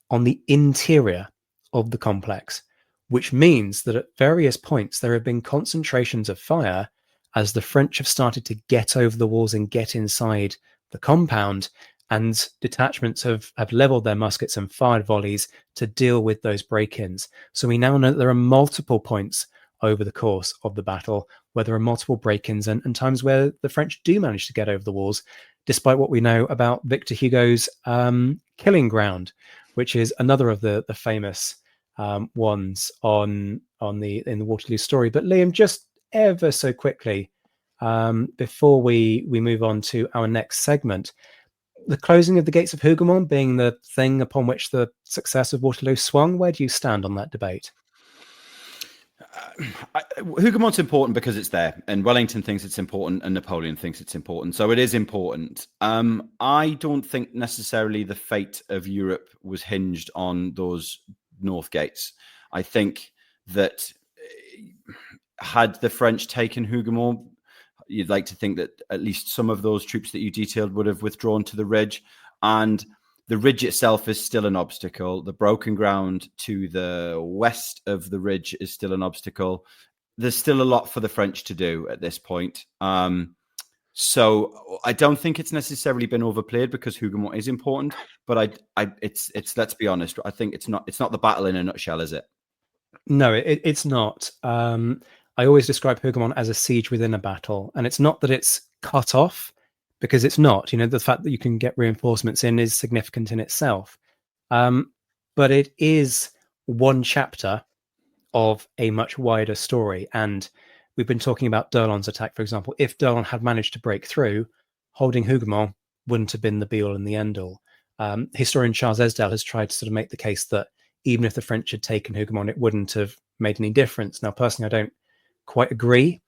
Speaker 1: on the interior of the complex, which means that at various points there have been concentrations of fire as the French have started to get over the walls and get inside the compound, and detachments have leveled their muskets and fired volleys to deal with those break-ins. So we now know that there are multiple points over the course of the battle where there are multiple break-ins and times where the French do manage to get over the walls, despite what we know about Victor Hugo's killing ground, which is another of the famous ones in the Waterloo story. But Liam, just ever so quickly, before we move on to our next segment, the closing of the gates of Hougoumont being the thing upon which the success of Waterloo swung, where do you stand on that debate?
Speaker 2: Hougoumont important because it's there, and Wellington thinks it's important, and Napoleon thinks it's important. So it is important. I don't think necessarily the fate of Europe was hinged on those north gates. I think that had the French taken Hougoumont, you'd like to think that at least some of those troops that you detailed would have withdrawn to the ridge, and the ridge itself is still an obstacle. The broken ground to the west of the ridge is still an obstacle. There's still a lot for the French to do at this point. So I don't think it's necessarily been overplayed because Hougoumont is important, but it's let's be honest, I think it's not the battle in a nutshell, is it?
Speaker 1: No, it's not. I always describe Hougoumont as a siege within a battle, and it's not that it's cut off, because it's not. You know, the fact that you can get reinforcements in is significant in itself. But it is one chapter of a much wider story. And we've been talking about d'Erlon's attack, for example. If d'Erlon had managed to break through, holding Hougoumont wouldn't have been the be-all and the end-all. Historian Charles Esdale has tried to sort of make the case that even if the French had taken Hougoumont, it wouldn't have made any difference. Now, personally, I don't quite agree,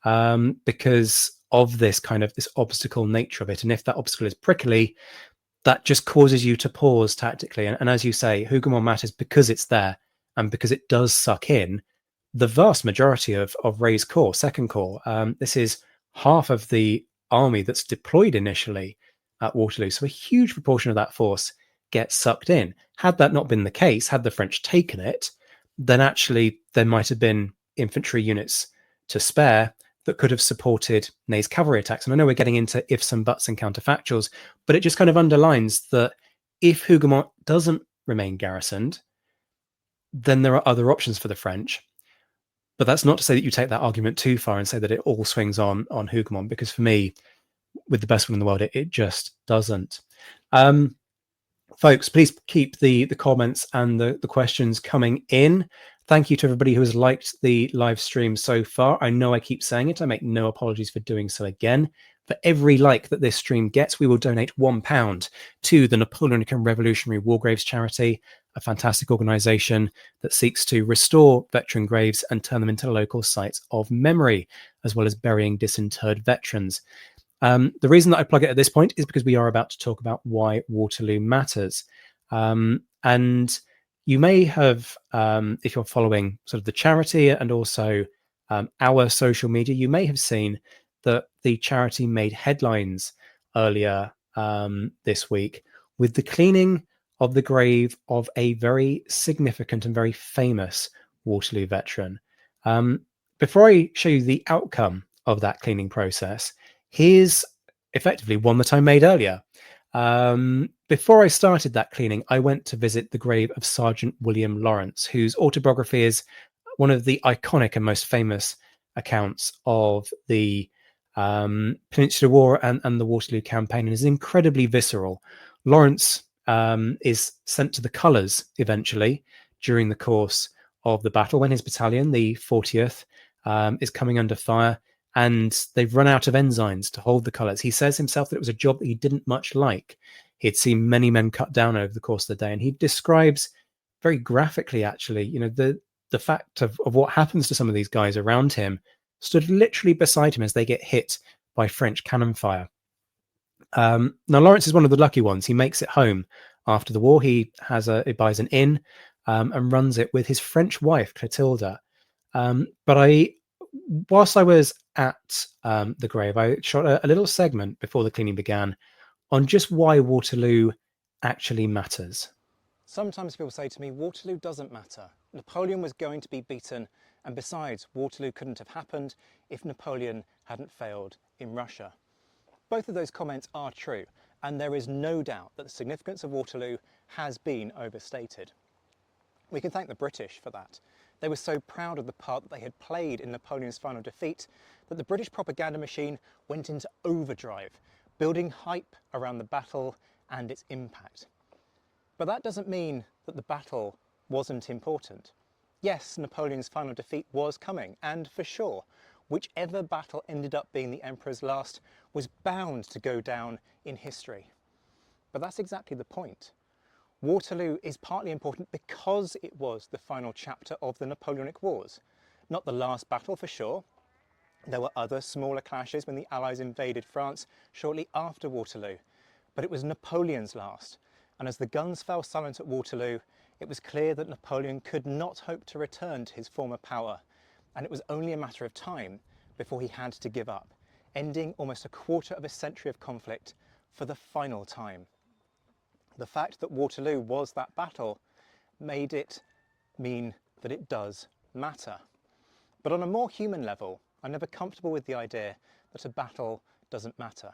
Speaker 1: because of this obstacle nature of it. And if that obstacle is prickly, that just causes you to pause tactically. And as you say, Hougoumont matters because it's there and because it does suck in the vast majority of Ray's Corps, Second Corps. This is half of the army that's deployed initially at Waterloo. So a huge proportion of that force gets sucked in. Had that not been the case, had the French taken it, then actually there might have been infantry units to spare that could have supported Ney's cavalry attacks. And I know we're getting into ifs and buts and counterfactuals, but it just kind of underlines that if Hougoumont doesn't remain garrisoned, then there are other options for the French. But that's not to say that you take that argument too far and say that it all swings on Hougoumont, because for me, with the best one in the world, it just doesn't. Folks, please keep the comments and the questions coming in. Thank you to everybody who has liked the live stream so far. I know I keep saying it. I make no apologies for doing so again. For every like that this stream gets, we will donate £1 to the Napoleonic and Revolutionary War Graves charity, a fantastic organisation that seeks to restore veteran graves and turn them into local sites of memory, as well as burying disinterred veterans. The reason that I plug it at this point is because we are about to talk about why Waterloo matters. And you may have, if you're following sort of the charity and also our social media, you may have seen that the charity made headlines earlier this week with the cleaning of the grave of a very significant and very famous Waterloo veteran. Before I show you the outcome of that cleaning process, here's effectively one that I made earlier. Before I started that cleaning, I went to visit the grave of Sergeant William Lawrence, whose autobiography is one of the iconic and most famous accounts of the Peninsular War and the Waterloo campaign, and is incredibly visceral. Lawrence is sent to the colours eventually during the course of the battle when his battalion, the 40th, is coming under fire, and they've run out of ensigns to hold the colours. He says himself that it was a job that he didn't much like. He'd seen many men cut down over the course of the day, and he describes very graphically, actually, you know, the fact of what happens to some of these guys around him, stood literally beside him as they get hit by French cannon fire. Now, Lawrence is one of the lucky ones. He makes it home after the war. He buys an inn and runs it with his French wife, Clotilda. But whilst I was at the grave, I shot a little segment before the cleaning began on just why Waterloo actually matters?
Speaker 5: Sometimes people say to me, Waterloo doesn't matter. Napoleon was going to be beaten, and besides, Waterloo couldn't have happened if Napoleon hadn't failed in Russia. Both of those comments are true, and there is no doubt that the significance of Waterloo has been overstated. We can thank the British for that. They were so proud of the part that they had played in Napoleon's final defeat that the British propaganda machine went into overdrive, building hype around the battle and its impact. But that doesn't mean that the battle wasn't important. Yes, Napoleon's final defeat was coming, and for sure, whichever battle ended up being the Emperor's last was bound to go down in history. But that's exactly the point. Waterloo is partly important because it was the final chapter of the Napoleonic Wars. Not the last battle for sure. There were other smaller clashes when the Allies invaded France shortly after Waterloo, but it was Napoleon's last. And as the guns fell silent at Waterloo, it was clear that Napoleon could not hope to return to his former power, and it was only a matter of time before he had to give up, ending almost a quarter of a century of conflict for the final time. The fact that Waterloo was that battle made it mean that it does matter. But on a more human level, I'm never comfortable with the idea that a battle doesn't matter.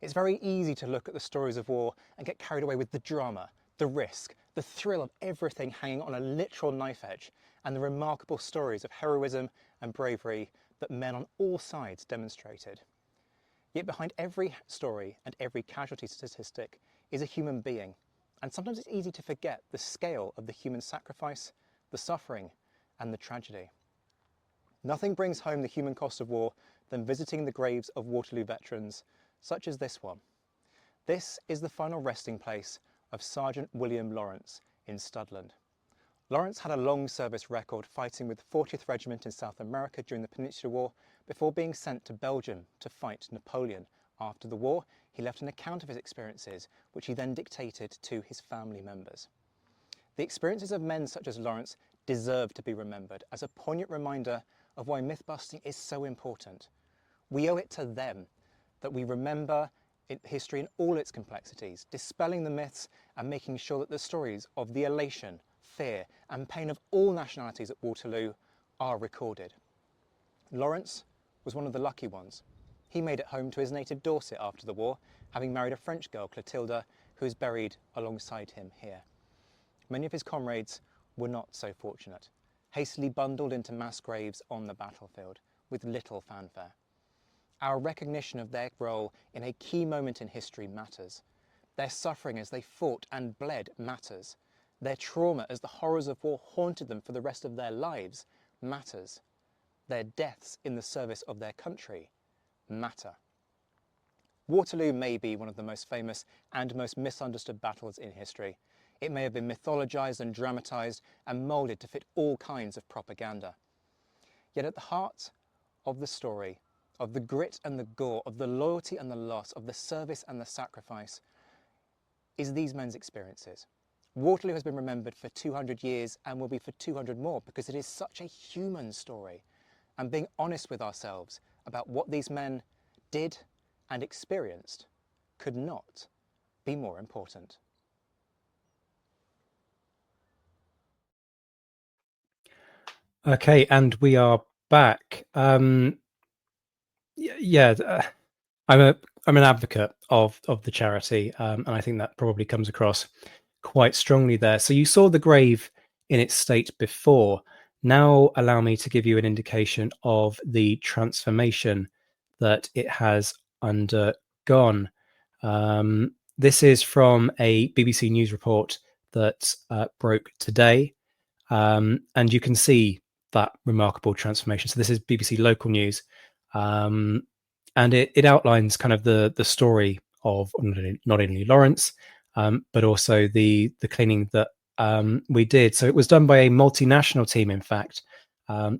Speaker 5: It's very easy to look at the stories of war and get carried away with the drama, the risk, the thrill of everything hanging on a literal knife edge, and the remarkable stories of heroism and bravery that men on all sides demonstrated. Yet behind every story and every casualty statistic is a human being, and sometimes it's easy to forget the scale of the human sacrifice, the suffering, and the tragedy. Nothing brings home the human cost of war than visiting the graves of Waterloo veterans, such as this one. This is the final resting place of Sergeant William Lawrence in Studland. Lawrence had a long service record fighting with the 40th Regiment in South America during the Peninsular War before being sent to Belgium to fight Napoleon. After the war, he left an account of his experiences, which he then dictated to his family members. The experiences of men such as Lawrence deserve to be remembered as a poignant reminder of why myth-busting is so important. We owe it to them that we remember history in all its complexities, dispelling the myths and making sure that the stories of the elation, fear and pain of all nationalities at Waterloo are recorded. Lawrence was one of the lucky ones. He made it home to his native Dorset after the war, having married a French girl, Clotilda, who is buried alongside him here. Many of his comrades were not so fortunate, hastily bundled into mass graves on the battlefield with little fanfare. Our recognition of their role in a key moment in history matters. Their suffering as they fought and bled matters. Their trauma as the horrors of war haunted them for the rest of their lives matters. Their deaths in the service of their country matter. Waterloo may be one of the most famous and most misunderstood battles in history. It may have been mythologized and dramatized and molded to fit all kinds of propaganda. Yet at the heart of the story, of the grit and the gore, of the loyalty and the loss, of the service and the sacrifice, is these men's experiences. Waterloo has been remembered for 200 years and will be for 200 more because it is such a human story. And being honest with ourselves about what these men did and experienced could not be more important.
Speaker 1: Okay, and we are back. I'm an advocate of the charity, and I think that probably comes across quite strongly there. So you saw the grave in its state before. Now allow me to give you an indication of the transformation that it has undergone. This is from a BBC News report that broke today, and you can see that remarkable transformation. So this is BBC local news, and it outlines kind of the story of not only Lawrence, but also the cleaning that we did. So it was done by a multinational team, in fact.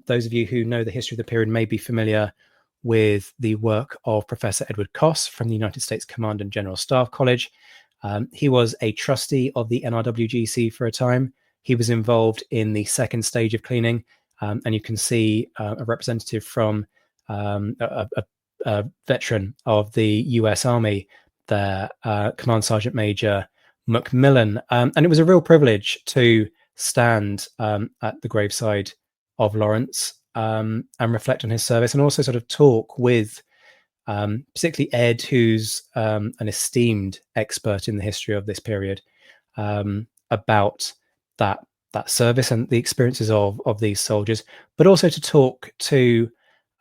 Speaker 1: Those of you who know the history of the period may be familiar with the work of Professor Edward Koss from the United States Command and General Staff College. He was a trustee of the NRWGC for a time. He was involved in the second stage of cleaning, and you can see a representative from a veteran of the US Army there, Command Sergeant Major Macmillan. And it was a real privilege to stand at the graveside of Lawrence and reflect on his service, and also sort of talk with particularly Ed, who's an esteemed expert in the history of this period, about that service and the experiences of these soldiers, but also to talk to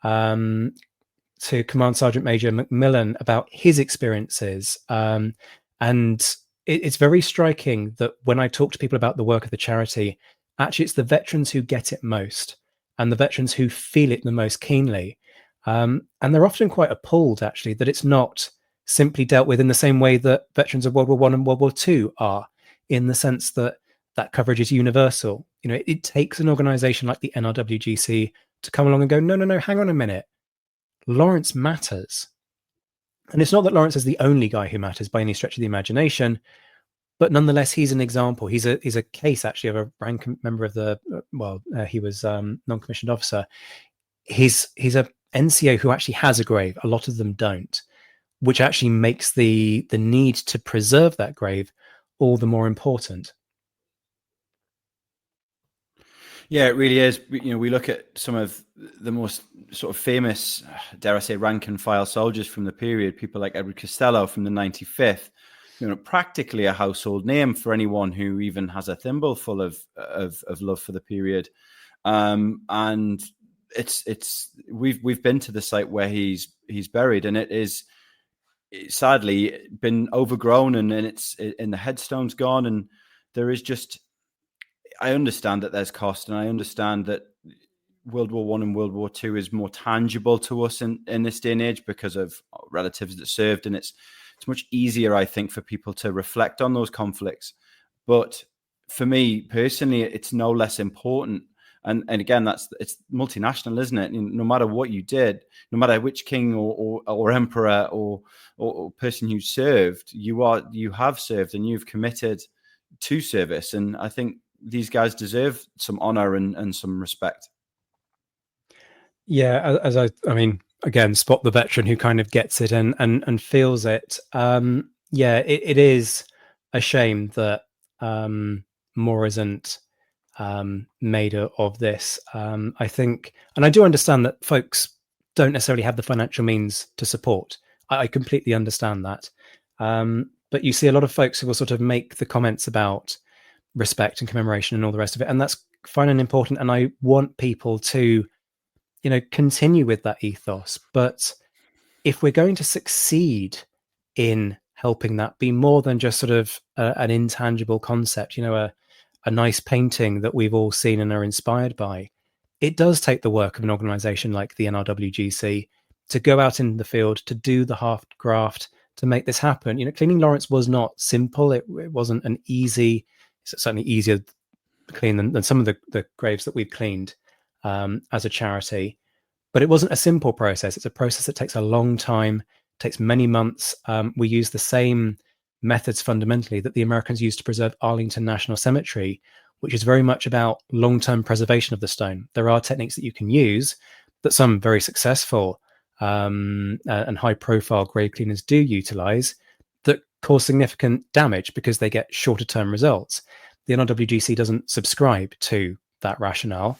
Speaker 1: Command Sergeant Major Macmillan about his experiences. And it's very striking that when I talk to people about the work of the charity, actually it's the veterans who get it most, and the veterans who feel it the most keenly. And they're often quite appalled, actually, that it's not simply dealt with in the same way that veterans of World War I and World War II are, in the sense that that coverage is universal. You know, it takes an organization like the NRWGC to come along and go, no, hang on a minute. Lawrence matters. And it's not that Lawrence is the only guy who matters by any stretch of the imagination, but nonetheless, he's an example. He's a case, actually, of a rank member of the, he was non-commissioned officer. He's a NCO who actually has a grave. A lot of them don't, which actually makes the need to preserve that grave all the more important.
Speaker 2: Yeah, it really is. You know, we look at some of the most sort of famous, dare I say, rank and file soldiers from the period, people like Edward Costello from the 95th, you know, practically a household name for anyone who even has a thimble full of love for the period. And we've been to the site where he's buried, and it's sadly been overgrown, and the headstone's gone, and there is just, I understand that there's cost, and I understand that World War I and World War II is more tangible to us in this day and age because of relatives that served, and it's much easier, I think, for people to reflect on those conflicts. But for me personally, it's no less important. And again, it's multinational, isn't it? No matter what you did, no matter which king or emperor or person you served, you have served and you've committed to service. And I think these guys deserve some honor and some respect.
Speaker 1: Yeah, I mean, again, spot the veteran who kind of gets it and feels it. Yeah, it is a shame that more isn't made of this. I think, and I do understand that folks don't necessarily have the financial means to support. I completely understand that. But you see a lot of folks who will sort of make the comments about respect and commemoration and all the rest of it, and that's fine and important. And I want people to, you know, continue with that ethos. But if we're going to succeed in helping that be more than just sort of an intangible concept, you know, a nice painting that we've all seen and are inspired by, it does take the work of an organization like the NRWGC to go out in the field, to do the half graft, to make this happen. You know, cleaning Lawrence was not simple. It wasn't an easy, it's certainly easier to clean than some of the graves that we've cleaned as a charity. But it wasn't a simple process. It's a process that takes a long time, takes many months. We use the same methods fundamentally that the Americans used to preserve Arlington National Cemetery, which is very much about long-term preservation of the stone. There are techniques that you can use that some very successful and high-profile grave cleaners do utilize that cause significant damage because they get shorter-term results. The NRWGC doesn't subscribe to that rationale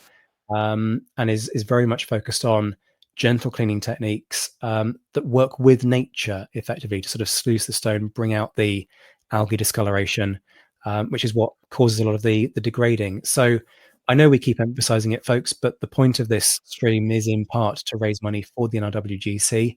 Speaker 1: and is very much focused on gentle cleaning techniques that work with nature effectively to sort of sluice the stone, bring out the algae discoloration, which is what causes a lot of the degrading. So I know we keep emphasizing it, folks, but the point of this stream is in part to raise money for the NRWGC.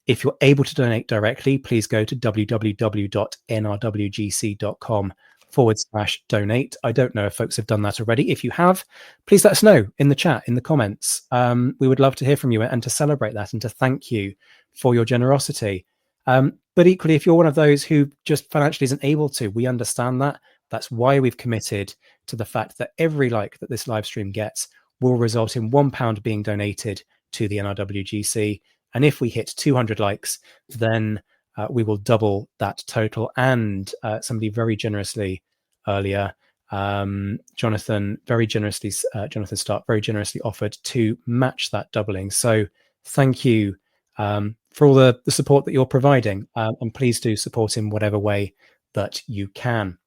Speaker 1: If you're able to donate directly, please go to www.nrwgc.com/donate. I don't know if folks have done that already. If you have, please let us know in the chat, in the comments. We would love to hear from you and to celebrate that and to thank you for your generosity. But equally, if you're one of those who just financially isn't able to, we understand that. That's why we've committed to the fact that every like that this live stream gets will result in £1 being donated to the NRWGC. And if we hit 200 likes, then we will double that total. And somebody very generously earlier, Jonathan Stark very generously offered to match that doubling. So thank you for all the support that you're providing. And please do support in whatever way that you can.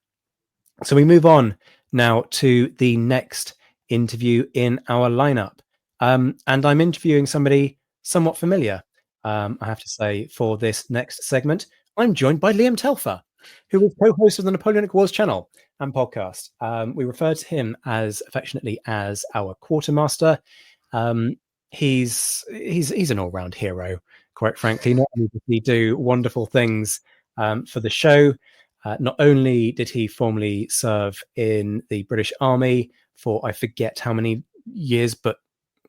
Speaker 1: So we move on now to the next interview in our lineup. And I'm interviewing somebody somewhat familiar, I have to say, for this next segment. I'm joined by Liam Telfer, who is co-host of the Napoleonic Wars channel and podcast. We refer to him as affectionately as our quartermaster. He's an all-round hero, quite frankly. Not only does he do wonderful things for the show, not only did he formerly serve in the British Army for I forget how many years, but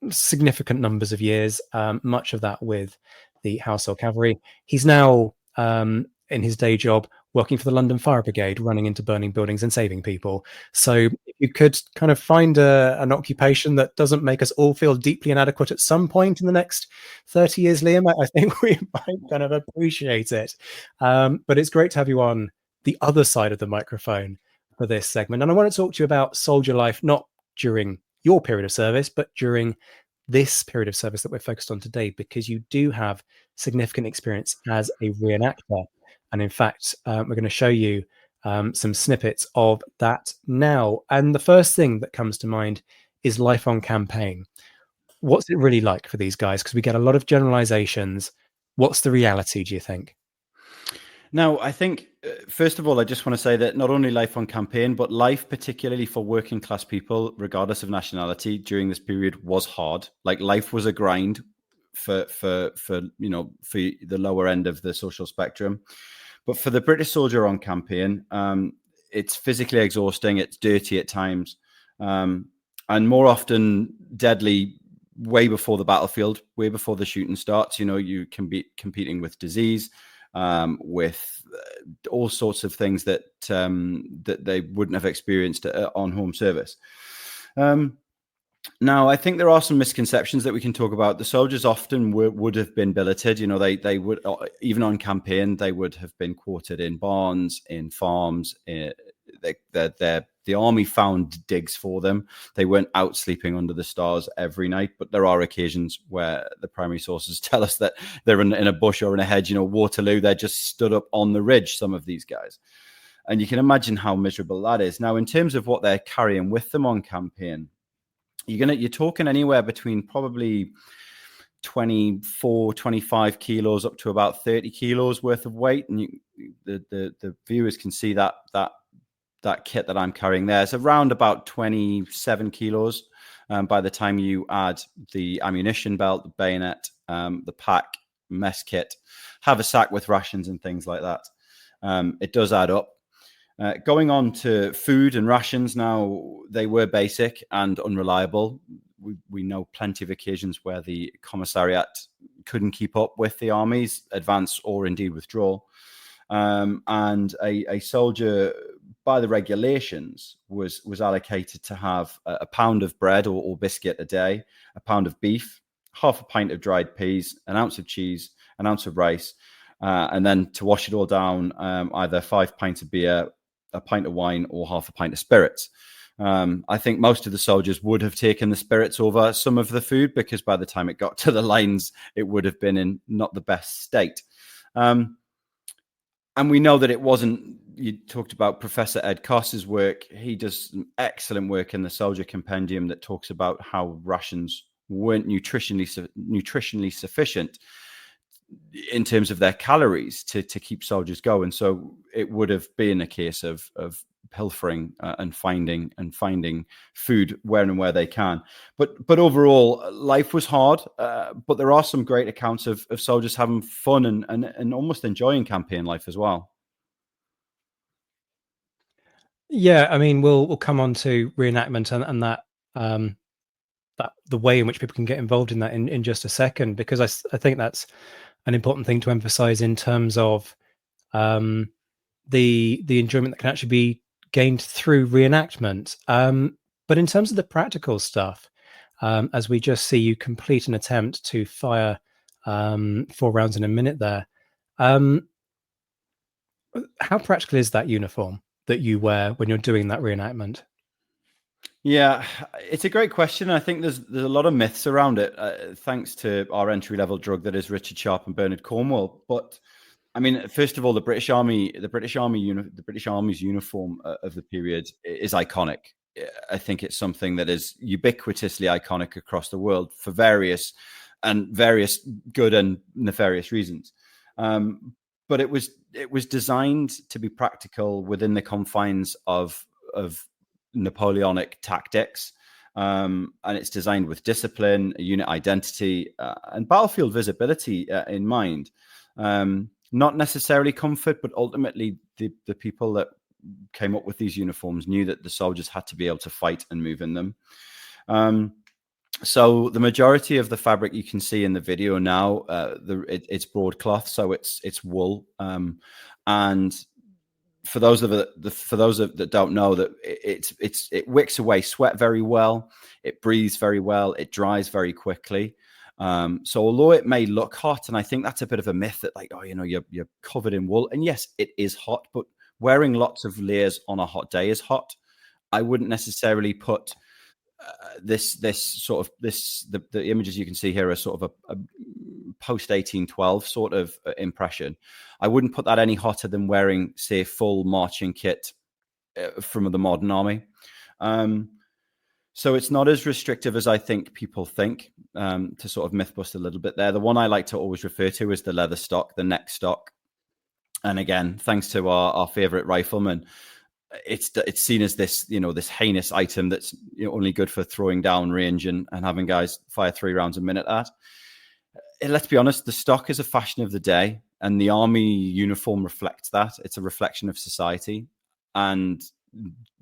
Speaker 1: significant numbers of years, much of that with the Household Cavalry. He's now in his day job working for the London Fire Brigade, running into burning buildings and saving people. So if you could kind of find an occupation that doesn't make us all feel deeply inadequate at some point in the next 30 years, Liam, I think we might kind of appreciate it. But it's great to have you on the other side of the microphone for this segment. And I want to talk to you about soldier life, not during your period of service, but during this period of service that we're focused on today, because you do have significant experience as a reenactor. And in fact, we're going to show you some snippets of that now. And the first thing that comes to mind is life on campaign. What's it really like for these guys? Because we get a lot of generalizations. What's the reality, do you think?
Speaker 2: Now, I think, first of all, I just want to say that not only life on campaign, but life particularly for working class people, regardless of nationality, during this period was hard. Like life was a grind for the lower end of the social spectrum. But for the British soldier on campaign, it's physically exhausting. It's dirty at times, and more often deadly way before the battlefield, way before the shooting starts. You can be competing with disease, with all sorts of things that they wouldn't have experienced on home service. Now, I think there are some misconceptions that we can talk about. The soldiers often would have been billeted. They would, even on campaign, they would have been quartered in barns, in farms. The army found digs for them. They weren't out sleeping under the stars every night, but there are occasions where the primary sources tell us that they're in a bush or in a hedge. Waterloo, they're just stood up on the ridge, some of these guys. And you can imagine how miserable that is. Now, in terms of what they're carrying with them on campaign, you're talking anywhere between probably 24, 25 kilos up to about 30 kilos worth of weight. And the viewers can see that kit that I'm carrying there. It's around about 27 kilos by the time you add the ammunition belt, the bayonet, the pack, mess kit, haversack with rations and things like that. It does add up. Going on to food and rations now, they were basic and unreliable. We know plenty of occasions where the commissariat couldn't keep up with the army's advance or indeed withdrawal. And a soldier, by the regulations, was allocated to have a pound of bread or biscuit a day, a pound of beef, half a pint of dried peas, an ounce of cheese, an ounce of rice, and then to wash it all down, either 5 pints of beer, a pint of wine, or half a pint of spirits. I think most of the soldiers would have taken the spirits over some of the food, because by the time it got to the lines, it would have been in not the best state. And we know that it wasn't. You talked about Professor Ed Koss's work. He does some excellent work in the Soldier Compendium that talks about how rations weren't nutritionally sufficient in terms of their calories to keep soldiers going. So it would have been a case of pilfering and finding food where they can. But overall, life was hard. But there are some great accounts of soldiers having fun and almost enjoying campaign life as well.
Speaker 1: Yeah, I mean, we'll come on to reenactment and that the way in which people can get involved in that in just a second, because I think that's an important thing to emphasize in terms of the enjoyment that can actually be gained through reenactment. But in terms of the practical stuff, as we just see you complete an attempt to fire 4 rounds in a minute there, how practical is that uniform that you wear when you're doing that reenactment?
Speaker 2: Yeah, it's a great question. I think there's a lot of myths around it, thanks to our entry-level drug that is Richard Sharp and Bernard Cornwell. But I mean, first of all, the British Army's uniform of the period is iconic. I think it's something that is ubiquitously iconic across the world for various good and nefarious reasons. But it was designed to be practical within the confines of Napoleonic tactics. And it's designed with discipline, unit identity, and battlefield visibility in mind. Not necessarily comfort, but ultimately the people that came up with these uniforms knew that the soldiers had to be able to fight and move in them. So the majority of the fabric you can see in the video now, it's broadcloth, so it's wool. And for those that don't know, that it wicks away sweat very well, it breathes very well, it dries very quickly. So although it may look hot, and I think that's a bit of a myth that like, oh, you're covered in wool, and yes, it is hot, but wearing lots of layers on a hot day is hot. I wouldn't necessarily put the images you can see here are sort of a post 1812 sort of impression. I wouldn't put that any hotter than wearing, say, full marching kit from the modern army. So it's not as restrictive as I think people think, to sort of myth bust a little bit there. The one I like to always refer to is the leather stock, the neck stock. And again, thanks to our favorite rifleman, it's seen as this, this heinous item that's only good for throwing down range and having guys fire 3 rounds a minute at. And let's be honest, the stock is a fashion of the day, and the army uniform reflects that. It's a reflection of society. And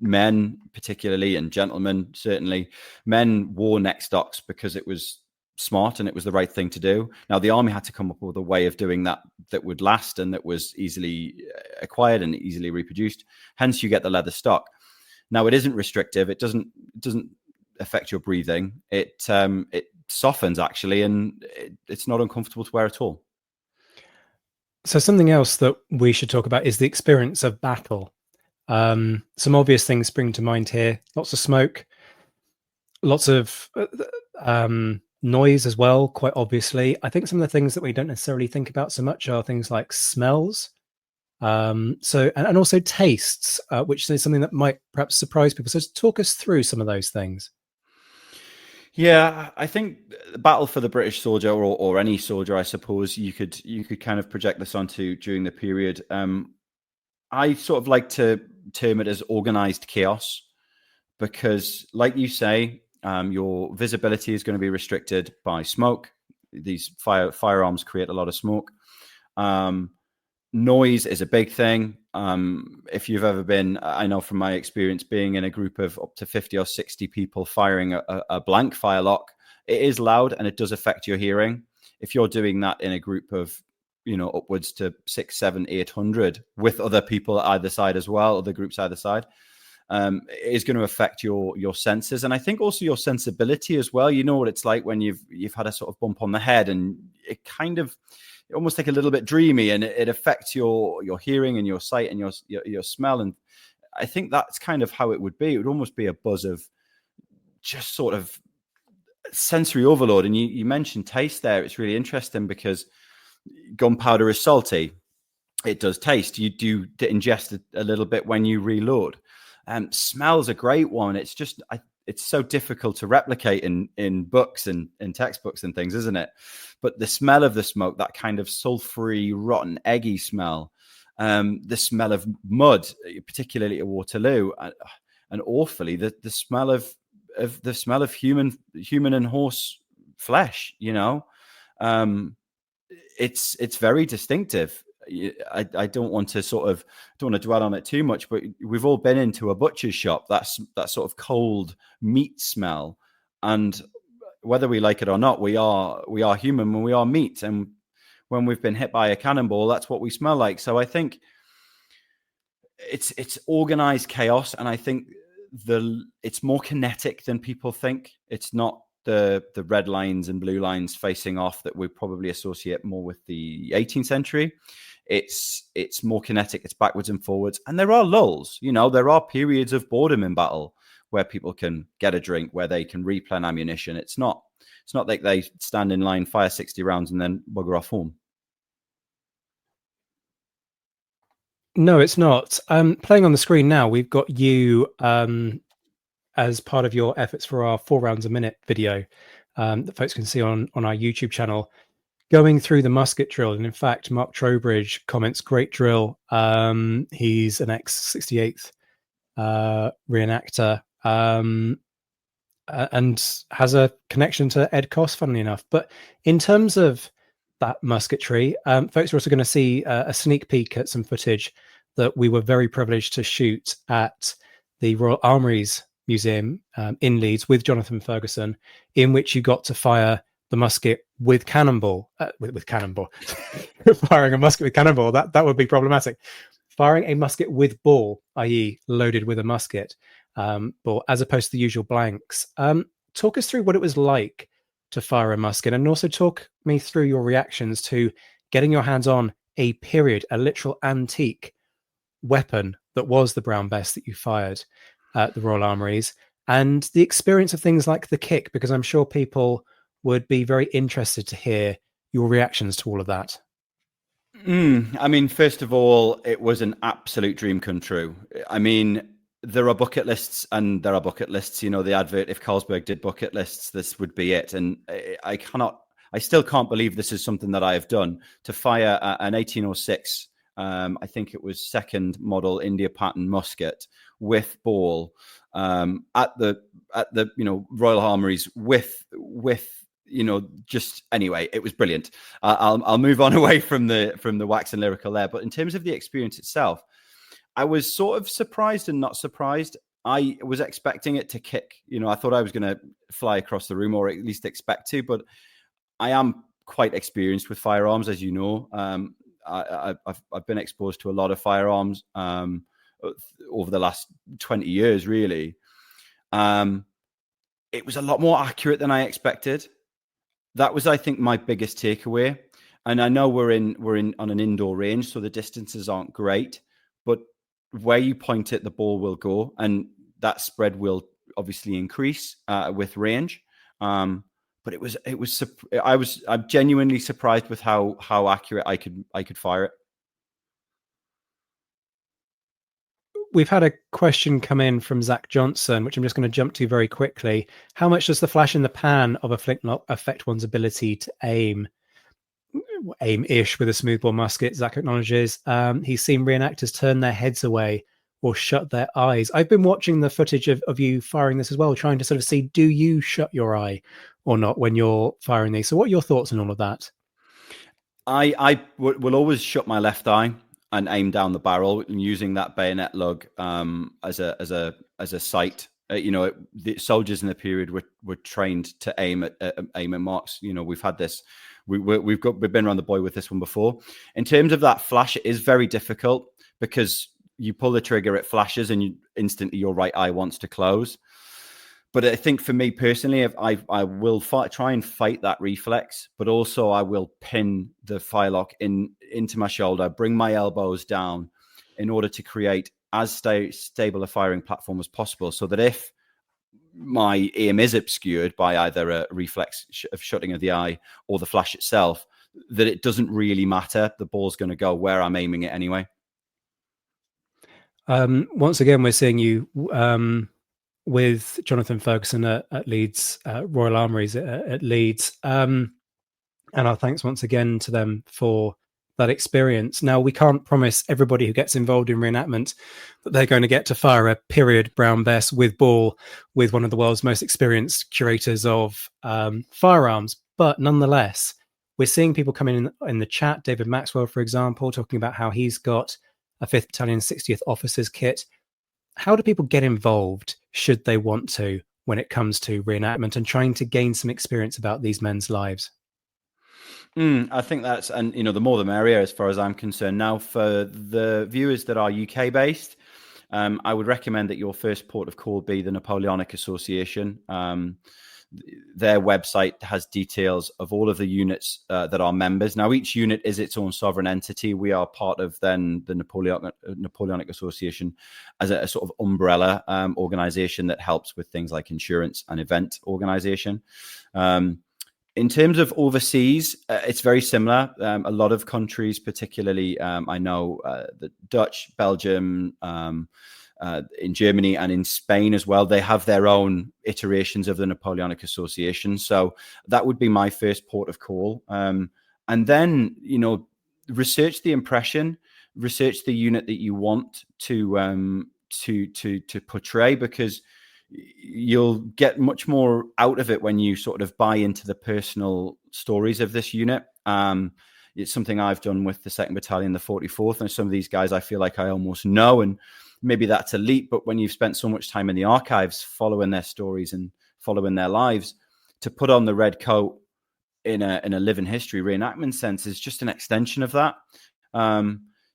Speaker 2: men particularly, and gentlemen certainly, men wore neck stocks because it was smart and it was the right thing to do. Now the army had to come up with a way of doing that would last and that was easily acquired and easily reproduced. Hence you get the leather stock. Now it isn't restrictive. It doesn't affect your breathing. It softens actually, and it's not uncomfortable to wear at all.
Speaker 1: So something else that we should talk about is the experience of battle. Some obvious things spring to mind here. Lots of smoke, lots of noise as well, quite obviously. I think some of the things that we don't necessarily think about so much are things like smells, and also tastes, which is something that might perhaps surprise people. So talk us through some of those things.
Speaker 2: Yeah, I think the battle for the British soldier, or any soldier, I suppose you could kind of project this onto during the period. I sort of like to term it as organized chaos, because like you say, your visibility is going to be restricted by smoke. These firearms create a lot of smoke. Noise is a big thing. If you've ever been, I know from my experience being in a group of up to 50 or 60 people firing a blank firelock, it is loud and it does affect your hearing. If you're doing that in a group of, upwards to 600, 700, 800 with other people either side as well, other groups either side, it is going to affect your senses, and I think also your sensibility as well. You know what it's like when you've had a sort of bump on the head, and it kind of almost like a little bit dreamy, and it affects your hearing and your sight and your smell. And I think that's kind of how it would be. It would almost be a buzz of just sort of sensory overload. And you mentioned taste there. It's really interesting because gunpowder is salty. It does taste. You do ingest a little bit when you reload. Smell's a great one. It's just it's so difficult to replicate in books and in textbooks and things, isn't it? But the smell of the smoke, that kind of sulfury, rotten, eggy smell, the smell of mud, particularly at Waterloo, and awfully the smell of human and horse flesh. It's very distinctive. I don't want to dwell on it too much, but we've all been into a butcher's shop. That's that sort of cold meat smell, and whether we like it or not, we are human when we are meat, and when we've been hit by a cannonball, that's what we smell like. So I think it's organized chaos, and I think it's more kinetic than people think. It's not the red lines and blue lines facing off that we probably associate more with the 18th century. It's more kinetic. It's backwards and forwards, and there are lulls. There are periods of boredom in battle where people can get a drink, where they can replan ammunition. It's not like they stand in line, fire 60 rounds, and then bugger off home.
Speaker 1: No, it's not. Playing on the screen now, we've got you as part of your efforts for our 4 rounds a minute video that folks can see on our YouTube channel, going through the musket drill. And in fact, Mark Trowbridge comments, great drill. He's an ex-68th reenactor and has a connection to Ed Koss, funnily enough. But in terms of that musketry, folks are also going to see a sneak peek at some footage that we were very privileged to shoot at the Royal Armouries Museum in Leeds with Jonathan Ferguson, in which you got to fire the musket with cannonball, with cannonball, firing a musket with cannonball, that would be problematic. Firing a musket with ball, i.e. loaded with a musket, ball, as opposed to the usual blanks. Talk us through what it was like to fire a musket, and also talk me through your reactions to getting your hands on a literal antique weapon that was the brown bess that you fired at the Royal Armouries, and the experience of things like the kick, because I'm sure people would be very interested to hear your reactions to all of that.
Speaker 2: I mean, first of all, it was an absolute dream come true. I mean, there are bucket lists and there are bucket lists. You know, the advert, if Carlsberg did bucket lists, this would be it. And I still can't believe this is something that I have done, to fire an 1806, I think it was 2nd model India pattern musket with ball at the Royal Armouries with just anyway, it was brilliant. I'll move on away from the wax and lyrical there. But in terms of the experience itself, I was sort of surprised and not surprised. I was expecting it to kick. I thought I was going to fly across the room, or at least expect to. But I am quite experienced with firearms, as you know. I've been exposed to a lot of firearms over the last 20 years, really. It was a lot more accurate than I expected. That was, I think, my biggest takeaway. And I know we're in on an indoor range, so the distances aren't great, but where you point it, the ball will go, and that spread will obviously increase with range. But I'm genuinely surprised with how accurate I could fire it.
Speaker 1: We've had a question come in from Zach Johnson, which I'm just going to jump to very quickly. How much does the flash in the pan of a flintlock affect one's ability to aim-ish with a smoothbore musket? Zach acknowledges he's seen reenactors turn their heads away or shut their eyes. I've been watching the footage of you firing this as well, trying to sort of see, do you shut your eye or not when you're firing these? So what are your thoughts on all of that?
Speaker 2: I will always shut my left eye and aim down the barrel, and using that bayonet lug as a sight. The soldiers in the period were trained to aim at marks. We've had this. We've been around the boy with this one before. In terms of that flash, it is very difficult because you pull the trigger, it flashes, and instantly your right eye wants to close. But I think for me personally, I will try and fight that reflex, but also I will pin the firelock into my shoulder, bring my elbows down in order to create as stable a firing platform as possible, so that if my aim is obscured by either a reflex of shutting of the eye or the flash itself, that it doesn't really matter. The ball's going to go where I'm aiming it anyway.
Speaker 1: Once again, we're seeing you with Jonathan Ferguson at Leeds, Royal Armouries at Leeds. And our thanks once again to them for that experience. Now, we can't promise everybody who gets involved in reenactment that they're going to get to fire a period brown bess with ball with one of the world's most experienced curators of firearms. But nonetheless, we're seeing people coming in the chat. David Maxwell, for example, talking about how he's got a 5th Battalion 60th Officers kit. How do people get involved, should they want to, when it comes to reenactment and trying to gain some experience about these men's lives?
Speaker 2: I think that's, and the more the merrier as far as I'm concerned. Now, for the viewers that are UK based, I would recommend that your first port of call be the Napoleonic Association. Their website has details of all of the units that are members. Now, each unit is its own sovereign entity. We are part of then the Napoleonic Association as a sort of umbrella organization that helps with things like insurance and event organization. In terms of overseas, it's very similar. A lot of countries, particularly I know the Dutch, Belgium, in Germany and in Spain as well, they have their own iterations of the Napoleonic Association. So that would be my first port of call. And then, research the impression, research the unit that you want to portray, because you'll get much more out of it when you sort of buy into the personal stories of this unit. It's something I've done with the 2nd Battalion, the 44th, and some of these guys I feel like I almost know, and maybe that's elite, but when you've spent so much time in the archives following their stories and following their lives, to put on the red coat in a living history reenactment sense is just an extension of that.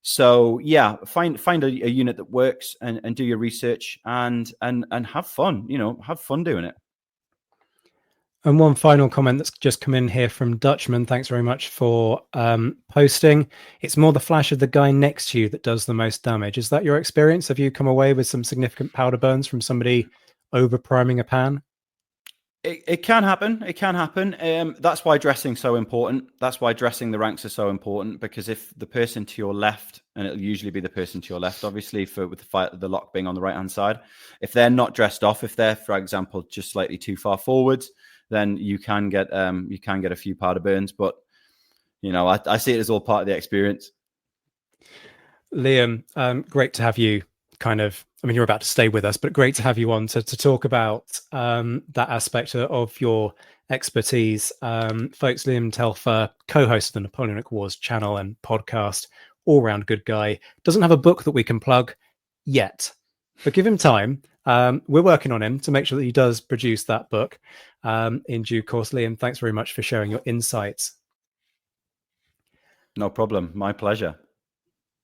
Speaker 2: So yeah, find a unit that works and do your research and have fun, have fun doing it.
Speaker 1: And one final comment that's just come in here from Dutchman. Thanks very much for posting. It's more the flash of the guy next to you that does the most damage. Is that your experience? Have you come away with some significant powder burns from somebody over priming a pan?
Speaker 2: It can happen. It can happen. That's why dressing's so important. That's why dressing the ranks are so important, because if the person to your left, and it'll usually be the person to your left, obviously, with the lock being on the right-hand side, if they're not dressed off, if they're, for example, just slightly too far forwards, then you can get a few powder burns. But I see it as all part of the experience.
Speaker 1: Liam, great to have you. You're about to stay with us, but great to have you on to talk about that aspect of your expertise. Folks, Liam Telfer, co-host of the Napoleonic Wars channel and podcast, all-round good guy, doesn't have a book that we can plug yet, but give him time. We're working on him to make sure that he does produce that book in due course. Liam, thanks very much for sharing your insights.
Speaker 2: No problem. My pleasure.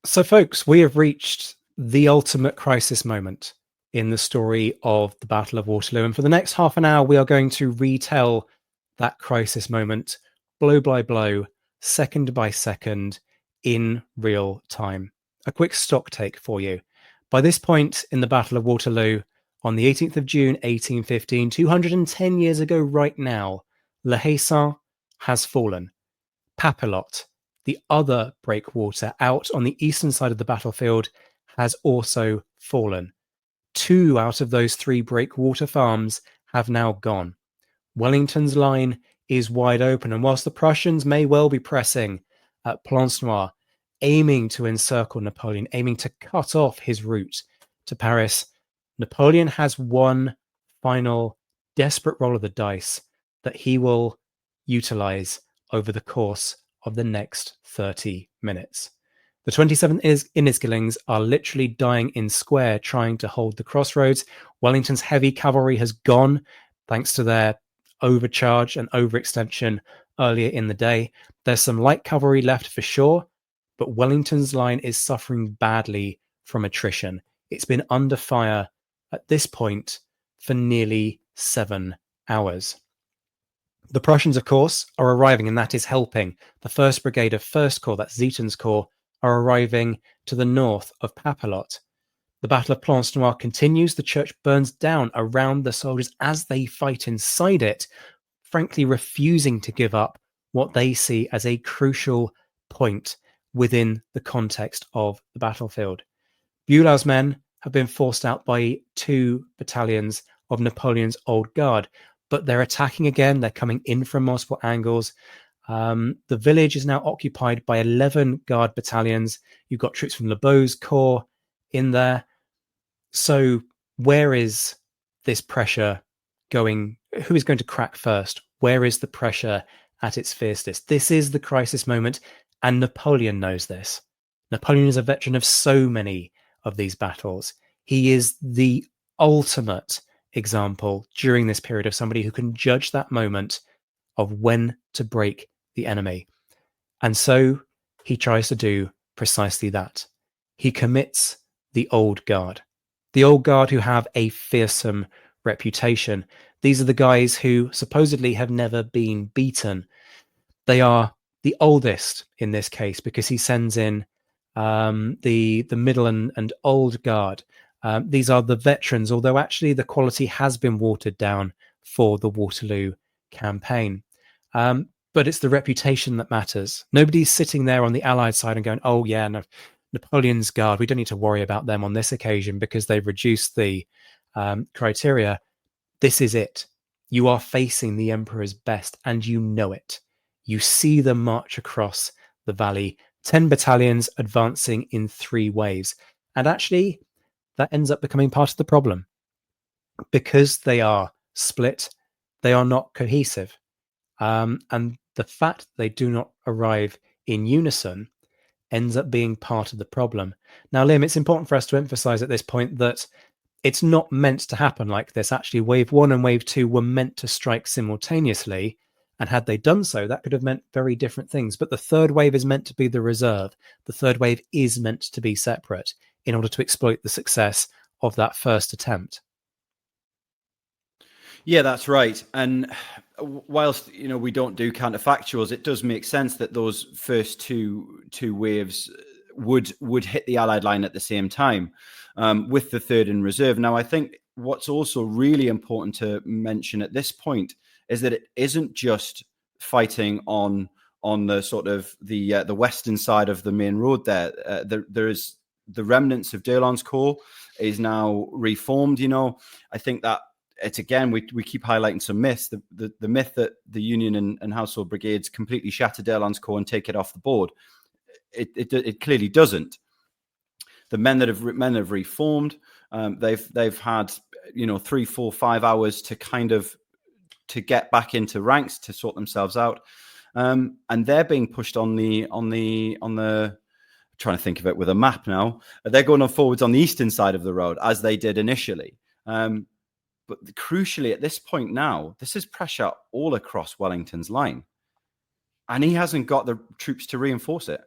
Speaker 1: So, folks, we have reached the ultimate crisis moment in the story of the Battle of Waterloo. And for the next half an hour, we are going to retell that crisis moment blow by blow, second by second, in real time. A quick stock take for you. By this point in the Battle of Waterloo, on the 18th of June, 1815, 210 years ago right now, Le Haisson has fallen. Papelotte, the other breakwater out on the eastern side of the battlefield, has also fallen. 2 out of those 3 breakwater farms have now gone. Wellington's line is wide open, and whilst the Prussians may well be pressing at Plancenoit, aiming to encircle Napoleon, aiming to cut off his route to Paris, Napoleon has one final desperate roll of the dice that he will utilize over the course of the next 30 minutes. The 27th Inniskillings are literally dying in square trying to hold the crossroads. Wellington's heavy cavalry has gone thanks to their overcharge and overextension earlier in the day. There's some light cavalry left for sure, but Wellington's line is suffering badly from attrition. It's been under fire at this point for nearly 7 hours. The Prussians, of course, are arriving, and that is helping. The 1st Brigade of 1st Corps, that's Zieten's Corps, are arriving to the north of Papelotte. The Battle of Plancenoit continues. The church burns down around the soldiers as they fight inside it, frankly refusing to give up what they see as a crucial point within the context of the battlefield. Bulow's men have been forced out by 2 battalions of Napoleon's Old Guard, but they're attacking again. They're coming in from multiple angles. The village is now occupied by 11 Guard battalions. You've got troops from Lebeau's corps in there. So where is this pressure going? Who is going to crack first? Where is the pressure at its fiercest? This is the crisis moment, and Napoleon knows this. Napoleon is a veteran of so many of these battles. He is the ultimate example during this period of somebody who can judge that moment of when to break the enemy. And so he tries to do precisely that. He commits the Old Guard. The Old Guard who have a fearsome reputation. These are the guys who supposedly have never been beaten. They are the oldest in this case because he sends in the middle and old guard. These are the veterans, although actually the quality has been watered down for the Waterloo campaign. But it's the reputation that matters. Nobody's sitting there on the Allied side and going, oh yeah, no, Napoleon's Guard, we don't need to worry about them on this occasion because they've reduced the criteria. This is it. You are facing the Emperor's best, and you know it. You see them march across the valley, 10 battalions advancing in 3 waves. And actually, that ends up becoming part of the problem. Because they are split, they are not cohesive. And the fact they do not arrive in unison ends up being part of the problem. Now, Liam, it's important for us to emphasize at this point that it's not meant to happen like this. Actually, wave 1 and wave 2 were meant to strike simultaneously. And had they done so, that could have meant very different things. But the third wave is meant to be the reserve. The third wave is meant to be separate in order to exploit the success of that first attempt.
Speaker 2: Yeah, that's right. And whilst we don't do counterfactuals, it does make sense that those first two waves would hit the Allied line at the same time, with the third in reserve. Now, I think what's also really important to mention at this point is that it isn't just fighting on the sort of the western side of the main road. There is the remnants of D'Erlon's Corps is now reformed. I think that it's, again, we keep highlighting some myths. The myth that the Union and Household Brigades completely shatter D'Erlon's Corps and take it off the board. It clearly doesn't. The men that have reformed, they've had 3, 4, 5 hours to get back into ranks, to sort themselves out, and they're being pushed on the trying to think of it with a map now. They're going on forwards on the eastern side of the road as they did initially. But crucially, at this point now, this is pressure all across Wellington's line, and he hasn't got the troops to reinforce it.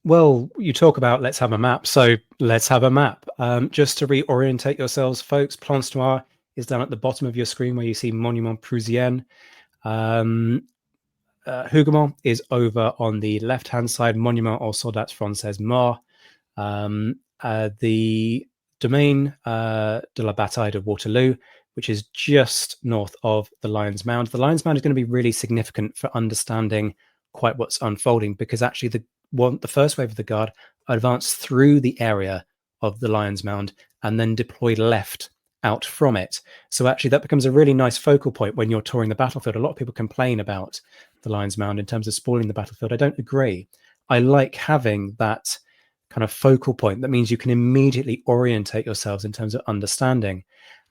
Speaker 1: Well, you talk about let's have a map. So let's have a map. Just to reorientate yourselves, folks, Plancenoit is down at the bottom of your screen where you see Monument Prussien. Hougoumont is over on the left-hand side, Monument aux Soldats Français Morts. The Domaine de la Bataille de Waterloo, which is just north of the Lion's Mound. The Lion's Mound is going to be really significant for understanding quite what's unfolding, because actually the first wave of the Guard advanced through the area of the Lion's Mound and then deployed left out from it. So actually that becomes a really nice focal point when you're touring the battlefield. A lot of people complain about the Lion's Mound in terms of spoiling the battlefield. I don't agree. I like having that kind of focal point. That means you can immediately orientate yourselves in terms of understanding.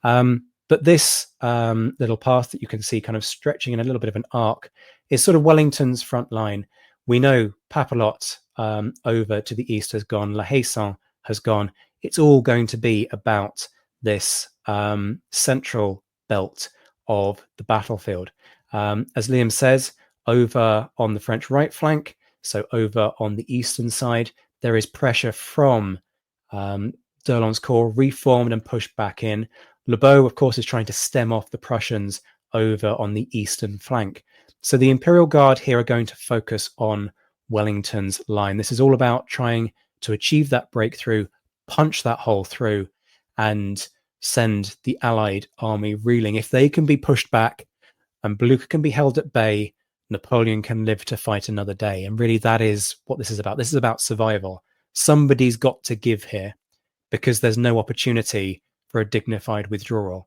Speaker 1: But this little path that you can see kind of stretching in a little bit of an arc is sort of Wellington's front line. We know Papelotte over to the east has gone. La Haye-Saint has gone. It's all going to be about this central belt of the battlefield. As Liam says, over on the French right flank, so over on the eastern side, there is pressure from D'Erlon's Corps, reformed and pushed back in. Lebeau, of course, is trying to stem off the Prussians over on the eastern flank. So the Imperial Guard here are going to focus on Wellington's line. This is all about trying to achieve that breakthrough, punch that hole through, and send the Allied army reeling. If they can be pushed back and Blucher can be held at bay, Napoleon can live to fight another day. And really, that is what this is about. This is about survival. Somebody's got to give here because there's no opportunity for a dignified withdrawal.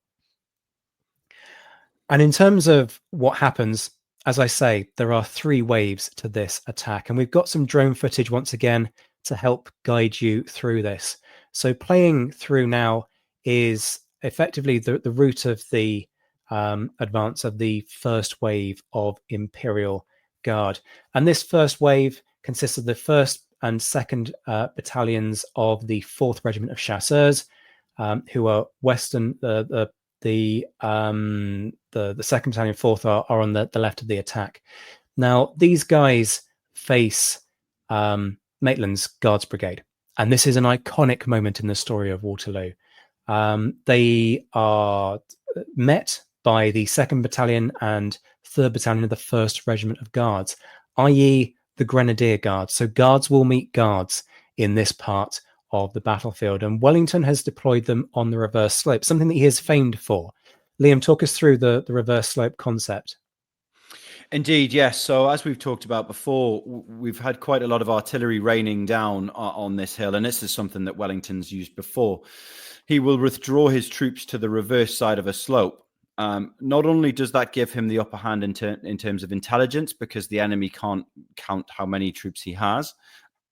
Speaker 1: And in terms of what happens, as I say, there are 3 waves to this attack. And we've got some drone footage once again to help guide you through this. So playing through now is effectively the route of the advance of the first wave of Imperial Guard. And this first wave consists of the 1st and 2nd battalions of the 4th Regiment of Chasseurs, who are western. The 2nd battalion, 4th are on the left of the attack. Now, these guys face Maitland's Guards Brigade, and this is an iconic moment in the story of Waterloo. They are met by the 2nd Battalion and 3rd Battalion of the 1st Regiment of Guards, i.e. the Grenadier Guards. So guards will meet guards in this part of the battlefield, and Wellington has deployed them on the reverse slope, something that he is famed for. Liam, talk us through the reverse slope concept.
Speaker 2: Indeed, yes. So as we've talked about before, we've had quite a lot of artillery raining down on this hill, and this is something that Wellington's used before. He will withdraw his troops to the reverse side of a slope. Not only does that give him the upper hand in terms of intelligence, because the enemy can't count how many troops he has,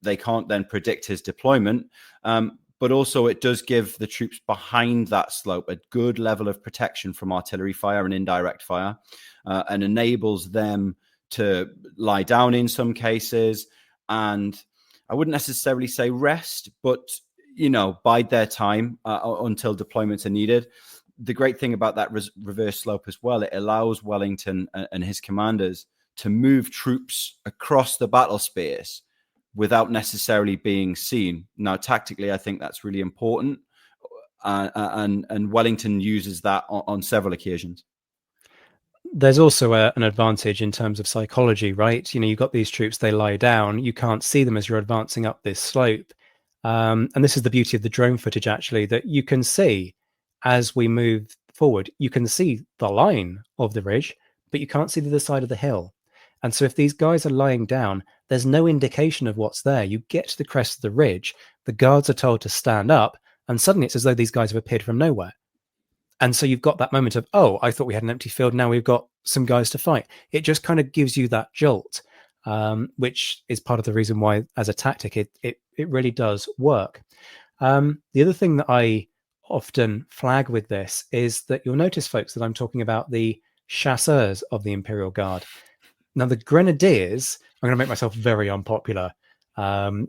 Speaker 2: they can't then predict his deployment, but also it does give the troops behind that slope a good level of protection from artillery fire and indirect fire, and enables them to lie down in some cases. And I wouldn't necessarily say rest, but, bide their time until deployments are needed. The great thing about that reverse slope as well, it allows Wellington and his commanders to move troops across the battle space without necessarily being seen. Now, tactically, I think that's really important. And Wellington uses that on several occasions.
Speaker 1: There's also an advantage in terms of psychology, right? You've got these troops, they lie down, you can't see them as you're advancing up this slope. And this is the beauty of the drone footage, actually, that you can see as we move forward, you can see the line of the ridge, but you can't see the other side of the hill. And so if these guys are lying down, there's no indication of what's there. You get to the crest of the ridge, the guards are told to stand up, and suddenly it's as though these guys have appeared from nowhere. And so you've got that moment of, oh, I thought we had an empty field, now we've got some guys to fight. It just kind of gives you that jolt, which is part of the reason why, as a tactic, it really does work. The other thing that I often flag with this is that you'll notice, folks, that I'm talking about the chasseurs of the Imperial Guard. Now, the Grenadiers, I'm going to make myself very unpopular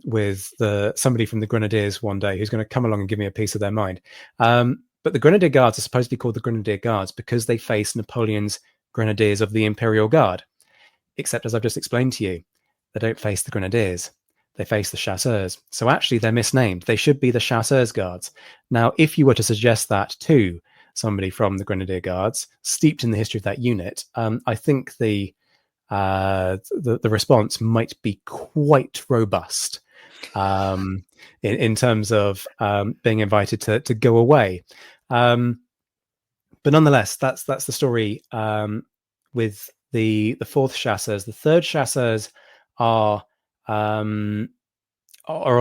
Speaker 1: with somebody from the Grenadiers one day who's going to come along and give me a piece of their mind. But the Grenadier Guards are supposed to be called the Grenadier Guards because they face Napoleon's Grenadiers of the Imperial Guard. Except, as I've just explained to you, they don't face the Grenadiers. They face the chasseurs. So actually, they're misnamed. They should be the chasseurs guards. Now, if you were to suggest that to somebody from the Grenadier Guards, steeped in the history of that unit, I think the response might be quite robust in terms of being invited to go away. But nonetheless, that's the story with the fourth chasseurs. The third chasseurs are on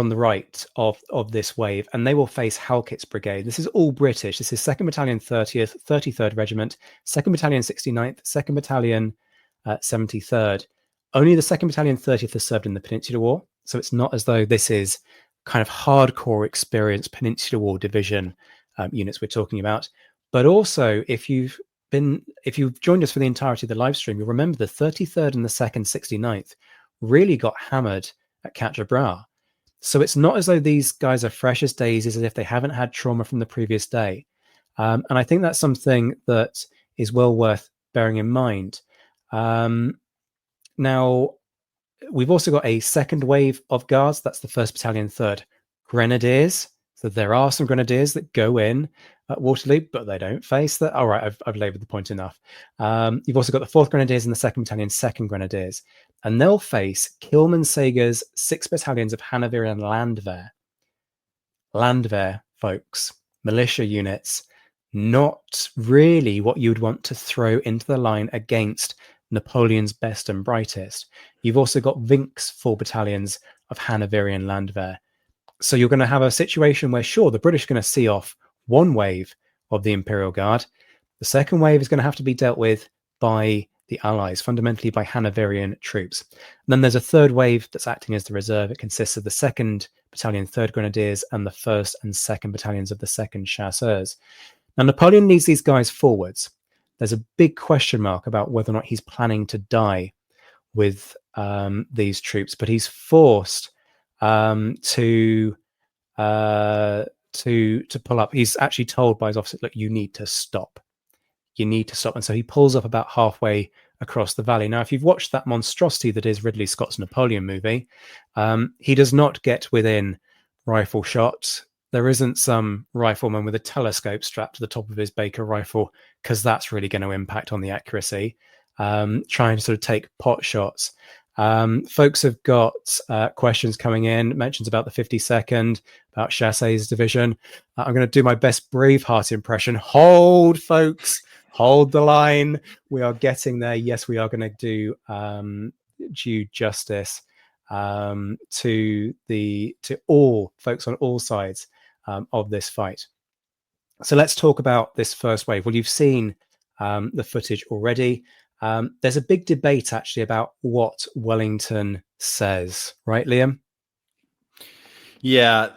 Speaker 1: the right of this wave, and they will face Halkett's brigade. This is all British. This is 2nd Battalion 30th, 33rd Regiment, 2nd Battalion 69th, 2nd Battalion 73rd. Only the 2nd Battalion 30th has served in the Peninsular War, so it's not as though this is kind of hardcore experienced Peninsular War division units we're talking about. But also, if you've joined us for the entirety of the live stream, you'll remember the 33rd and the 2nd 69th really got hammered at Quatre. So it's not as though these guys are fresh as daisies, as if they haven't had trauma from the previous day. And I think that's something that is well worth bearing in mind. Now, we've also got a second wave of guards. That's the 1st Battalion 3rd Grenadiers. So there are some Grenadiers that go in at Waterloo, but they don't face that. All right, I've laboured the point enough. You've also got the 4th Grenadiers and the 2nd Battalion 2nd Grenadiers. And they'll face Kilman-Sager's 6 battalions of Hanoverian Landwehr. Landwehr, folks, militia units, not really what you'd want to throw into the line against Napoleon's best and brightest. You've also got Vink's 4 battalions of Hanoverian Landwehr. So you're going to have a situation where, sure, the British are going to see off one wave of the Imperial Guard. The second wave is going to have to be dealt with by the Allies, fundamentally by Hanoverian troops. And then there's a third wave that's acting as the reserve. It consists of the 2nd Battalion 3rd Grenadiers and the 1st and 2nd Battalions of the 2nd Chasseurs. Now, Napoleon needs these guys forwards. There's a big question mark about whether or not he's planning to die with these troops, but he's forced to pull up. He's actually told by his officer, look, you need to stop. You need to stop. And so he pulls up about halfway across the valley. Now, if you've watched that monstrosity that is Ridley Scott's Napoleon movie, he does not get within rifle shot. There isn't some rifleman with a telescope strapped to the top of his Baker rifle, because that's really going to impact on the accuracy. Trying to sort of take pot shots. Folks have got questions coming in, mentions about the 52nd, about Chassés division. I'm going to do my best Braveheart impression. Hold, folks. Hold the line. We are getting there. Yes, we are going to do due justice to all folks on all sides of this fight. So let's talk about this first wave. Well, you've seen the footage already. There's a big debate actually about what Wellington says, right, Liam?
Speaker 2: Yeah,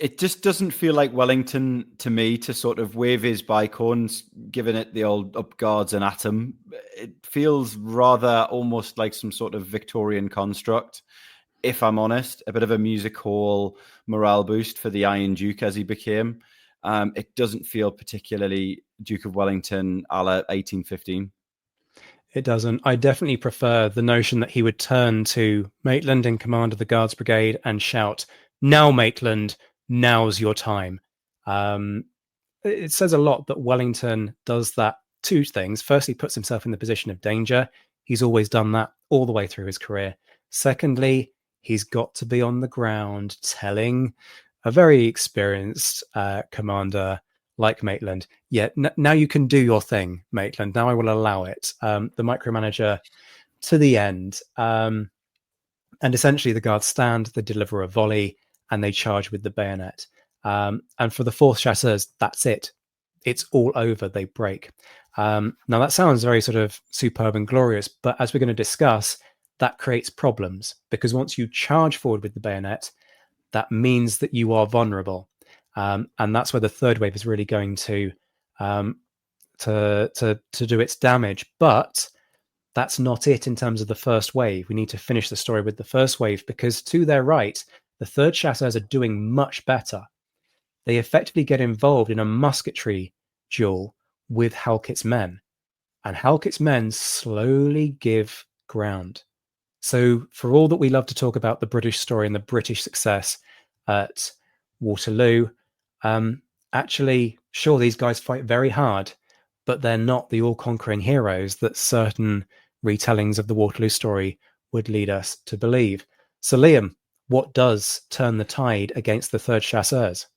Speaker 2: it just doesn't feel like Wellington to me to sort of wave his bicorns, giving it the old up guards and atom. It feels rather almost like some sort of Victorian construct, if I'm honest, a bit of a music hall morale boost for the Iron Duke as he became. It doesn't feel particularly Duke of Wellington a la 1815.
Speaker 1: It doesn't. I definitely prefer the notion that he would turn to Maitland in command of the Guards Brigade and shout, "Now, Maitland, now's your time." It says a lot that Wellington does that. Two things. Firstly, puts himself in the position of danger. He's always done that all the way through his career. Secondly, he's got to be on the ground telling a very experienced commander like Maitland, yeah, now you can do your thing, Maitland. Now I will allow it. The micromanager to the end. And essentially the guards stand, they deliver a volley, and they charge with the bayonet. And for the 4th Chasseurs, that's it. It's all over. They break. Now that sounds very sort of superb and glorious, but as we're going to discuss, that creates problems, because once you charge forward with the bayonet, that means that you are vulnerable. And that's where the 3rd wave is really going to do its damage. But that's not it in terms of the 1st wave. We need to finish the story with the 1st wave, because to their right, the 3rd Chasseurs are doing much better. They effectively get involved in a musketry duel with Halkett's men, and Halkett's men slowly give ground. So for all that we love to talk about the British story and the British success at Waterloo, actually, sure, these guys fight very hard, but they're not the all-conquering heroes that certain retellings of the Waterloo story would lead us to believe. So, Liam, what does turn the tide against the 3rd Chasseurs?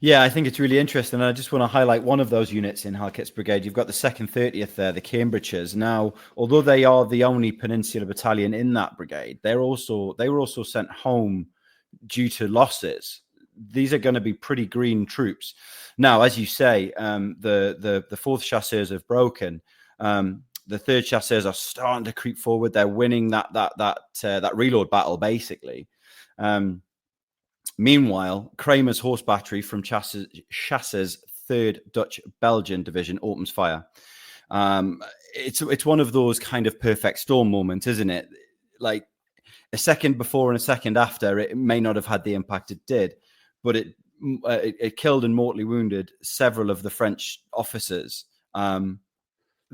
Speaker 2: Yeah, I think it's really interesting. And I just want to highlight one of those units in Halkett's brigade. You've got the 2nd 30th there, the Cambridgeshires. Now, although they are the only Peninsular battalion in that brigade, they were also sent home due to losses. These are going to be pretty green troops. Now, as you say, the 4th Chasseurs have broken. The 3rd Chasseurs are starting to creep forward. They're winning that reload battle, basically. Meanwhile, Kramer's horse battery from Chasse's 3rd Dutch Belgian division opens fire. It's one of those kind of perfect storm moments, isn't it? Like a second before and a second after, it may not have had the impact it did, but it killed and mortally wounded several of the French officers.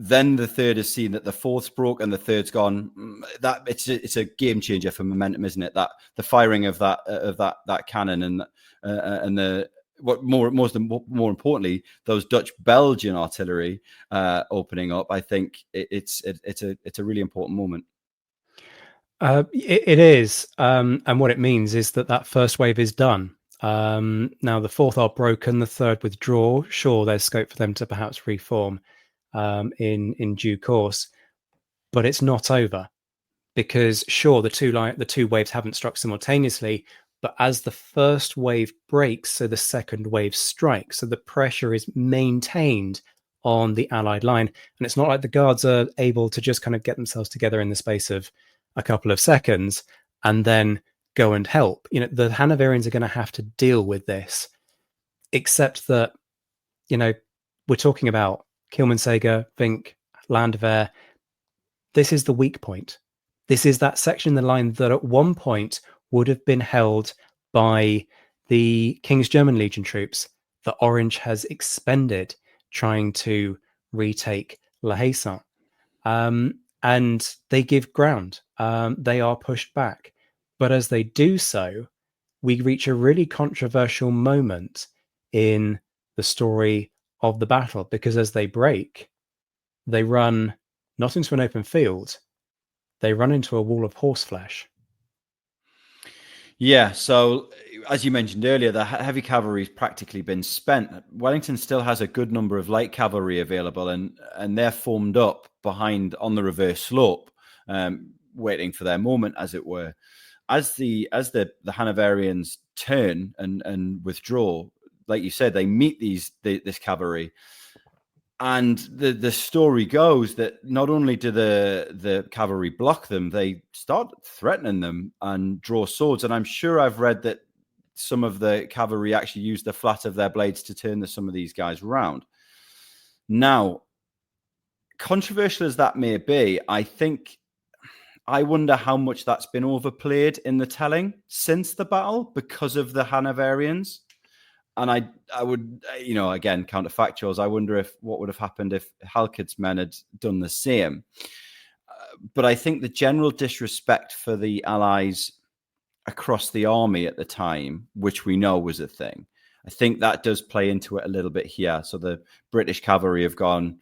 Speaker 2: Then the 3rd has seen that the 4th's broke and the 3rd's gone. That it's a game changer for momentum, isn't it? That the firing of that cannon and the what more importantly, those Dutch Belgian artillery opening up. I think it's a really important moment.
Speaker 1: It is, and what it means is that 1st wave is done. Now the 4th are broken, the 3rd withdraw. Sure, there's scope for them to perhaps reform in due course, but it's not over, because sure, the two waves haven't struck simultaneously, but as the 1st wave breaks, so the 2nd wave strikes, so the pressure is maintained on the Allied line, and it's not like the Guards are able to just kind of get themselves together in the space of a couple of seconds and then go and help. You know, the Hanoverians are going to have to deal with this, except that, you know, we're talking about Kilmansegge, Vink, Landwehr. This is the weak point. This is that section in the line that at one point would have been held by the King's German Legion troops that Orange has expended trying to retake La Haye-Saint. And they give ground. They are pushed back. But as they do so, we reach a really controversial moment in the story of the battle, because as they break, they run not into an open field, they run into a wall of horseflesh.
Speaker 2: Yeah, so as you mentioned earlier, the heavy cavalry's practically been spent. Wellington still has a good number of light cavalry available, and they're formed up behind on the reverse slope, waiting for their moment, as it were. As the Hanoverians turn and withdraw, like you said, they meet this cavalry. And the story goes that not only do the cavalry block them, they start threatening them and draw swords. And I'm sure I've read that some of the cavalry actually use the flat of their blades to turn some of these guys around. Now, controversial as that may be, I wonder how much that's been overplayed in the telling since the battle because of the Hanoverians. And I would, again, counterfactuals, I wonder what would have happened if Halked's men had done the same. But I think the general disrespect for the Allies across the army at the time, which we know was a thing, I think that does play into it a little bit here. So the British cavalry have gone,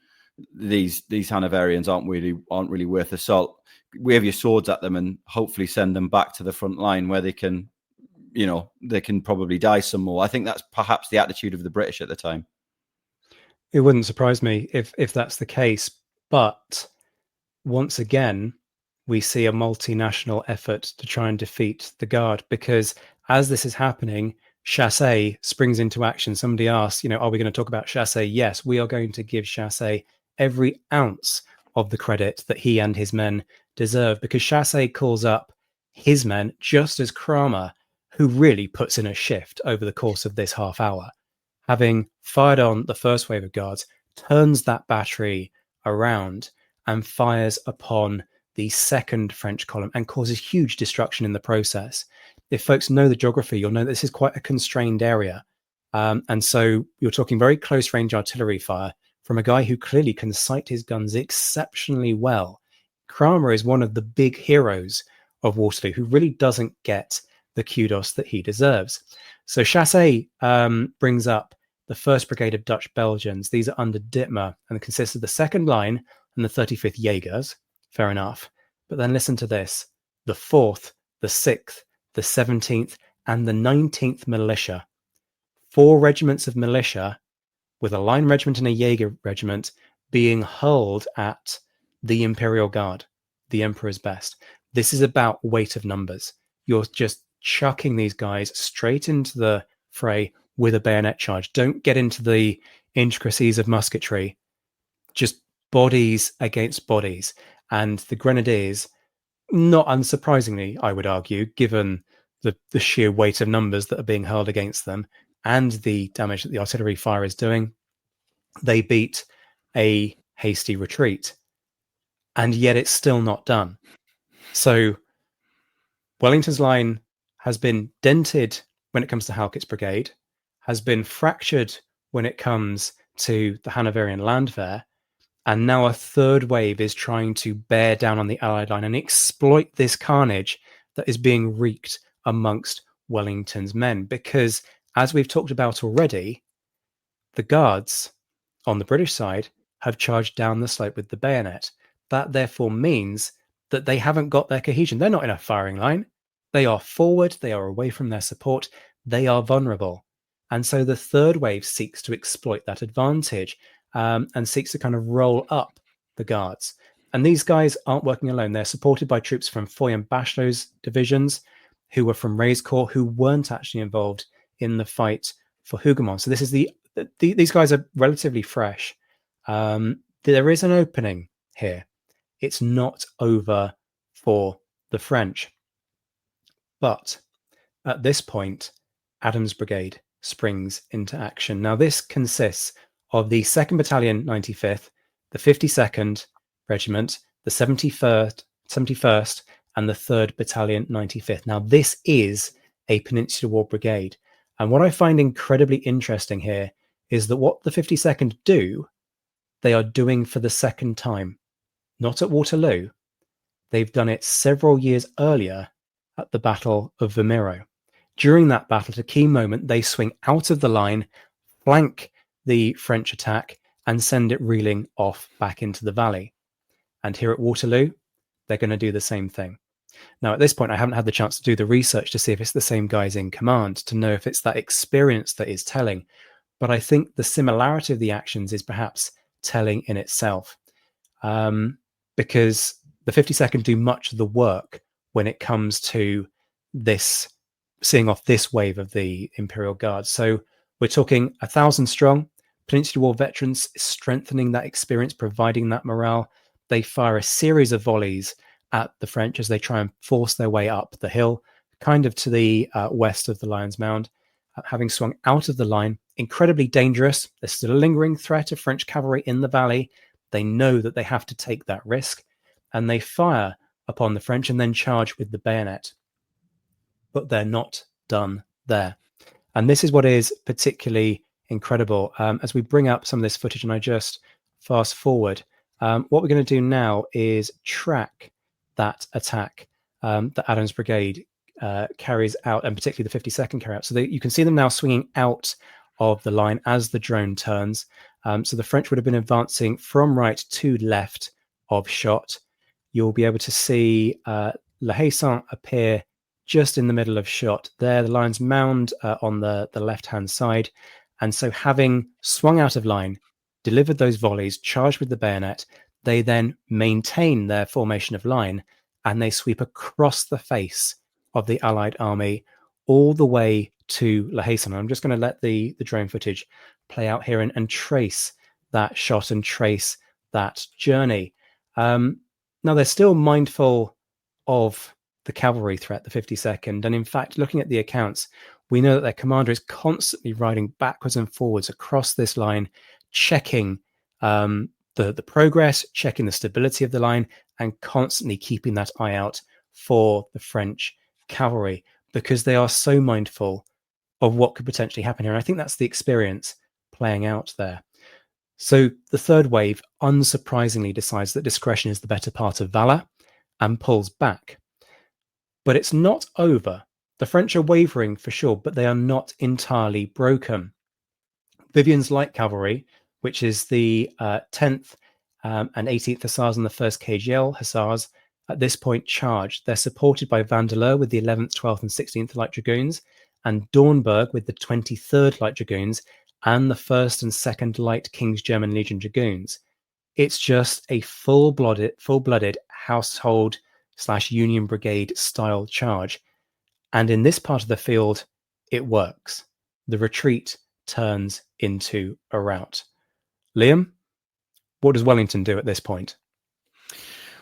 Speaker 2: these Hanoverians aren't really worth the salt. Wave your swords at them and hopefully send them back to the front line where they can probably die some more. I think that's perhaps the attitude of the British at the time.
Speaker 1: It wouldn't surprise me if that's the case. But once again, we see a multinational effort to try and defeat the Guard, because as this is happening, Chassé springs into action. Somebody asks, are we going to talk about Chassé? Yes, we are going to give Chassé every ounce of the credit that he and his men deserve, because Chassé calls up his men just as Kramer, who really puts in a shift over the course of this half hour, having fired on the first wave of Guards, turns that battery around and fires upon the second French column and causes huge destruction in the process. If folks know the geography, you'll know this is quite a constrained area. And so you're talking very close range artillery fire from a guy who clearly can sight his guns exceptionally well. Kramer is one of the big heroes of Waterloo who really doesn't get the kudos that he deserves. So Chassé brings up the 1st Brigade of Dutch Belgians. These are under Dittmer and consist of the 2nd Line and the 35th Jaegers. Fair enough. But then listen to this. The 4th, the 6th, the 17th, and the 19th Militia. 4 regiments of militia with a line regiment and a Jaeger regiment being hurled at the Imperial Guard, the Emperor's best. This is about weight of numbers. You're just chucking these guys straight into the fray with a bayonet charge. Don't get into the intricacies of musketry. Just bodies against bodies. And the Grenadiers, not unsurprisingly, I would argue, given the sheer weight of numbers that are being hurled against them and the damage that the artillery fire is doing, they beat a hasty retreat. And yet it's still not done. So Wellington's line has been dented when it comes to Halkett's brigade, has been fractured when it comes to the Hanoverian Landwehr, and now a 3rd wave is trying to bear down on the Allied line and exploit this carnage that is being wreaked amongst Wellington's men. Because, as we've talked about already, the Guards on the British side have charged down the slope with the bayonet. That therefore means that they haven't got their cohesion. They're not in a firing line. They are forward. They are away from their support. They are vulnerable. And so the 3rd wave seeks to exploit that advantage and seeks to kind of roll up the Guards. And these guys aren't working alone. They're supported by troops from Foy and Bachelot's divisions, who were from Ray's Corps, who weren't actually involved in the fight for Hougoumont. So this is these guys are relatively fresh. There is an opening here. It's not over for the French. But at this point, Adams' brigade springs into action. Now, this consists of the 2nd Battalion 95th, the 52nd Regiment, the 71st, and the 3rd Battalion 95th. Now, this is a Peninsular War brigade. And what I find incredibly interesting here is that what the 52nd do, they are doing for the 2nd time. Not at Waterloo. They've done it several years earlier at the Battle of Vimero. During that battle, at a key moment, they swing out of the line, flank the French attack, and send it reeling off back into the valley. And here at Waterloo, they're going to do the same thing. Now, at this point, I haven't had the chance to do the research to see if it's the same guys in command, to know if it's that experience that is telling. But I think the similarity of the actions is perhaps telling in itself, because the 52nd do much of the work when it comes to this, seeing off this wave of the Imperial Guard. So we're talking 1,000 strong, Peninsular War veterans strengthening that experience, providing that morale. They fire a series of volleys at the French as they try and force their way up the hill, kind of to the west of the Lion's Mound. Having swung out of the line, incredibly dangerous. There's still a lingering threat of French cavalry in the valley. They know that they have to take that risk, and they fire upon the French and then charge with the bayonet. But they're not done there. And this is what is particularly incredible. As we bring up some of this footage, and I just fast forward, what we're going to do now is track that attack that Adams' brigade carries out, and particularly the 52nd carry out. So you can see them now swinging out of the line as the drone turns. So the French would have been advancing from right to left of shot. You'll be able to see Le Haisson appear just in the middle of shot there, the Lion's Mound on the left-hand side. And so having swung out of line, delivered those volleys, charged with the bayonet, they then maintain their formation of line, and they sweep across the face of the Allied army all the way to Le Haisson. I'm just going to let the drone footage play out here and trace that shot and trace that journey. Now, they're still mindful of the cavalry threat, the 52nd. And in fact, looking at the accounts, we know that their commander is constantly riding backwards and forwards across this line, checking the progress, checking the stability of the line, and constantly keeping that eye out for the French cavalry, because they are so mindful of what could potentially happen here. And I think that's the experience playing out there. So the third wave, unsurprisingly, decides that discretion is the better part of valor and pulls back. But it's not over. The French are wavering for sure, but they are not entirely broken. Vivian's light cavalry, which is the 10th and 18th Hussars and the 1st KGL Hussars, at this point charge. They're supported by Vandeleur with the 11th, 12th and 16th Light Dragoons, and Dornberg with the 23rd Light Dragoons and the 1st and 2nd Light King's German Legion Dragoons. It's just a full-blooded household / Union Brigade style charge. And in this part of the field, it works. The retreat turns into a rout. Liam, what does Wellington do at this point?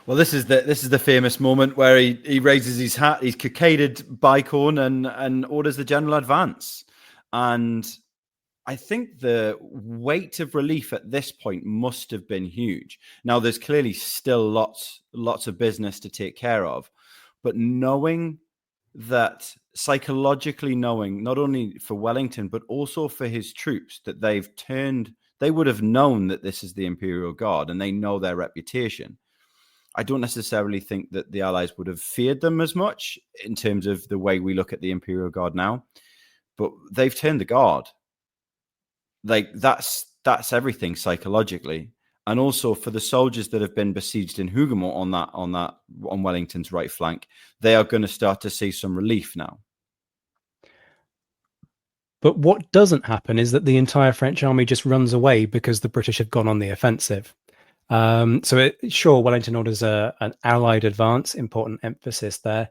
Speaker 2: Well, this is the famous moment where he raises his hat, he's cockaded Bicorn and orders the general advance. And I think the weight of relief at this point must have been huge. Now, there's clearly still lots of business to take care of, but knowing that, psychologically knowing, not only for Wellington, but also for his troops, that they would have known that this is the Imperial Guard and they know their reputation. I don't necessarily think that the Allies would have feared them as much in terms of the way we look at the Imperial Guard now, but they've turned the guard. Like that's everything psychologically, and also for the soldiers that have been besieged in Hougoumont on Wellington's right flank, they are going to start to see some relief now.
Speaker 1: But what doesn't happen is that the entire French army just runs away because the British have gone on the offensive. Sure, Wellington orders an Allied advance, important emphasis there,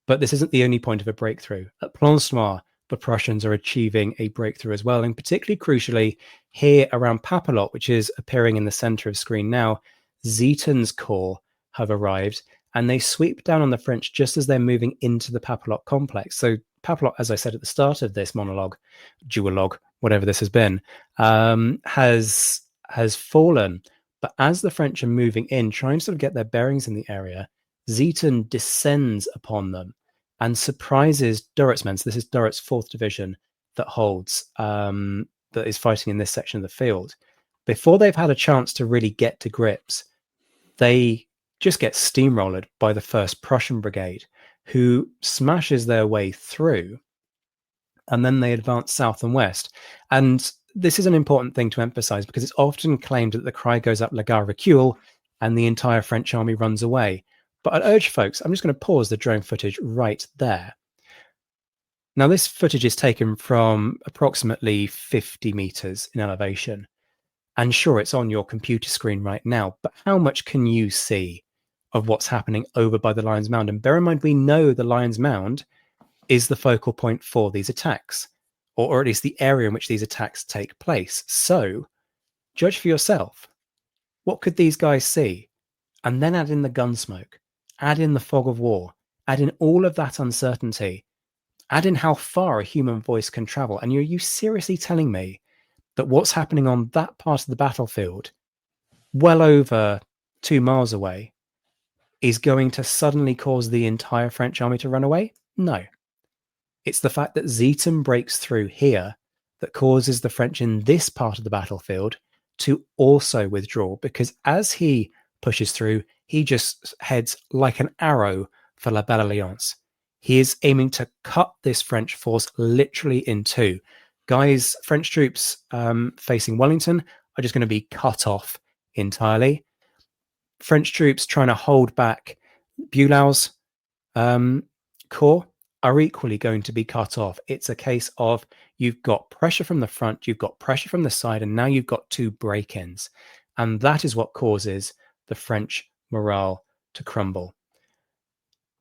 Speaker 1: but this isn't the only point of a breakthrough. At Plancenoit, the Prussians are achieving a breakthrough as well, and particularly crucially here around Papelotte, which is appearing in the center of screen now, Ziethen's corps have arrived, and they sweep down on the French just as they're moving into the Papelotte complex. So Papelotte, as I said at the start of this monologue, duologue, whatever this has been, has fallen. But as the French are moving in, trying to sort of get their bearings in the area, Ziethen descends upon them and surprises Durrett's men. So this is Durrett's 4th Division that holds, that is fighting in this section of the field. Before they've had a chance to really get to grips, they just get steamrolled by the 1st Prussian Brigade, who smashes their way through, and then they advance south and west. And this is an important thing to emphasize, because it's often claimed that the cry goes up, La Gare recule, and the entire French army runs away. But I'd urge folks, I'm just going to pause the drone footage right there. Now, this footage is taken from approximately 50 meters in elevation. And sure, it's on your computer screen right now, but how much can you see of what's happening over by the Lion's Mound? And bear in mind, we know the Lion's Mound is the focal point for these attacks, or at least the area in which these attacks take place. So judge for yourself. What could these guys see? And then add in the gunsmoke, add in the fog of war, add in all of that uncertainty, add in how far a human voice can travel. And are you seriously telling me that what's happening on that part of the battlefield, well over 2 miles away, is going to suddenly cause the entire French army to run away? No. It's the fact that Zieten breaks through here that causes the French in this part of the battlefield to also withdraw, because as he pushes through, he just heads like an arrow for La Belle Alliance. He is aiming to cut this French force literally in two. Guys, French troops facing Wellington are just going to be cut off entirely. French troops trying to hold back Bulow's corps are equally going to be cut off. It's a case of you've got pressure from the front, you've got pressure from the side, and now you've got two break-ins. And that is what causes the French morale to crumble.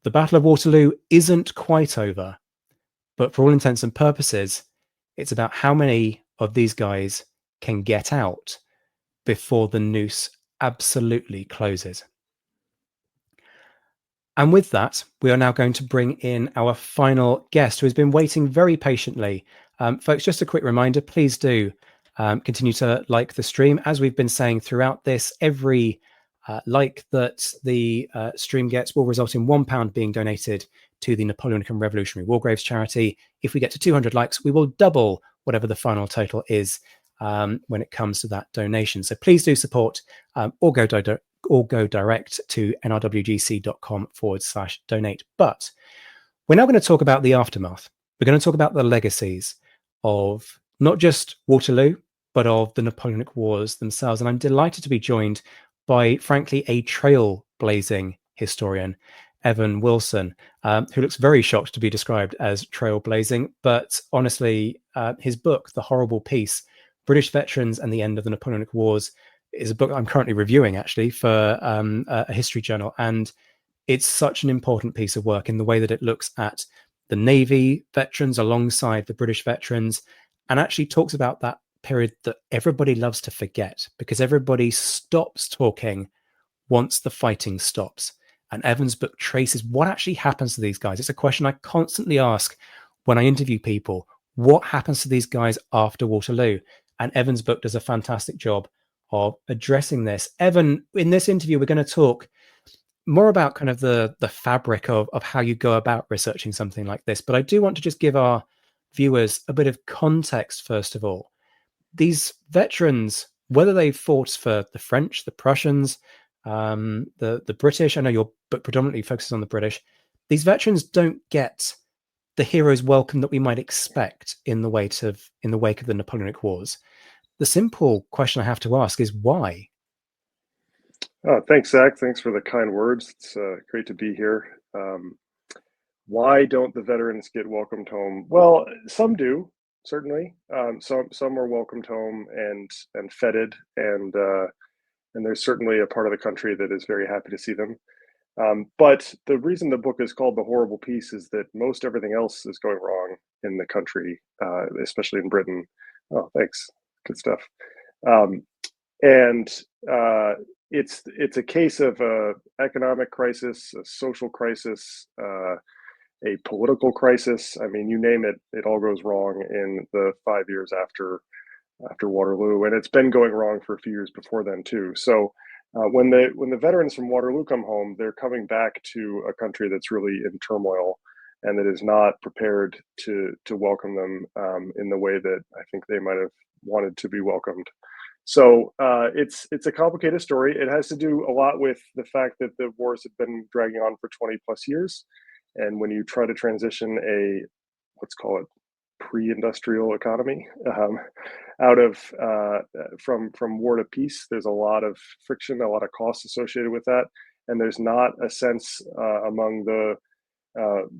Speaker 1: The Battle of Waterloo isn't quite over, but for all intents and purposes, it's about how many of these guys can get out before the noose absolutely closes. And with that, we are now going to bring in our final guest who has been waiting very patiently. Folks, just a quick reminder, please do continue to like the stream. As we've been saying throughout this, every like that the stream gets will result in £1 being donated to the Napoleonic and Revolutionary War Graves charity. If we get to 200 likes, we will double whatever the final total is when it comes to that donation. So please do support or go direct to nrwgc.com/donate. But we're now going to talk about the aftermath. We're going to talk about the legacies of not just Waterloo, but of the Napoleonic Wars themselves. And I'm delighted to be joined by, frankly, a trailblazing historian, Evan Wilson, who looks very shocked to be described as trailblazing. But honestly, his book, The Horrible Peace, British Veterans and the End of the Napoleonic Wars, is a book I'm currently reviewing, actually, for a history journal. And it's such an important piece of work in the way that it looks at the Navy veterans alongside the British veterans, and actually talks about that period that everybody loves to forget, because everybody stops talking once the fighting stops. And Evan's book traces what actually happens to these guys. It's a question I constantly ask when I interview people. What happens to these guys after Waterloo? And Evan's book does a fantastic job of addressing this. Evan, in this interview, we're going to talk more about kind of the fabric of how you go about researching something like this. But I do want to just give our viewers a bit of context, first of all. These veterans, whether they fought for the French, the Prussians, the British, I know your book predominantly focuses on the British, these veterans don't get the hero's welcome that we might expect in the wake of the Napoleonic Wars. The simple question I have to ask is why?
Speaker 6: Thanks, Zach. Thanks for the kind words. It's great to be here. Why don't the veterans get welcomed home? Well, some do, certainly. Some are welcomed home and feted, and there's certainly a part of the country that is very happy to see them. But the reason the book is called The Horrible Peace is that most everything else is going wrong in the country, especially in Britain. Oh, thanks. Good stuff. It's a case of a economic crisis, a social crisis, a political crisis. I mean, you name it, it all goes wrong in the 5 years after Waterloo, and it's been going wrong for a few years before then too. So when the veterans from Waterloo come home, they're coming back to a country that's really in turmoil and that is not prepared to welcome them in the way that I think they might have wanted to be welcomed. So it's a complicated story. It has to do a lot with the fact that the wars have been dragging on for 20 plus years. And when you try to transition let's call it pre-industrial economy out of from war to peace, there's a lot of friction, a lot of costs associated with that. and there's not a sense among the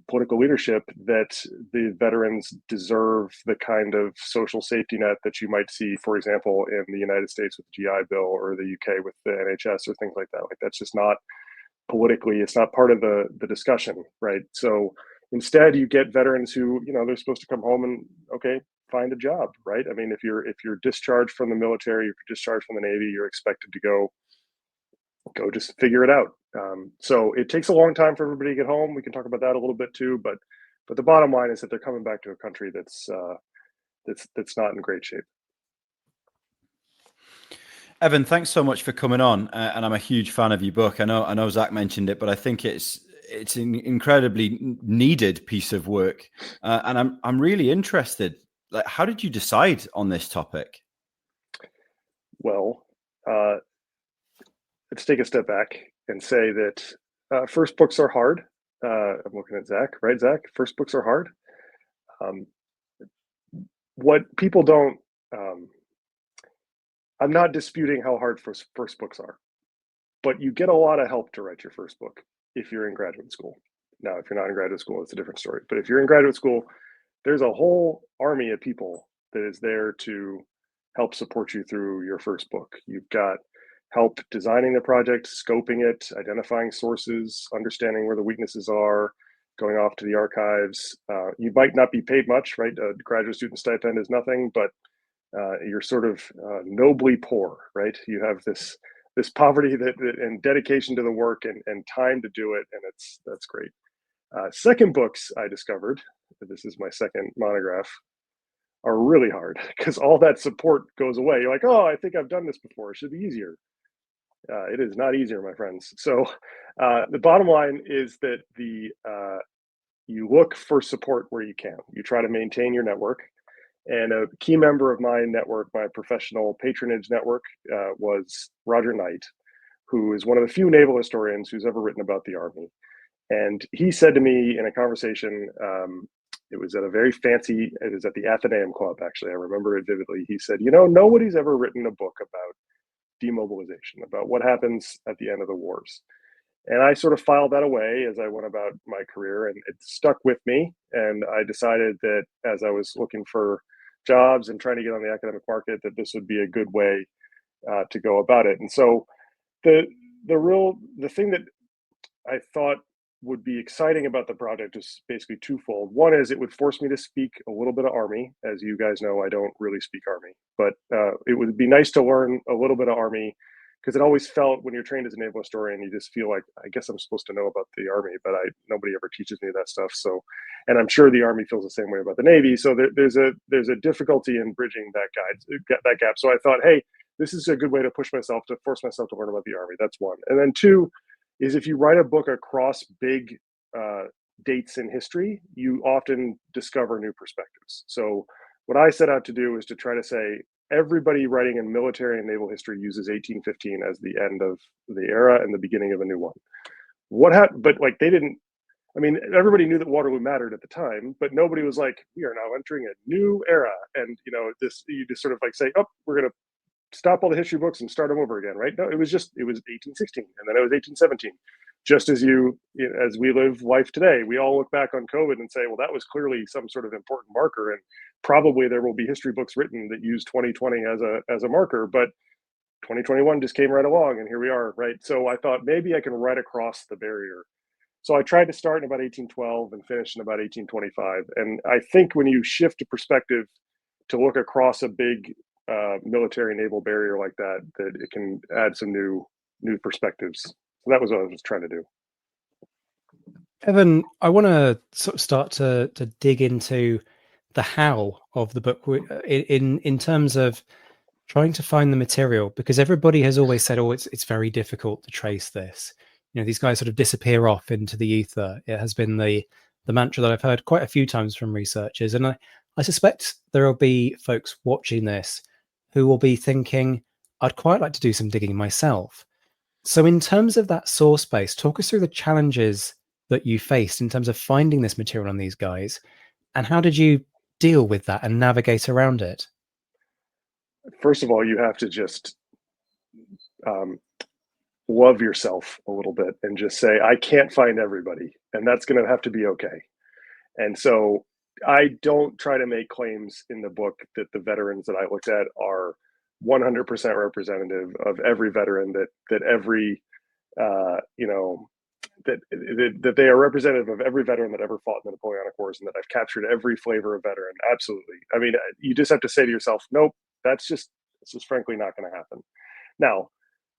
Speaker 6: political leadership that the veterans deserve the kind of social safety net that you might see, for example, in the United States with the GI Bill, or the UK with the NHS, or things like that. Like, that's just not politically, it's not part of the discussion, right? So instead, you get veterans who, you know, they're supposed to come home and, okay, find a job, right? I mean, if you're discharged from the military, if you're discharged from the Navy, you're expected to go just figure it out. So it takes a long time for everybody to get home. We can talk about that a little bit too, but the bottom line is that they're coming back to a country that's not in great shape.
Speaker 2: Evan, thanks so much for coming on, and I'm a huge fan of your book. I know Zach mentioned it, but I think it's an incredibly needed piece of work, and I'm really interested. Like, how did you decide on this topic?
Speaker 6: Well, let's take a step back and say that first books are hard. I'm looking at Zach, right? Zach, first books are hard. What people don't, I'm not disputing how hard first books are, but you get a lot of help to write your first book if you're in graduate school. Now, if you're not in graduate school, it's a different story. But if you're in graduate school, there's a whole army of people that is there to help support you through your first book. You've got help designing the project, scoping it, identifying sources, understanding where the weaknesses are, going off to the archives. You might not be paid much, right? A graduate student stipend is nothing, but you're sort of nobly poor, right? You have this poverty and dedication to the work and time to do it, and that's great. Second books, I discovered, this is my second monograph, are really hard because all that support goes away. You're like, oh, I think I've done this before. It should be easier. It is not easier, my friends. So the bottom line is that you look for support where you can. You try to maintain your network. And a key member of my network, my professional patronage network, was Roger Knight, who is one of the few naval historians who's ever written about the Army. And he said to me in a conversation, it was at the Athenaeum Club, actually. I remember it vividly. He said, you know, nobody's ever written a book about demobilization, about what happens at the end of the wars. And I sort of filed that away as I went about my career, and it stuck with me. And I decided that as I was looking for jobs and trying to get on the academic market, that this would be a good way to go about it. And so the thing that I thought would be exciting about the project is basically twofold. One is it would force me to speak a little bit of Army. As you guys know, I don't really speak Army, but it would be nice to learn a little bit of Army, because it always felt, when you're trained as a naval historian, you just feel like, I guess I'm supposed to know about the Army, but nobody ever teaches me that stuff. So, and I'm sure the Army feels the same way about the Navy. So there's a difficulty in bridging that gap. So I thought, hey, this is a good way to force myself to learn about the Army. That's one. And then two is, if you write a book across big dates in history, you often discover new perspectives. So what I set out to do is to try to say, everybody writing in military and naval history uses 1815 as the end of the era and the beginning of a new one. What happened? But like, they didn't, I mean, everybody knew that Waterloo mattered at the time, but nobody was like, we are now entering a new era. And, you know, you just sort of like say, oh, we're going to stop all the history books and start them over again, right? No, it was 1816, and then it was 1817. Just as as we live life today, we all look back on COVID and say, well, that was clearly some sort of important marker, and probably there will be history books written that use 2020 as a marker, but 2021 just came right along, and here we are, right? So I thought maybe I can write across the barrier. So I tried to start in about 1812 and finish in about 1825. And I think when you shift a perspective to look across a big military naval barrier like that it can add some new perspectives. So that was what I was trying to do.
Speaker 1: Evan, I want to sort of start to dig into the how of the book in terms of trying to find the material, because everybody has always said, oh, it's very difficult to trace this. You know, these guys sort of disappear off into the ether. It has been the mantra that I've heard quite a few times from researchers. And I suspect there will be folks watching this who will be thinking, I'd quite like to do some digging myself. So in terms of that source base, talk us through the challenges that you faced in terms of finding this material on these guys, and how did you deal with that and navigate around it?
Speaker 6: love yourself a little bit and just say, I can't find everybody, and that's going to have to be okay. And so I don't try to make claims in the book that the veterans that I looked at are 100% representative of every veteran, that every, that they are representative of every veteran that ever fought in the Napoleonic Wars, and that I've captured every flavor of veteran. Absolutely. I mean, you just have to say to yourself, nope, it's just frankly not going to happen. Now,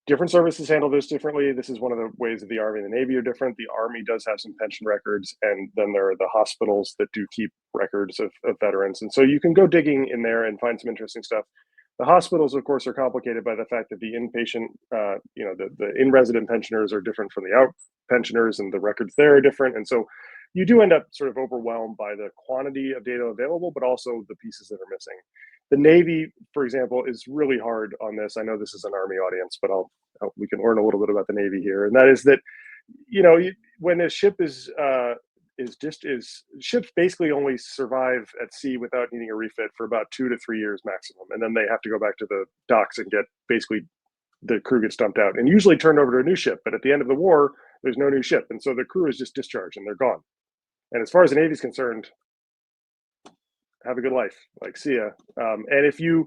Speaker 6: different services handle this differently. This is one of the ways that the Army and the Navy are different. The Army does have some pension records, and then there are the hospitals that do keep records of veterans. And so you can go digging in there and find some interesting stuff. The hospitals, of course, are complicated by the fact that the inpatient, the in-resident pensioners are different from the out pensioners, and the records there are different. And so you do end up sort of overwhelmed by the quantity of data available, but also the pieces that are missing. The Navy, for example, is really hard on this. I know this is an Army audience, but we can learn a little bit about the Navy here. And that is that, when a ship ships basically only survive at sea without needing a refit for about 2 to 3 years maximum. And then they have to go back to the docks and the crew gets dumped out and usually turned over to a new ship. But at the end of the war, there's no new ship. And so the crew is just discharged and they're gone. And as far as the Navy is concerned, have a good life. Like, see ya. And if you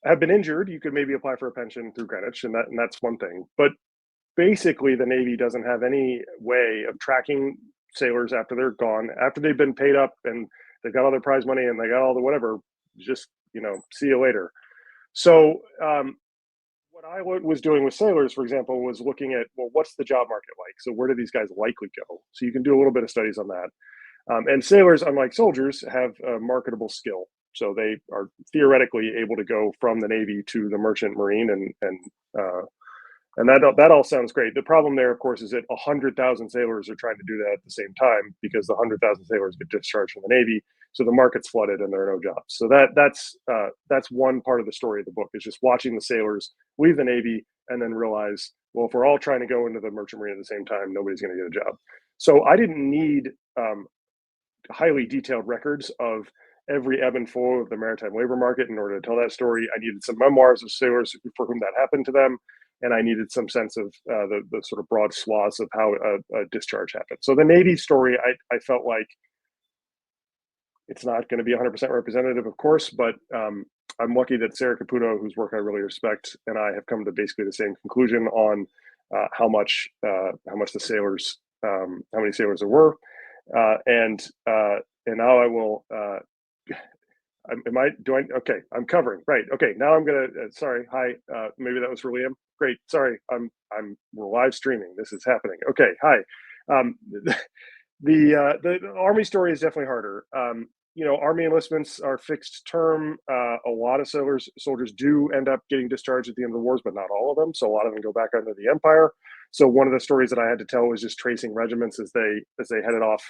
Speaker 6: have been injured, you could maybe apply for a pension through Greenwich, and that's one thing. But basically, the Navy doesn't have any way of tracking sailors after they're gone, after they've been paid up and they got all their prize money and they got all the whatever. Just see you later. So what I was doing with sailors, for example, was looking at, well, what's the job market like? So where do these guys likely go? So you can do a little bit of studies on that. And sailors, unlike soldiers, have a marketable skill. So they are theoretically able to go from the Navy to the merchant marine, and that all sounds great. The problem there, of course, is that 100,000 sailors are trying to do that at the same time, because the 100,000 sailors get discharged from the Navy, so the market's flooded and there are no jobs. So that's one part of the story of the book, is just watching the sailors leave the Navy and then realize, well, if we're all trying to go into the merchant marine at the same time, nobody's going to get a job. So I didn't need highly detailed records of every ebb and flow of the maritime labor market in order to tell that story. I needed some memoirs of sailors for whom that happened to them, and I needed some sense of the sort of broad swaths of how a discharge happened. So the Navy story, I felt like it's not going to be 100% representative, of course, but I'm lucky that Sarah Caputo, whose work I really respect, and I have come to basically the same conclusion on how many sailors there were. And now I will. Okay, I'm covering, right? Okay, now I'm gonna. Sorry, hi. Maybe that was for Liam. Great. Sorry, we're live streaming. This is happening. Okay, hi. The Army story is definitely harder. Army enlistments are fixed term. A lot of soldiers do end up getting discharged at the end of the wars, but not all of them. So a lot of them go back under the Empire. So one of the stories that I had to tell was just tracing regiments as they headed off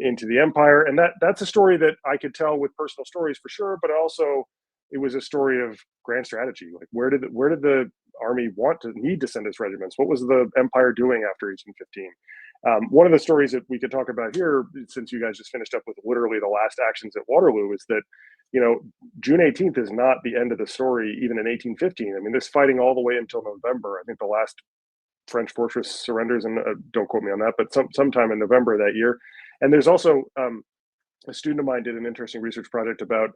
Speaker 6: into the Empire, and that's a story that I could tell with personal stories for sure. But also, it was a story of grand strategy. Like, where did the Army need to send its regiments? What was the Empire doing after 1815? One of the stories that we could talk about here, since you guys just finished up with literally the last actions at Waterloo, is that June 18th is not the end of the story, even in 1815. I mean, this fighting all the way until November. I think the last French fortress surrenders, and don't quote me on that, but sometime in November of that year. And there's also a student of mine did an interesting research project about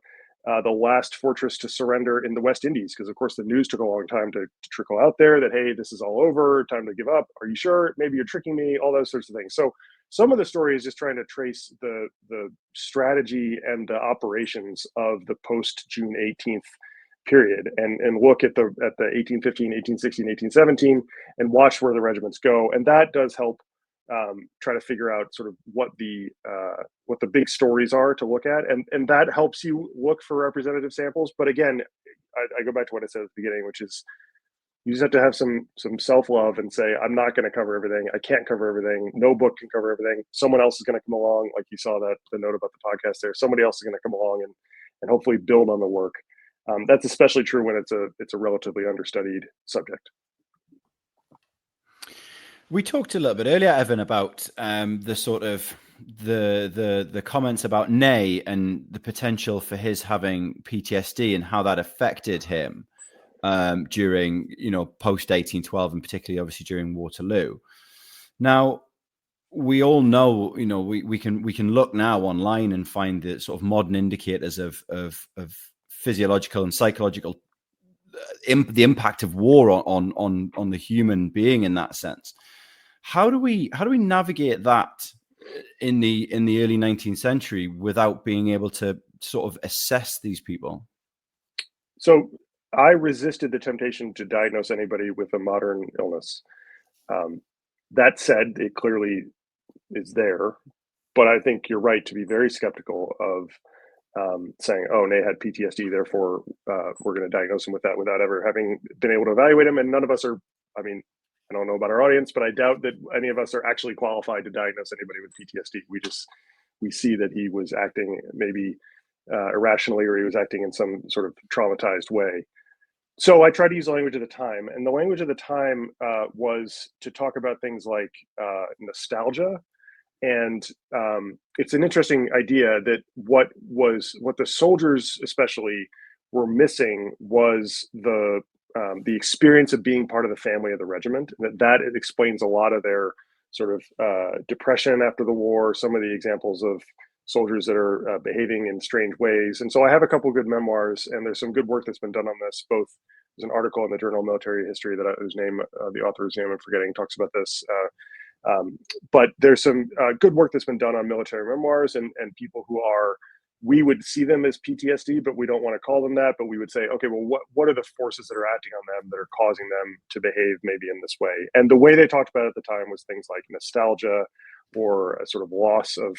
Speaker 6: the last fortress to surrender in the West Indies, because of course the news took a long time to trickle out there that, hey, this is all over, time to give up. Are you sure? Maybe you're tricking me. All those sorts of things. So some of the story is just trying to trace the strategy and the operations of the post June 18th period, and look at the 1815, 1816, 1817, and watch where the regiments go. And that does help try to figure out sort of what the big stories are to look at, and that helps you look for representative samples. But again, I go back to what I said at the beginning, which is you just have to have some self-love and say, I'm not going to cover everything. I can't cover everything. No book can cover everything. Someone else is going to come along, like you saw the note about the podcast there. Somebody else is going to come along and hopefully build on the work. That's especially true when it's a relatively understudied subject.
Speaker 2: We talked a little bit earlier, Evan, about the sort of the comments about Ney and the potential for his having PTSD and how that affected him. during, post 1812, and particularly obviously during Waterloo. Now, we all know, we can look now online and find the sort of modern indicators of physiological and psychological the impact of war on the human being in that sense. How do we navigate that in the early 19th century without being able to sort of assess these people?
Speaker 6: So I resisted the temptation to diagnose anybody with a modern illness. That said, it clearly is there, but I think you're right to be very skeptical of saying, "Oh, Ney had PTSD, therefore we're going to diagnose him with that," without ever having been able to evaluate him. And none of us are. I mean, I don't know about our audience, but I doubt that any of us are actually qualified to diagnose anybody with PTSD. We see that he was acting maybe irrationally, or he was acting in some sort of traumatized way. So I tried to use the language of the time, and the language of the time was to talk about things like nostalgia. And it's an interesting idea that what the soldiers especially were missing was the experience of being part of the family of the regiment. That it explains a lot of their sort of depression after the war. Some of the examples of soldiers that are behaving in strange ways. And so I have a couple of good memoirs, and there's some good work that's been done on this. Both there's an article in the Journal of Military History that whose name the author's name I'm forgetting talks about this. But there's some good work that's been done on military memoirs and people who are, we would see them as PTSD, but we don't want to call them that. But we would say, okay, well, what are the forces that are acting on them that are causing them to behave maybe in this way? And the way they talked about it at the time was things like nostalgia or a sort of loss of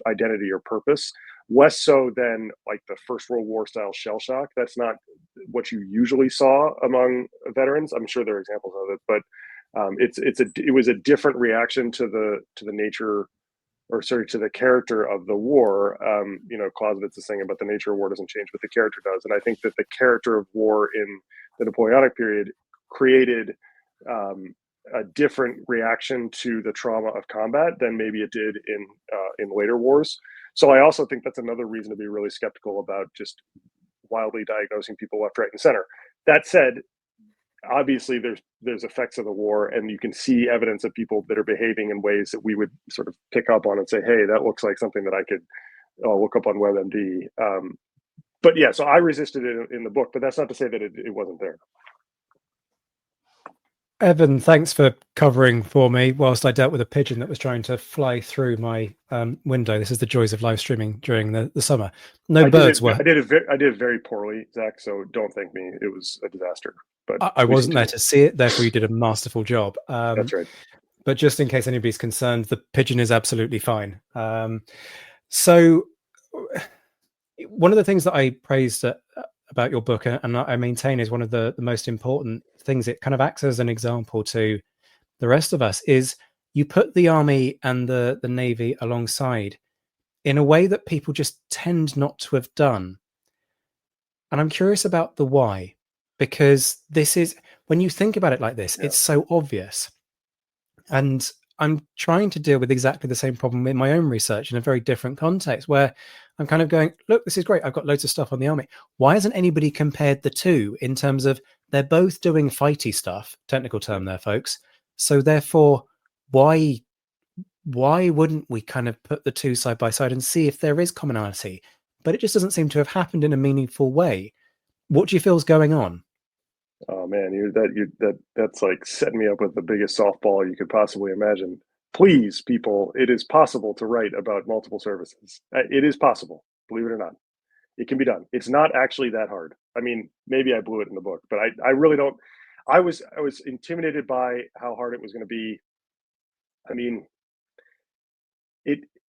Speaker 6: identity or purpose, less so than like the First World War style shell shock. That's not what you usually saw among veterans. I'm sure there are examples of it, but it was a different reaction to the nature, or sorry, to the character of the war. Clausewitz is saying about the nature of war doesn't change, but the character does. And I think that the character of war in the Napoleonic period created a different reaction to the trauma of combat than maybe it did in later wars. So I also think that's another reason to be really skeptical about just wildly diagnosing people left, right, and center. That said, obviously there's effects of the war, and you can see evidence of people that are behaving in ways that we would sort of pick up on and say, hey, that looks like something that I could look up on WebMD. But yeah, so I resisted it in the book, but that's not to say that it wasn't there.
Speaker 1: Evan, thanks for covering for me whilst I dealt with a pigeon that was trying to fly through my window. This is the joys of live streaming during the summer. I did
Speaker 6: it very poorly, Zach, so don't thank me. It was a disaster. But
Speaker 1: I wasn't there to see it, therefore you did a masterful job.
Speaker 6: That's right.
Speaker 1: But just in case anybody's concerned, the pigeon is absolutely fine. So one of the things that I praised about your book, and I maintain is one of the most important things, it kind of acts as an example to the rest of us, is you put the army and the navy alongside in a way that people just tend not to have done. And I'm curious about the why, because this is, when you think about it like this, it's so obvious. And I'm trying to deal with exactly the same problem in my own research in a very different context, where I'm kind of going, look, this is great. I've got loads of stuff on the army. Why hasn't anybody compared the two in terms of they're both doing fighty stuff, technical term there, folks. So therefore, why wouldn't we kind of put the two side by side and see if there is commonality? But it just doesn't seem to have happened in a meaningful way. What do you feel is going on?
Speaker 6: Oh man, that's like setting me up with the biggest softball you could possibly imagine. Please, people, it is possible to write about multiple services. It is possible, believe it or not. It can be done. It's not actually that hard. I mean, maybe I blew it in the book, but I really don't. I was intimidated by how hard it was going to be. I mean,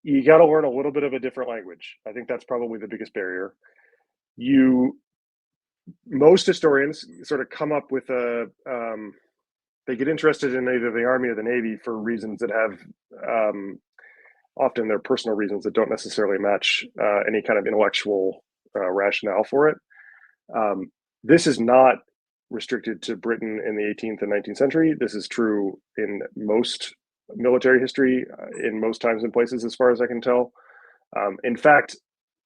Speaker 6: you got to learn a little bit of a different language. I think that's probably the biggest barrier. Most historians sort of come up with they get interested in either the Army or the Navy for reasons that have often they're personal reasons that don't necessarily match any kind of intellectual rationale for it. This is not restricted to Britain in the 18th and 19th century. This is true in most military history, in most times and places, as far as I can tell. In fact,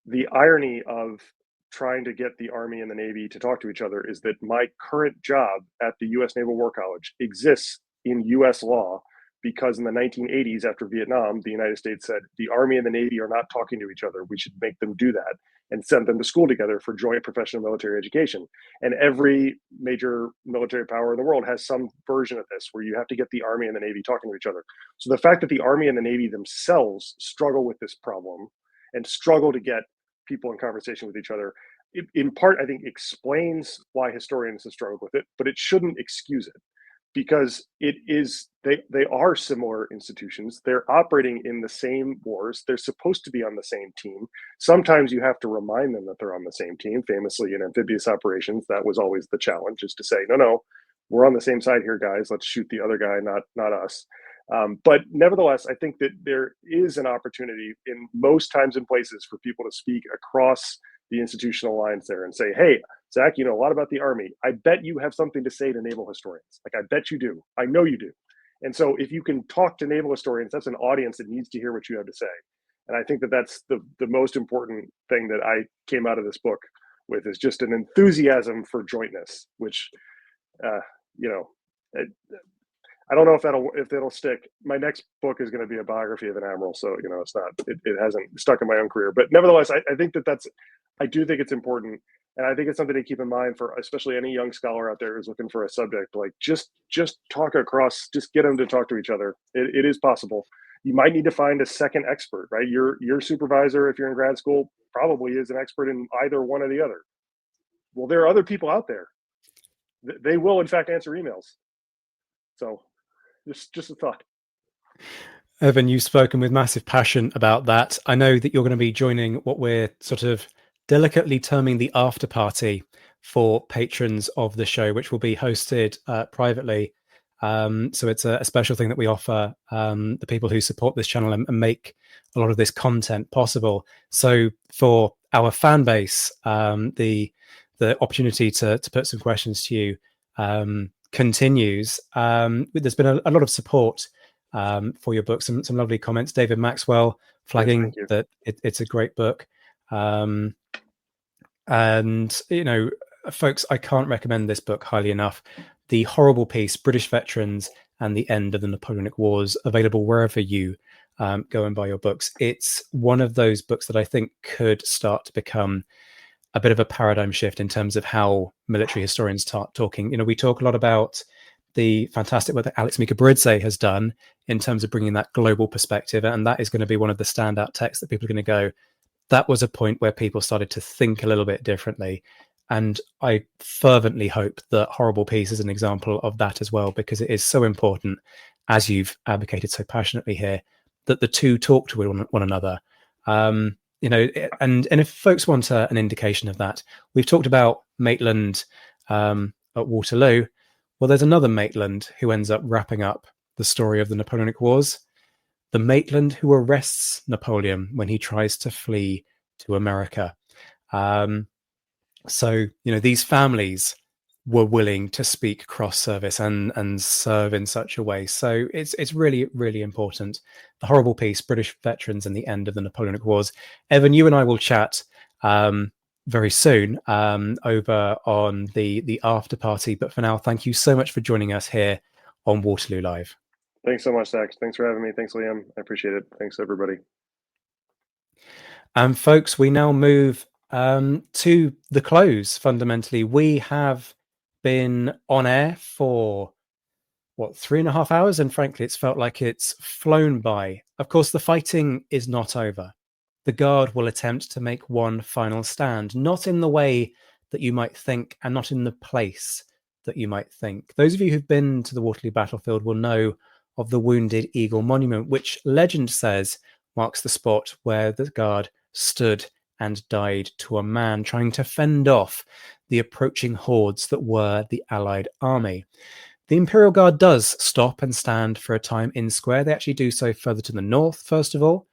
Speaker 6: the irony of trying to get the Army and the Navy to talk to each other is that my current job at the U.S. Naval War College exists in U.S. law because in the 1980s, after Vietnam, the United States said the Army and the Navy are not talking to each other. We should make them do that and send them to school together for joint professional military education. And every major military power in the world has some version of this where you have to get the Army and the Navy talking to each other. So the fact that the Army and the Navy themselves struggle with this problem and struggle to get people in conversation with each other, in part, I think, explains why historians have struggled with it, but it shouldn't excuse it, because they are similar institutions. They're operating in the same wars. They're supposed to be on the same team. Sometimes you have to remind them that they're on the same team. Famously in amphibious operations, that was always the challenge, is to say, no, we're on the same side here, guys. Let's shoot the other guy, not us. But nevertheless, I think that there is an opportunity in most times and places for people to speak across the institutional lines there and say, hey, Zach, you know a lot about the Army. I bet you have something to say to naval historians. Like, I bet you do. I know you do. And so if you can talk to naval historians, that's an audience that needs to hear what you have to say. And I think that that's the most important thing that I came out of this book with, is just an enthusiasm for jointness, which, I don't know if that'll stick. My next book is going to be a biography of an admiral, so it hasn't stuck in my own career. But nevertheless, I think I do think it's important, and I think it's something to keep in mind for especially any young scholar out there who's looking for a subject. Like, just talk across, just get them to talk to each other. It is possible. You might need to find a second expert, right? Your supervisor, if you're in grad school, probably is an expert in either one or the other. Well, there are other people out there. They will, in fact, answer emails. So, just a thought.
Speaker 1: Evan, you've spoken with massive passion about that. I know that you're going to be joining what we're sort of delicately terming the after party for patrons of the show, which will be hosted privately. So it's a special thing that we offer the people who support this channel and make a lot of this content possible. So for our fan base, the opportunity to put some questions to you continues. There's been a lot of support for your book, some lovely comments. David Maxwell flagging that it's a great book. And, folks, I can't recommend this book highly enough. The Horrible Peace, British Veterans and the End of the Napoleonic Wars, available wherever you go and buy your books. It's one of those books that I think could start to become a bit of a paradigm shift in terms of how military historians start talking. We talk a lot about the fantastic work that Alex Mikaberidze has done in terms of bringing that global perspective. And that is going to be one of the standout texts that people are going to go, that was a point where people started to think a little bit differently. And I fervently hope that Horrible Peace is an example of that as well, because it is so important, as you've advocated so passionately here, that the two talk to one another. And if folks want an indication of that, we've talked about Maitland at Waterloo. Well, there's another Maitland who ends up wrapping up the story of the Napoleonic Wars. The Maitland who arrests Napoleon when he tries to flee to America. So these families were willing to speak cross service and serve in such a way. So it's really, really important. The Horrible Peace, British Veterans and the End of the Napoleonic Wars. Evan, you and I will chat very soon over on the after party. But for now, thank you so much for joining us here on Waterloo Live.
Speaker 6: Thanks so much, Zach. Thanks for having me. Thanks, Liam. I appreciate it. Thanks, everybody.
Speaker 1: And folks, we now move to the close. Fundamentally, we have been on air for 3.5 hours, and frankly, it's felt like it's flown by. Of course, the fighting is not over. The Guard will attempt to make one final stand, not in the way that you might think and not in the place that you might think. Those of you who've been to the Waterloo battlefield will know of the Wounded Eagle Monument, which legend says marks the spot where the Guard stood and died to a man, trying to fend off the approaching hordes that were the Allied army. The Imperial Guard does stop and stand for a time in square. They actually do so further to the north, first of all,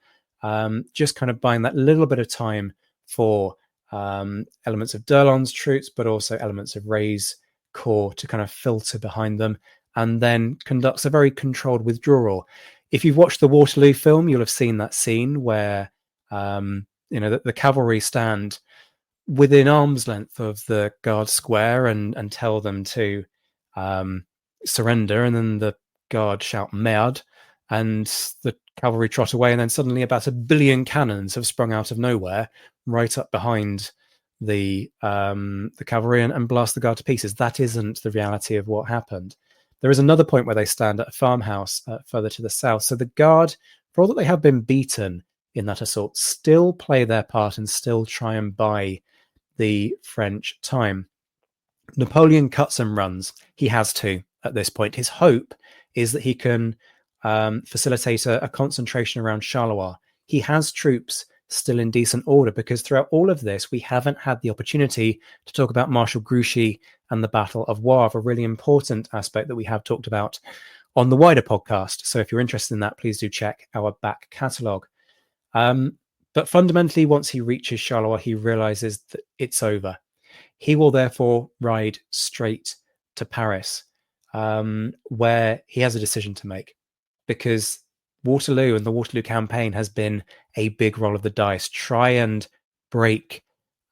Speaker 1: just kind of buying that little bit of time for elements of D'Erlon's troops, but also elements of Ray's corps to kind of filter behind them, and then conducts a very controlled withdrawal. If you've watched the Waterloo film, you'll have seen that scene where the cavalry stand within arm's length of the guard square and tell them to surrender, and then the guard shout merde, and the cavalry trot away, and then suddenly about 1 billion cannons have sprung out of nowhere right up behind the cavalry and blast the guard to pieces. That isn't the reality of what happened. There is another point where they stand at a farmhouse further to the south. So the guard, for all that they have been beaten in that assault, still play their part and still try and buy the French time. Napoleon cuts and runs. He has to at this point. His hope is that he can facilitate a concentration around Charleroi. He has troops still in decent order, because throughout all of this, we haven't had the opportunity to talk about Marshal Grouchy and the Battle of Wavre, a really important aspect that we have talked about on the wider podcast. So if you're interested in that, please do check our back catalogue. But fundamentally, once he reaches Charleroi, he realizes that it's over. He will therefore ride straight to Paris, where he has a decision to make, because Waterloo and the Waterloo campaign has been a big roll of the dice. Try and break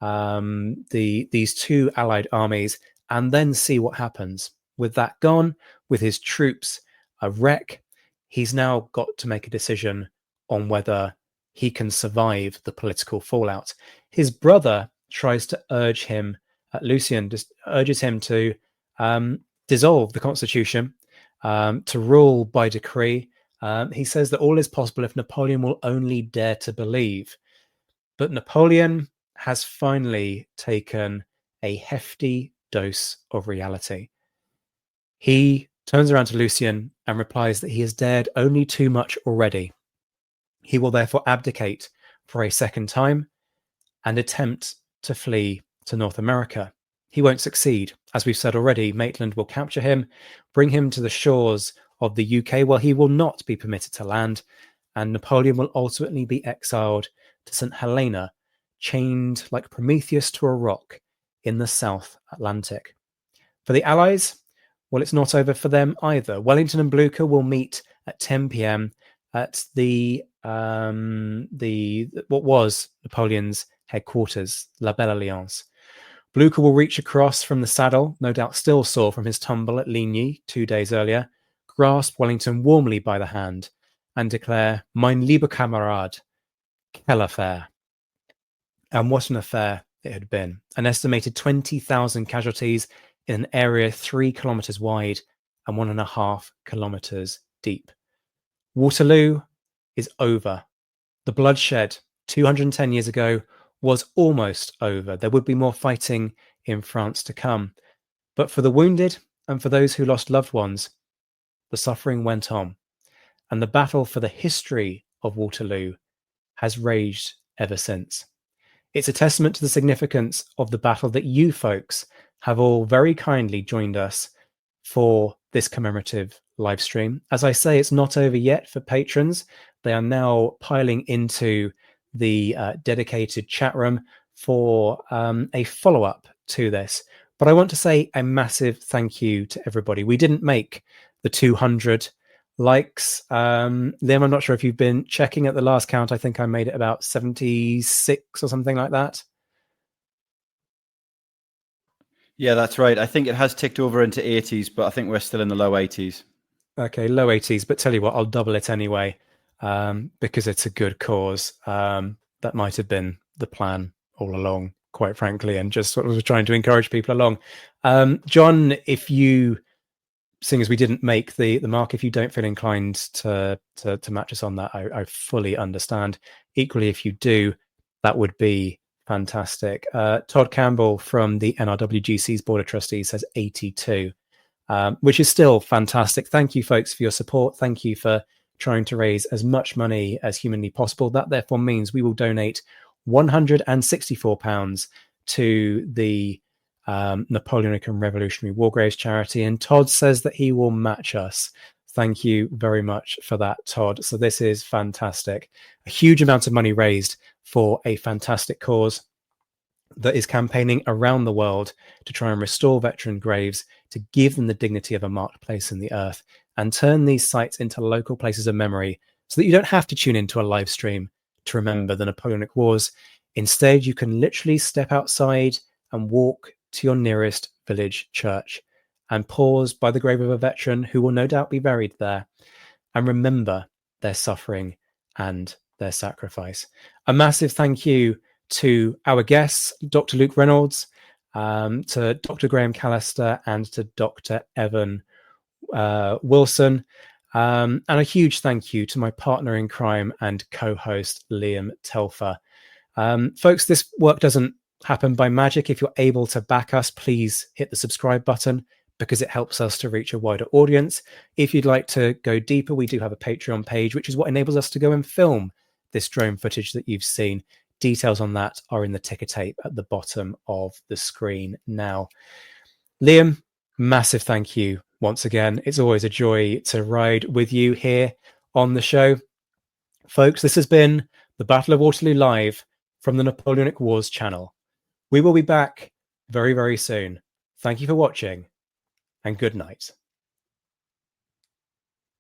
Speaker 1: these two allied armies and then see what happens. With that gone, with his troops a wreck, he's now got to make a decision on whether he can survive the political fallout. His brother tries to urge him, Lucien just urges him to dissolve the constitution, to rule by decree. He says that all is possible if Napoleon will only dare to believe. But Napoleon has finally taken a hefty dose of reality. He turns around to Lucien and replies that he has dared only too much already. He will therefore abdicate for a second time and attempt to flee to North America. He won't succeed. As we've said already, Maitland will capture him, bring him to the shores of the UK, where he will not be permitted to land, and Napoleon will ultimately be exiled to St. Helena, chained like Prometheus to a rock in the South Atlantic. For the Allies, well, it's not over for them either. Wellington and Blucher will meet at 10 p.m. at the what was Napoleon's headquarters, La Belle Alliance. Blucher will reach across from the saddle, no doubt still sore from his tumble at Ligny 2 days earlier, grasp Wellington warmly by the hand, and declare, "Mein lieber Kamerad, quelle affaire." And what an affair it had been. An estimated 20,000 casualties in an area 3 kilometers wide and 1.5 kilometers deep. Waterloo is over. The bloodshed 210 years ago was almost over. There would be more fighting in France to come. But for the wounded and for those who lost loved ones, the suffering went on. And the battle for the history of Waterloo has raged ever since. It's a testament to the significance of the battle that you folks have all very kindly joined us for this commemorative live stream. As I say, it's not over yet for patrons. They are now piling into the dedicated chat room for a follow-up to this. But I want to say a massive thank you to everybody. We didn't make the 200 likes. Liam, I'm not sure if you've been checking at the last count. I think I made it about 76 or something like that.
Speaker 2: Yeah, that's right. I think it has ticked over into 80s, but I think we're still in the low 80s.
Speaker 1: Okay, low 80s. But tell you what, I'll double it anyway, because it's a good cause. That might have been the plan all along, quite frankly, and just sort of trying to encourage people along. John, if you, seeing as we didn't make the mark, if you don't feel inclined to match us on that, I fully understand. Equally, if you do, that would be fantastic. Todd Campbell from the NRWGC's Board of Trustees says 82, which is still fantastic. Thank you, folks, for your support. Thank you for trying to raise as much money as humanly possible. That therefore means we will donate £164 to the Napoleonic and Revolutionary War Graves charity, and Todd says that he will match us. Thank you very much for that, Todd. So this is fantastic. A huge amount of money raised for a fantastic cause that is campaigning around the world to try and restore veteran graves, to give them the dignity of a marked place in the earth, and turn these sites into local places of memory so that you don't have to tune into a live stream to remember the Napoleonic Wars. Instead, you can literally step outside and walk to your nearest village church and pause by the grave of a veteran who will no doubt be buried there, and remember their suffering and their sacrifice. A massive thank you to our guests, Dr. Luke Reynolds, to Dr. Graham Callister, and to Dr. Evan Wilson. And a huge thank you to my partner in crime and co-host, Liam Telfer. Folks, this work doesn't happen by magic. If you're able to back us, please hit the subscribe button, because it helps us to reach a wider audience. If you'd like to go deeper, we do have a Patreon page, which is what enables us to go and film this drone footage that you've seen. Details on that are in the ticker tape at the bottom of the screen now. Liam, massive thank you once again. It's always a joy to ride with you here on the show. Folks, this has been the Battle of Waterloo live from the Napoleonic Wars channel. We will be back very, very soon. Thank you for watching, and good night.